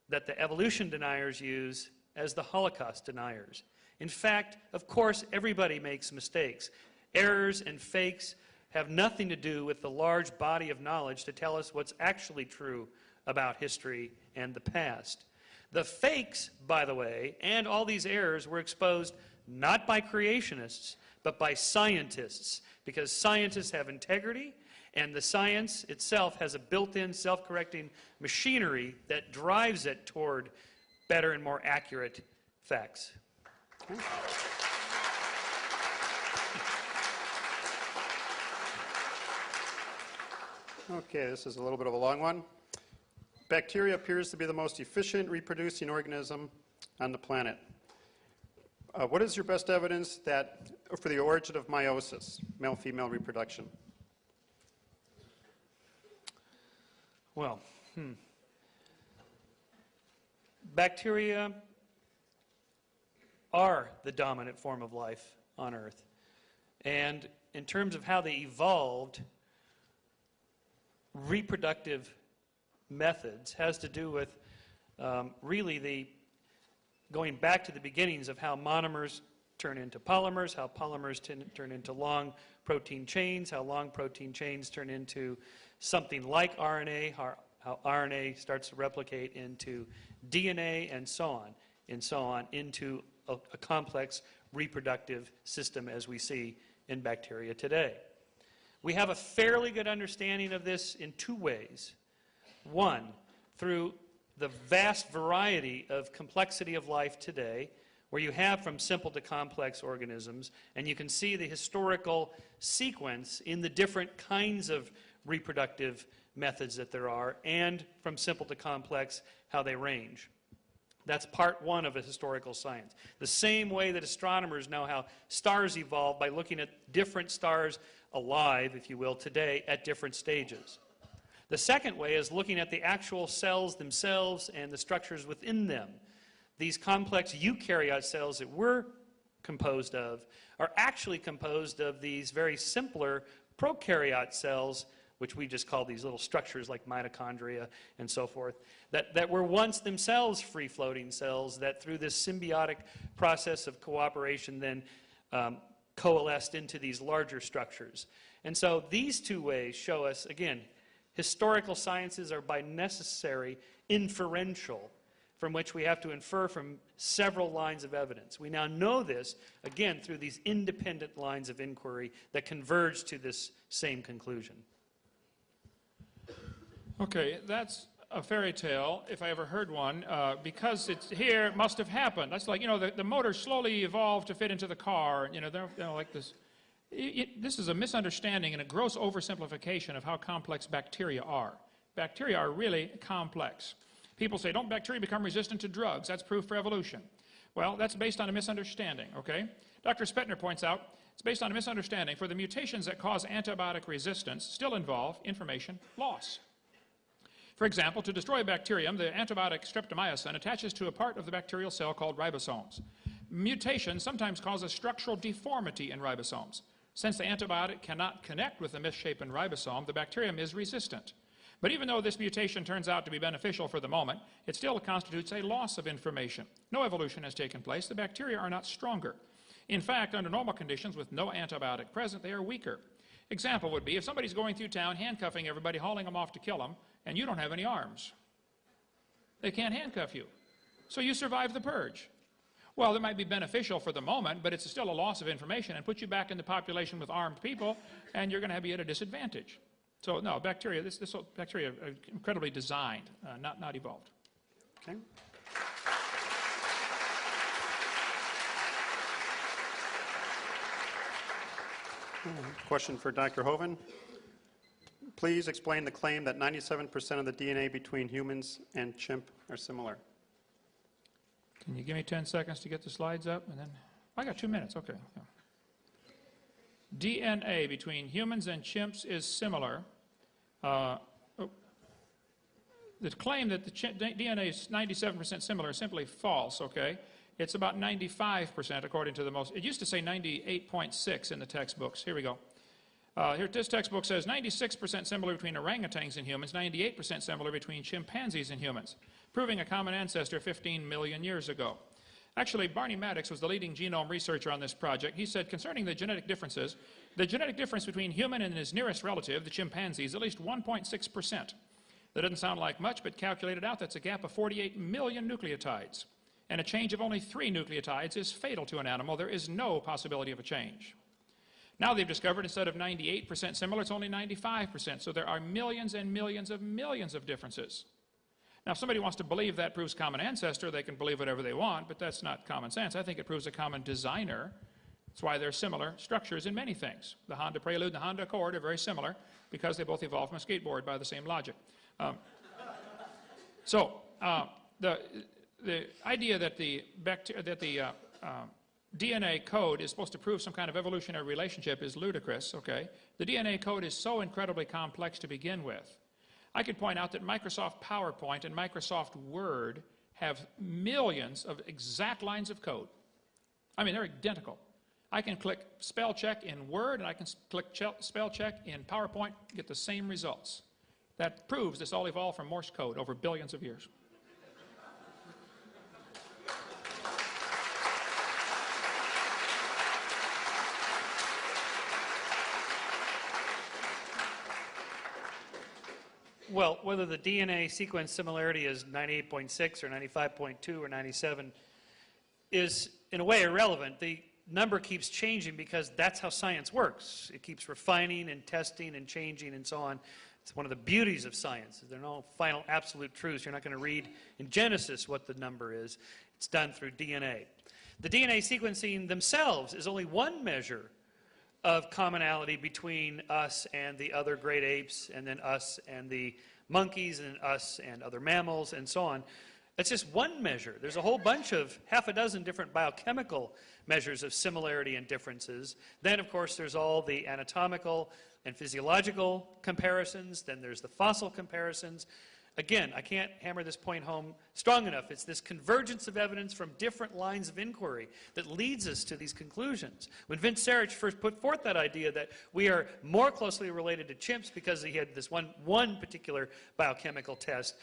S2: that the evolution deniers use as the Holocaust deniers. In fact, of course, everybody makes mistakes. Errors and fakes have nothing to do with the large body of knowledge to tell us what's actually true about history and the past. The fakes, by the way, and all these errors were exposed not by creationists, but by scientists, because scientists have integrity, and the science itself has a built-in self-correcting machinery that drives it toward better and more accurate facts.
S1: Okay, this is a little bit of a long one. Bacteria appears to be the most efficient reproducing organism on the planet. What is your best evidence for the origin of meiosis, male-female reproduction?
S2: Well, bacteria are the dominant form of life on Earth. And in terms of how they evolved, reproductive methods has to do with really going back to the beginnings of how monomers turn into polymers, how polymers turn into long protein chains, how long protein chains turn into something like RNA, how RNA starts to replicate into DNA, and so on, into a complex reproductive system as we see in bacteria today. We have a fairly good understanding of this in 2 ways. One, through the vast variety of complexity of life today, where you have from simple to complex organisms, and you can see the historical sequence in the different kinds of reproductive methods that there are, and from simple to complex, how they range. That's part 1 of a historical science. The same way that astronomers know how stars evolve by looking at different stars alive, if you will, today at different stages. The second way is looking at the actual cells themselves and the structures within them. These complex eukaryote cells that we're composed of are actually composed of these very simpler prokaryote cells, which we just call these little structures like mitochondria and so forth, that were once themselves free-floating cells that through this symbiotic process of cooperation then coalesced into these larger structures. And so these 2 ways show us, again, historical sciences are by necessary inferential, from which we have to infer from several lines of evidence. We now know this, again, through these independent lines of inquiry that converge to this same conclusion.
S3: Okay, that's a fairy tale, if I ever heard one, because it's here, it must have happened. That's like, you know, the motor slowly evolved to fit into the car, you know, they're like this. This is a misunderstanding and a gross oversimplification of how complex bacteria are. Bacteria are really complex. People say, don't bacteria become resistant to drugs? That's proof for evolution. Well, that's based on a misunderstanding, okay? Dr. Spetner points out, it's based on a misunderstanding, for the mutations that cause antibiotic resistance still involve information loss. For example, to destroy a bacterium, the antibiotic streptomycin attaches to a part of the bacterial cell called ribosomes. Mutation sometimes causes structural deformity in ribosomes. Since the antibiotic cannot connect with the misshapen ribosome, the bacterium is resistant. But even though this mutation turns out to be beneficial for the moment, it still constitutes a loss of information. No evolution has taken place. The bacteria are not stronger. In fact, under normal conditions with no antibiotic present, they are weaker. Example would be if somebody's going through town handcuffing everybody, hauling them off to kill them, and you don't have any arms. They can't handcuff you. So you survive the purge. Well, it might be beneficial for the moment, but it's still a loss of information and puts you back in the population with armed people, and you're going to be at a disadvantage. So no, bacteria, bacteria are incredibly designed, not evolved.
S1: Okay. Question for Dr. Hovind. Please explain the claim that 97% of the DNA between humans and chimp are similar.
S3: Can you give me 10 seconds to get the slides up? And then I got 2 minutes. Okay. Yeah. DNA between humans and chimps is similar. The claim that the DNA is 97% similar is simply false, okay? It's about 95% according to the most, it used to say 98.6 in the textbooks. Here we go. Here, this textbook says 96% similar between orangutans and humans, 98% similar between chimpanzees and humans, proving a common ancestor 15 million years ago. Actually, Barney Maddox was the leading genome researcher on this project. He said, concerning the genetic differences, the genetic difference between human and his nearest relative, the chimpanzee, is at least 1.6%. That doesn't sound like much, but calculated out, that's a gap of 48 million nucleotides. And a change of only 3 nucleotides is fatal to an animal. There is no possibility of a change. Now they've discovered instead of 98% similar, it's only 95%. So there are millions and millions of differences. Now, if somebody wants to believe that proves common ancestor, they can believe whatever they want, but that's not common sense. I think it proves a common designer. That's why they're similar structures in many things. The Honda Prelude and the Honda Accord are very similar because they both evolved from a skateboard by the same logic. The idea that the DNA code is supposed to prove some kind of evolutionary relationship is ludicrous, okay? The DNA code is so incredibly complex to begin with. I could point out that Microsoft PowerPoint and Microsoft Word have millions of exact lines of code. I mean, they're identical. I can click spell check in Word and I can click spell check in PowerPoint, get the same results. That proves this all evolved from Morse code over billions of years.
S2: Well, whether the DNA sequence similarity is 98.6 or 95.2 or 97 is, in a way, irrelevant. The number keeps changing because that's how science works. It keeps refining and testing and changing and so on. It's one of the beauties of science. There are no final absolute truths. You're not going to read in Genesis what the number is. It's done through DNA. The DNA sequencing themselves is only one measure of commonality between us and the other great apes, and then us and the monkeys, and us and other mammals, and so on. It's just one measure. There's a whole bunch of half a dozen different biochemical measures of similarity and differences. Then, of course, there's all the anatomical and physiological comparisons. Then there's the fossil comparisons. Again, I can't hammer this point home strong enough. It's this convergence of evidence from different lines of inquiry that leads us to these conclusions. When Vince Sarich first put forth that idea that we are more closely related to chimps because he had this one particular biochemical test,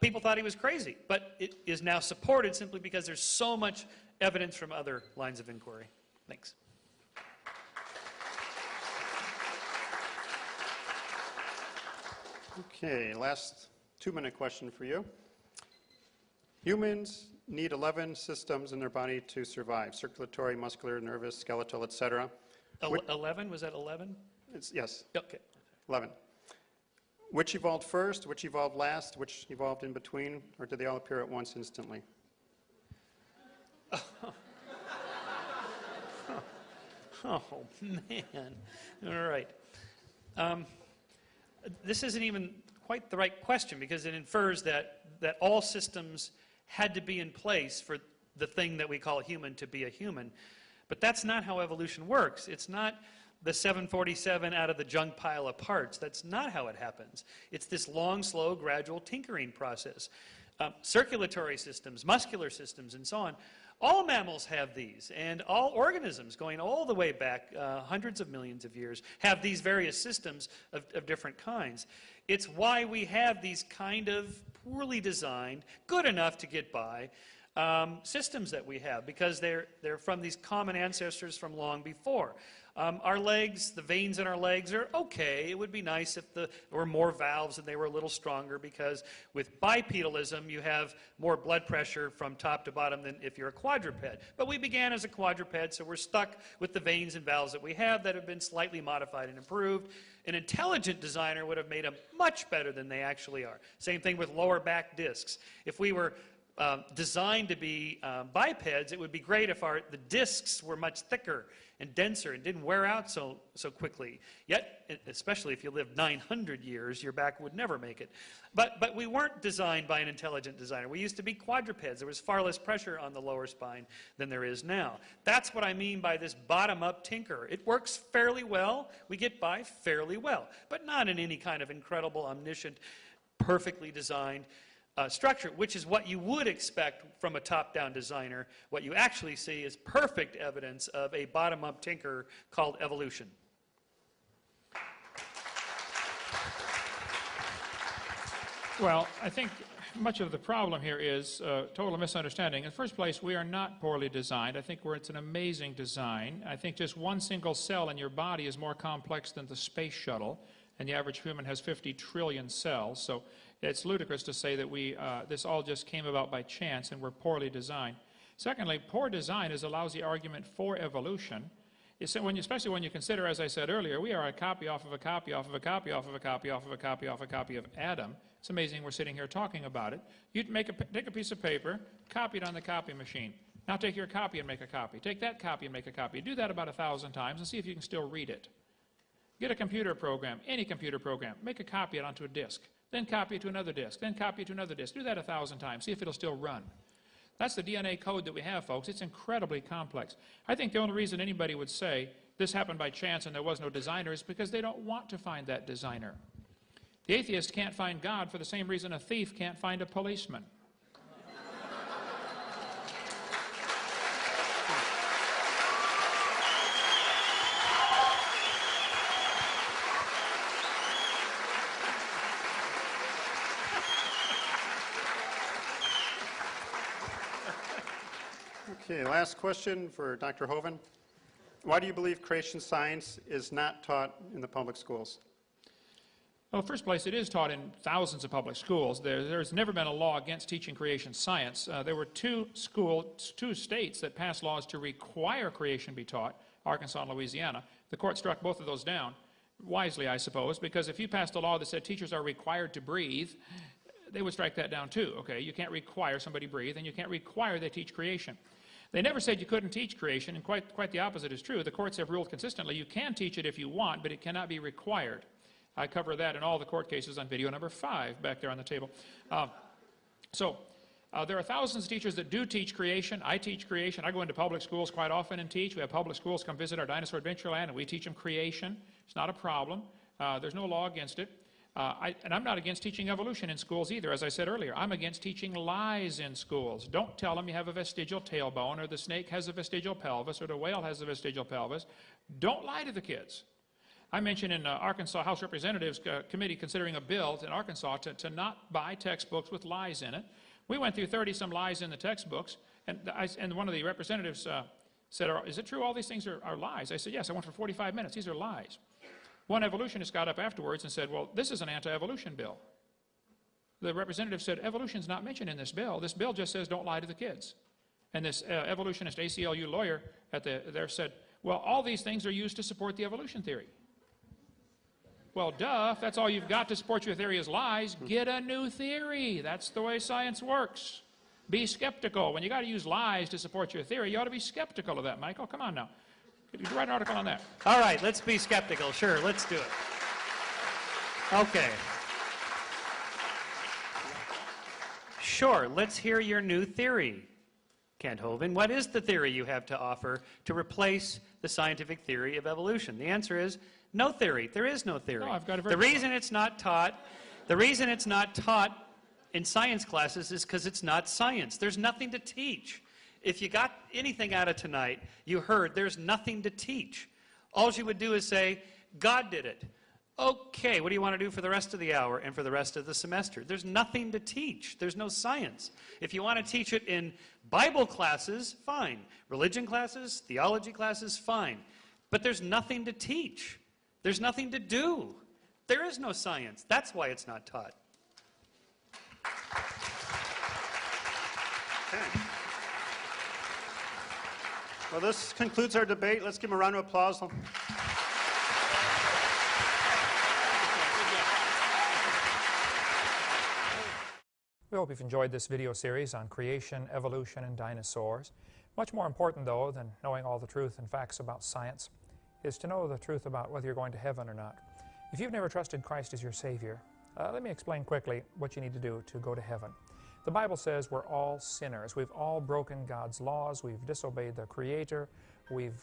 S2: people thought he was crazy. But it is now supported simply because there's so much evidence from other lines of inquiry. Thanks.
S1: Okay, last 2-minute question for you. Humans need 11 systems in their body to survive: circulatory, muscular, nervous, skeletal, etc.
S2: 11? Was that 11?
S1: Yes.
S2: Okay.
S1: 11. Which evolved first? Which evolved last? Which evolved in between? Or did they all appear at once instantly?
S2: Oh, man. All right. This isn't even quite the right question because it infers that all systems had to be in place for the thing that we call human to be a human. But that's not how evolution works. It's not the 747 out of the junk pile of parts. That's not how it happens. It's this long, slow, gradual tinkering process. Circulatory systems, muscular systems, and so on. All mammals have these, and all organisms going all the way back hundreds of millions of years have these various systems of different kinds. It's why we have these kind of poorly designed, good enough to get by, systems that we have, because they're from these common ancestors from long before. Our legs, the veins in our legs are okay. It would be nice if there were more valves and they were a little stronger, because with bipedalism you have more blood pressure from top to bottom than if you're a quadruped. But we began as a quadruped, so we're stuck with the veins and valves that we have that have been slightly modified and improved. An intelligent designer would have made them much better than they actually are. Same thing with lower back discs. If we were designed to be bipeds, it would be great if the discs were much thicker and denser and didn't wear out so quickly. Yet, especially if you lived 900 years, your back would never make it. But we weren't designed by an intelligent designer. We used to be quadrupeds. There was far less pressure on the lower spine than there is now. That's what I mean by this bottom-up tinker. It works fairly well. We get by fairly well, but not in any kind of incredible, omniscient, perfectly designed structure, which is what you would expect from a top-down designer. What you actually see is perfect evidence of a bottom-up tinker called evolution.
S3: Well, I think much of the problem here is total misunderstanding. In the first place, we are not poorly designed. I think it's an amazing design. I think just one single cell in your body is more complex than the space shuttle, and the average human has 50 trillion cells. So it's ludicrous to say that this all just came about by chance and we're poorly designed. Secondly, poor design is a lousy argument for evolution. Especially when you consider, as I said earlier, we are a copy off of a copy off of a copy off of a copy off of a copy off a copy of Adam. It's amazing we're sitting here talking about it. You take a piece of paper, copy it on the copy machine. Now take your copy and make a copy. Take that copy and make a copy. Do that about 1,000 times and see if you can still read it. Get a computer program, any computer program, make a copy it onto a disk, then copy it to another disk, then copy it to another disk. Do that 1,000 times, see if it'll still run. That's the DNA code that we have, folks. It's incredibly complex. I think the only reason anybody would say this happened by chance and there was no designer is because they don't want to find that designer. The atheist can't find God for the same reason a thief can't find a policeman.
S1: Okay, last question for Dr. Hovind. Why do you believe creation science is not taught in the public schools?
S3: Well, first place, it is taught in thousands of public schools. There's never been a law against teaching creation science. There were two states that passed laws to require creation be taught, Arkansas and Louisiana. The court struck both of those down, wisely, I suppose, because if you passed a law that said teachers are required to breathe, they would strike that down too, okay? You can't require somebody breathe, and you can't require they teach creation. They never said you couldn't teach creation, and quite the opposite is true. The courts have ruled consistently you can teach it if you want, but it cannot be required. I cover that in all the court cases on video number 5 back there on the table. There are thousands of teachers that do teach creation. I teach creation. I go into public schools quite often and teach. We have public schools come visit our Dinosaur Adventureland, and we teach them creation. It's not a problem. There's no law against it. And I'm not against teaching evolution in schools either. As I said earlier, I'm against teaching lies in schools. Don't tell them you have a vestigial tailbone, or the snake has a vestigial pelvis, or the whale has a vestigial pelvis. Don't lie to the kids. I mentioned in Arkansas House Representatives Committee considering a bill in Arkansas to not buy textbooks with lies in it. We went through 30-some lies in the textbooks, and one of the representatives said, is it true all these things are lies? I said, yes, I went for 45 minutes. These are lies. One evolutionist got up afterwards and said, well, this is an anti-evolution bill. The representative said, evolution's not mentioned in this bill. This bill just says don't lie to the kids. And this evolutionist ACLU lawyer there said, well, all these things are used to support the evolution theory. Well, duh, if that's all you've got to support your theory is lies, get a new theory. That's the way science works. Be skeptical. When you got to use lies to support your theory, you ought to be skeptical of that, Michael. Come on now. You write an article on that.
S2: All right, let's be skeptical. Sure, let's do it. Okay. Sure, let's hear your new theory, Kent Hovind. What is the theory you have to offer to replace the scientific theory of evolution? The answer is no theory. There is no theory.
S3: No, I've got a
S2: the reason it's not taught in science classes is because it's not science. There's nothing to teach. If you got anything out of tonight, you heard there's nothing to teach. All you would do is say, God did it. Okay, what do you want to do for the rest of the hour and for the rest of the semester? There's nothing to teach. There's no science. If you want to teach it in Bible classes, fine. Religion classes, theology classes, fine. But there's nothing to teach. There's nothing to do. There is no science. That's why it's not taught.
S1: Okay. Well, this concludes our debate. Let's give him a round of applause.
S3: We hope you've enjoyed this video series on creation, evolution, and dinosaurs. Much more important, though, than knowing all the truth and facts about science is to know the truth about whether you're going to heaven or not. If you've never trusted Christ as your Savior, let me explain quickly what you need to do to go to heaven. The Bible says we're all sinners. We've all broken God's laws. We've disobeyed the Creator. We've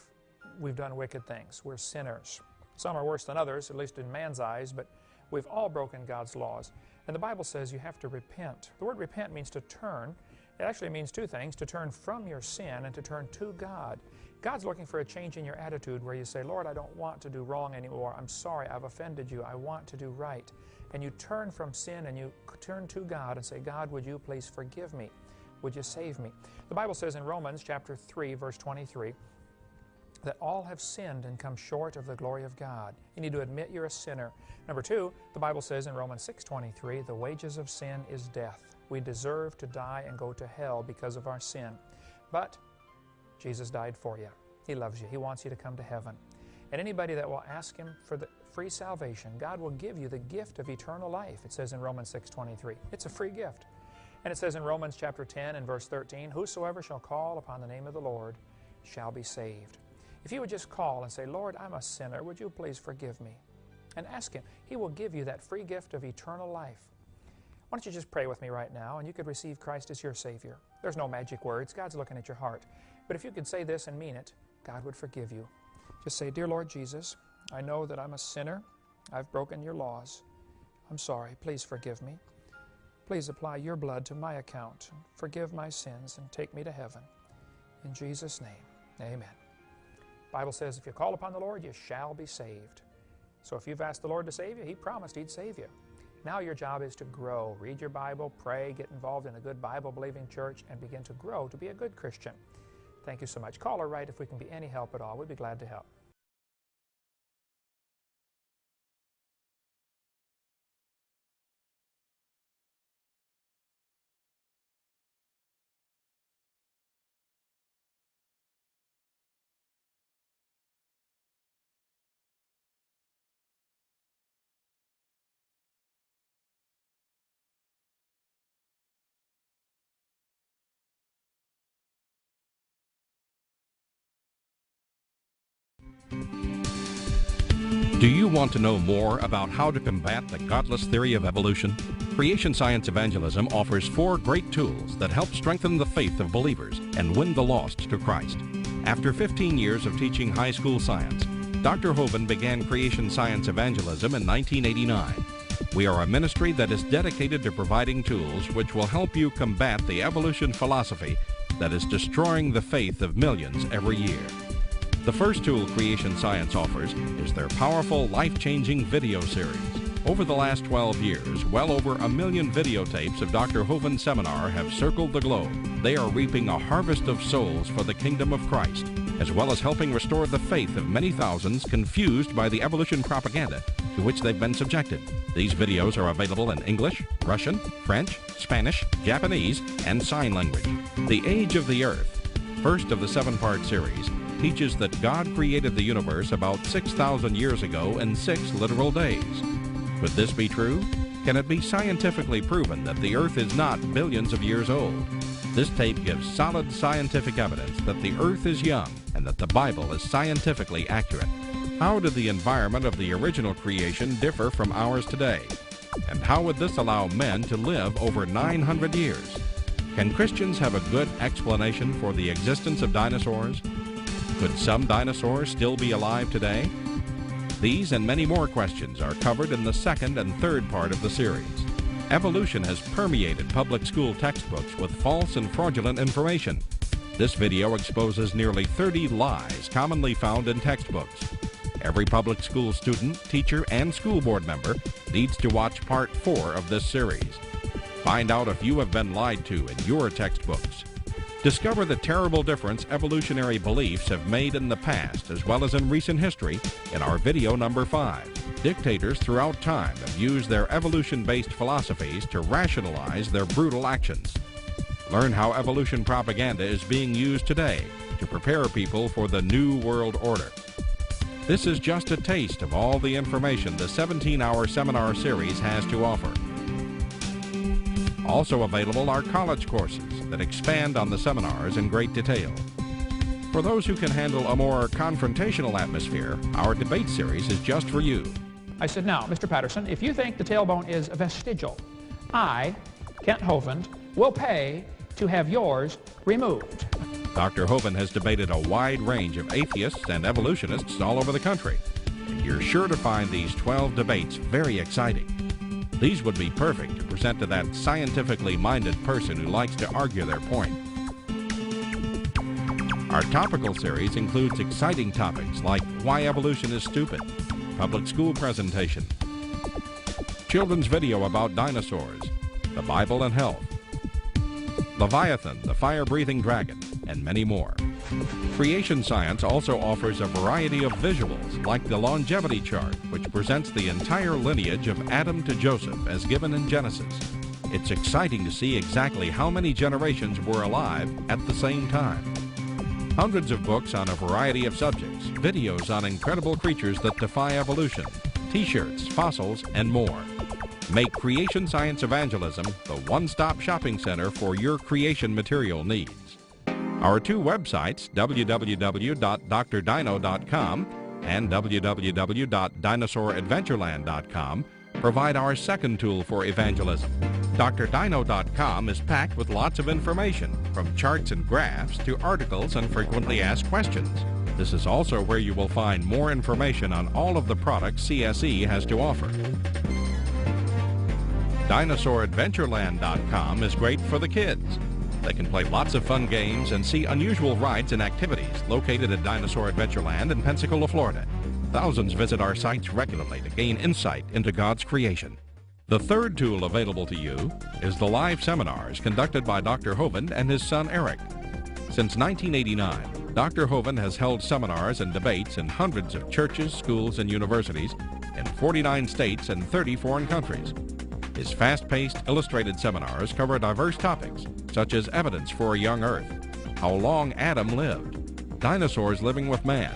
S3: done wicked things. We're sinners. Some are worse than others, at least in man's eyes, but we've all broken God's laws. And the Bible says you have to repent. The word repent means to turn. It actually means two things, to turn from your sin and to turn to God. God's looking for a change in your attitude where you say, Lord, I don't want to do wrong anymore. I'm sorry, I've offended you. I want to do right. And you turn from sin and you turn to God and say, God, would you please forgive me? Would you save me? The Bible says in Romans chapter 3, verse 23, that all have sinned and come short of the glory of God. You need to admit you're a sinner. Number two, the Bible says in Romans 6:23, the wages of sin is death. We deserve to die and go to hell because of our sin. But Jesus died for you. He loves you. He wants you to come to heaven. And anybody that will ask Him for the free salvation, God will give you the gift of eternal life. It says in Romans 6:23. It's a free gift. And it says in Romans chapter 10 and verse 13, whosoever shall call upon the name of the Lord shall be saved. If you would just call and say, Lord, I'm a sinner, would you please forgive me? And ask Him. He will give you that free gift of eternal life. Why don't you just pray with me right now, and you could receive Christ as your Savior. There's no magic words. God's looking at your heart. But if you could say this and mean it, God would forgive you. Just say, Dear Lord Jesus, I know that I'm a sinner. I've broken your laws. I'm sorry. Please forgive me. Please apply your blood to my account and forgive my sins and take me to heaven. In Jesus' name, amen. The Bible says if you call upon the Lord, you shall be saved. So if you've asked the Lord to save you, He promised He'd save you. Now your job is to grow. Read your Bible, pray, get involved in a good Bible-believing church, and begin to grow to be a good Christian. Thank you so much. Call or write if we can be any help at all. We'd be glad to help.
S4: Do you want to know more about how to combat the godless theory of evolution? Creation Science Evangelism offers 4 great tools that help strengthen the faith of believers and win the lost to Christ. After 15 years of teaching high school science, Dr. Hovind began Creation Science Evangelism in 1989. We are a ministry that is dedicated to providing tools which will help you combat the evolution philosophy that is destroying the faith of millions every year. The first tool Creation Science offers is their powerful, life-changing video series. Over the last 12 years, well over 1 million videotapes of Dr. Hovind's seminar have circled the globe. They are reaping a harvest of souls for the kingdom of Christ, as well as helping restore the faith of many thousands confused by the evolution propaganda to which they've been subjected. These videos are available in English, Russian, French, Spanish, Japanese, and sign language. The Age of the Earth, first of the 7-part series, teaches that God created the universe about 6,000 years ago in 6 literal days. Could this be true? Can it be scientifically proven that the Earth is not billions of years old? This tape gives solid scientific evidence that the Earth is young and that the Bible is scientifically accurate. How did the environment of the original creation differ from ours today? And how would this allow men to live over 900 years? Can Christians have a good explanation for the existence of dinosaurs? Could some dinosaurs still be alive today? These and many more questions are covered in the 2nd and 3rd part of the series. Evolution has permeated public school textbooks with false and fraudulent information. This video exposes nearly 30 lies commonly found in textbooks. Every public school student, teacher, and school board member needs to watch part 4 of this series. Find out if you have been lied to in your textbooks. Discover the terrible difference evolutionary beliefs have made in the past as well as in recent history in our video number 5. Dictators throughout time have used their evolution-based philosophies to rationalize their brutal actions. Learn how evolution propaganda is being used today to prepare people for the New World Order. This is just a taste of all the information the 17-hour seminar series has to offer. Also available are college courses that expand on the seminars in great detail. For those who can handle a more confrontational atmosphere, our debate series is just for you.
S3: I said, now, Mr. Patterson, if you think the tailbone is vestigial, I, Kent Hovind, will pay to have yours removed.
S4: Dr. Hovind has debated a wide range of atheists and evolutionists all over the country. And you're sure to find these 12 debates very exciting. These would be perfect to present to that scientifically minded person who likes to argue their point. Our topical series includes exciting topics like why evolution is stupid, public school presentation, children's video about dinosaurs, the Bible and health, Leviathan, the fire-breathing dragon, and many more. Creation science also offers a variety of visuals, like the longevity chart, which presents the entire lineage of Adam to Joseph as given in Genesis. It's exciting to see exactly how many generations were alive at the same time. Hundreds of books on a variety of subjects, videos on incredible creatures that defy evolution, t-shirts, fossils, and more. Make Creation Science Evangelism the one-stop shopping center for your creation material needs. Our two websites, www.drdino.com and www.dinosauradventureland.com, provide our second tool for evangelism. drdino.com is packed with lots of information, from charts and graphs to articles and frequently asked questions. This is also where you will find more information on all of the products CSE has to offer. Dinosauradventureland.com is great for the kids. They can play lots of fun games and see unusual rides and activities located at Dinosaur Adventureland in Pensacola, Florida. Thousands visit our sites regularly to gain insight into God's creation. The third tool available to you is the live seminars conducted by Dr. Hovind and his son Eric. Since 1989, Dr. Hovind has held seminars and debates in hundreds of churches, schools, and universities in 49 states and 30 foreign countries. His fast-paced, illustrated seminars cover diverse topics, such as evidence for a young Earth, how long Adam lived, dinosaurs living with man,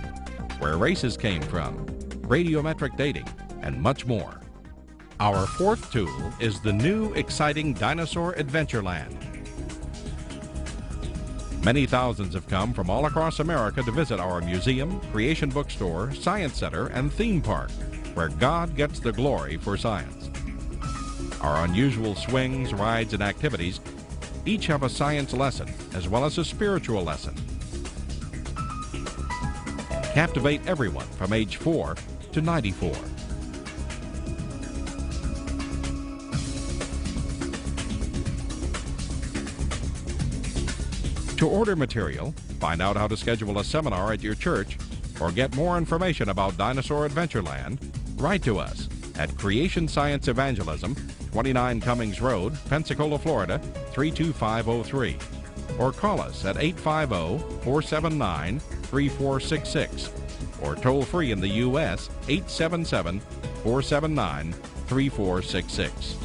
S4: where races came from, radiometric dating, and much more. Our fourth tool is the new, exciting Dinosaur Adventureland. Many thousands have come from all across America to visit our museum, creation bookstore, science center, and theme park, where God gets the glory for science. Our unusual swings, rides, and activities each have a science lesson as well as a spiritual lesson. Captivate everyone from age 4 to 94. To order material, find out how to schedule a seminar at your church, or get more information about Dinosaur Adventureland, write to us at Creation Science Evangelism, 29 Cummings Road, Pensacola, Florida, 32503. Or call us at 850-479-3466. Or toll free in the U.S., 877-479-3466.